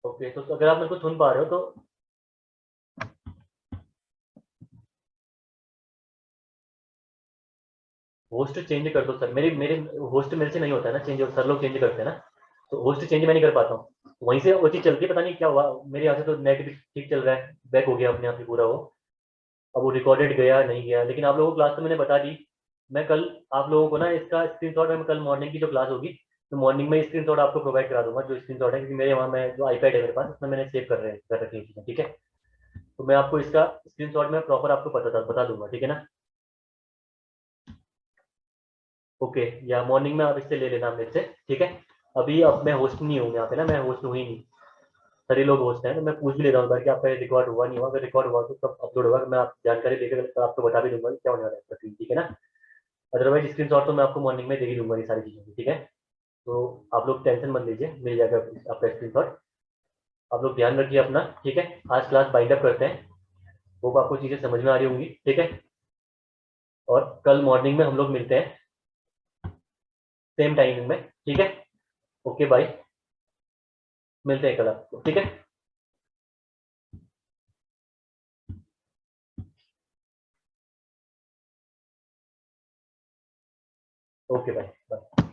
ओके, तो अगर आप मेरे को सुन पा रहे हो तो होस्ट चेंज कर दो सर, मेरे मेरे होस्ट मेरे से नहीं होता है ना चेंज, सर लोग चेंज करते हैं ना, तो होस्ट चेंज मैं नहीं कर पाता हूँ, वहीं से वो चीज चलती है, पता नहीं क्या हुआ मेरे यहाँ से, तो नेट भी ठीक चल रहा है, बैक हो गया अपने आप ही पूरा वो। अब वो रिकॉर्डेड गया नहीं गया, लेकिन आप लोगों को क्लास तो मैंने बता दी। मैं कल आप लोगों को ना इसका स्क्रीनशॉट, मैं कल मॉर्निंग की जो क्लास होगी तो मॉर्निंग में स्क्रीनशॉट आपको प्रोवाइड करा दूंगा, जो स्क्रीनशॉट है, क्योंकि मेरे वहाँ में जो आईपैड है मेरे पास उसमें मैंने सेव कर रखी है चीज़ें, ठीक है। तो मैं आपको इसका स्क्रीनशॉट में प्रॉपर आपको बता दूंगा, ठीक है ना। ओके, या मॉर्निंग में आप इससे ले लेना मेरे से, ठीक है। अभी अब मैं होस्ट नहीं हूँ यहाँ पे ना, मैं होस्ट हुई नहीं, सारे लोग होस्ट हैं, तो मैं पूछ भी ले रहा हूँ कि आपका रिकॉर्ड हुआ नहीं हुआ, अगर रिकॉर्ड हुआ तो कब अपलोड होगा, मैं आप जानकारी देकर आपको बता भी दूंगा कि क्या होने वाला है इसका सीन, ठीक है ना। अदरवाइज स्क्रीनशॉट तो मैं आपको मॉर्निंग में दे ही दूंगा ये सारी चीज़ें की, ठीक है। तो आप लोग टेंशन मत लीजिए, मिल जाएगा आपका स्क्रीनशॉट। आप लोग ध्यान रखिए अपना, ठीक है। आज क्लास बाइंड अप करते हैं, होप आपको चीज़ें समझ में आ रही होंगी, ठीक है। और कल मॉर्निंग में हम लोग मिलते हैं सेम टाइमिंग में, ठीक है। ओके बाय, मिलते हैं कल आपको, ठीक है। Okay bye bye.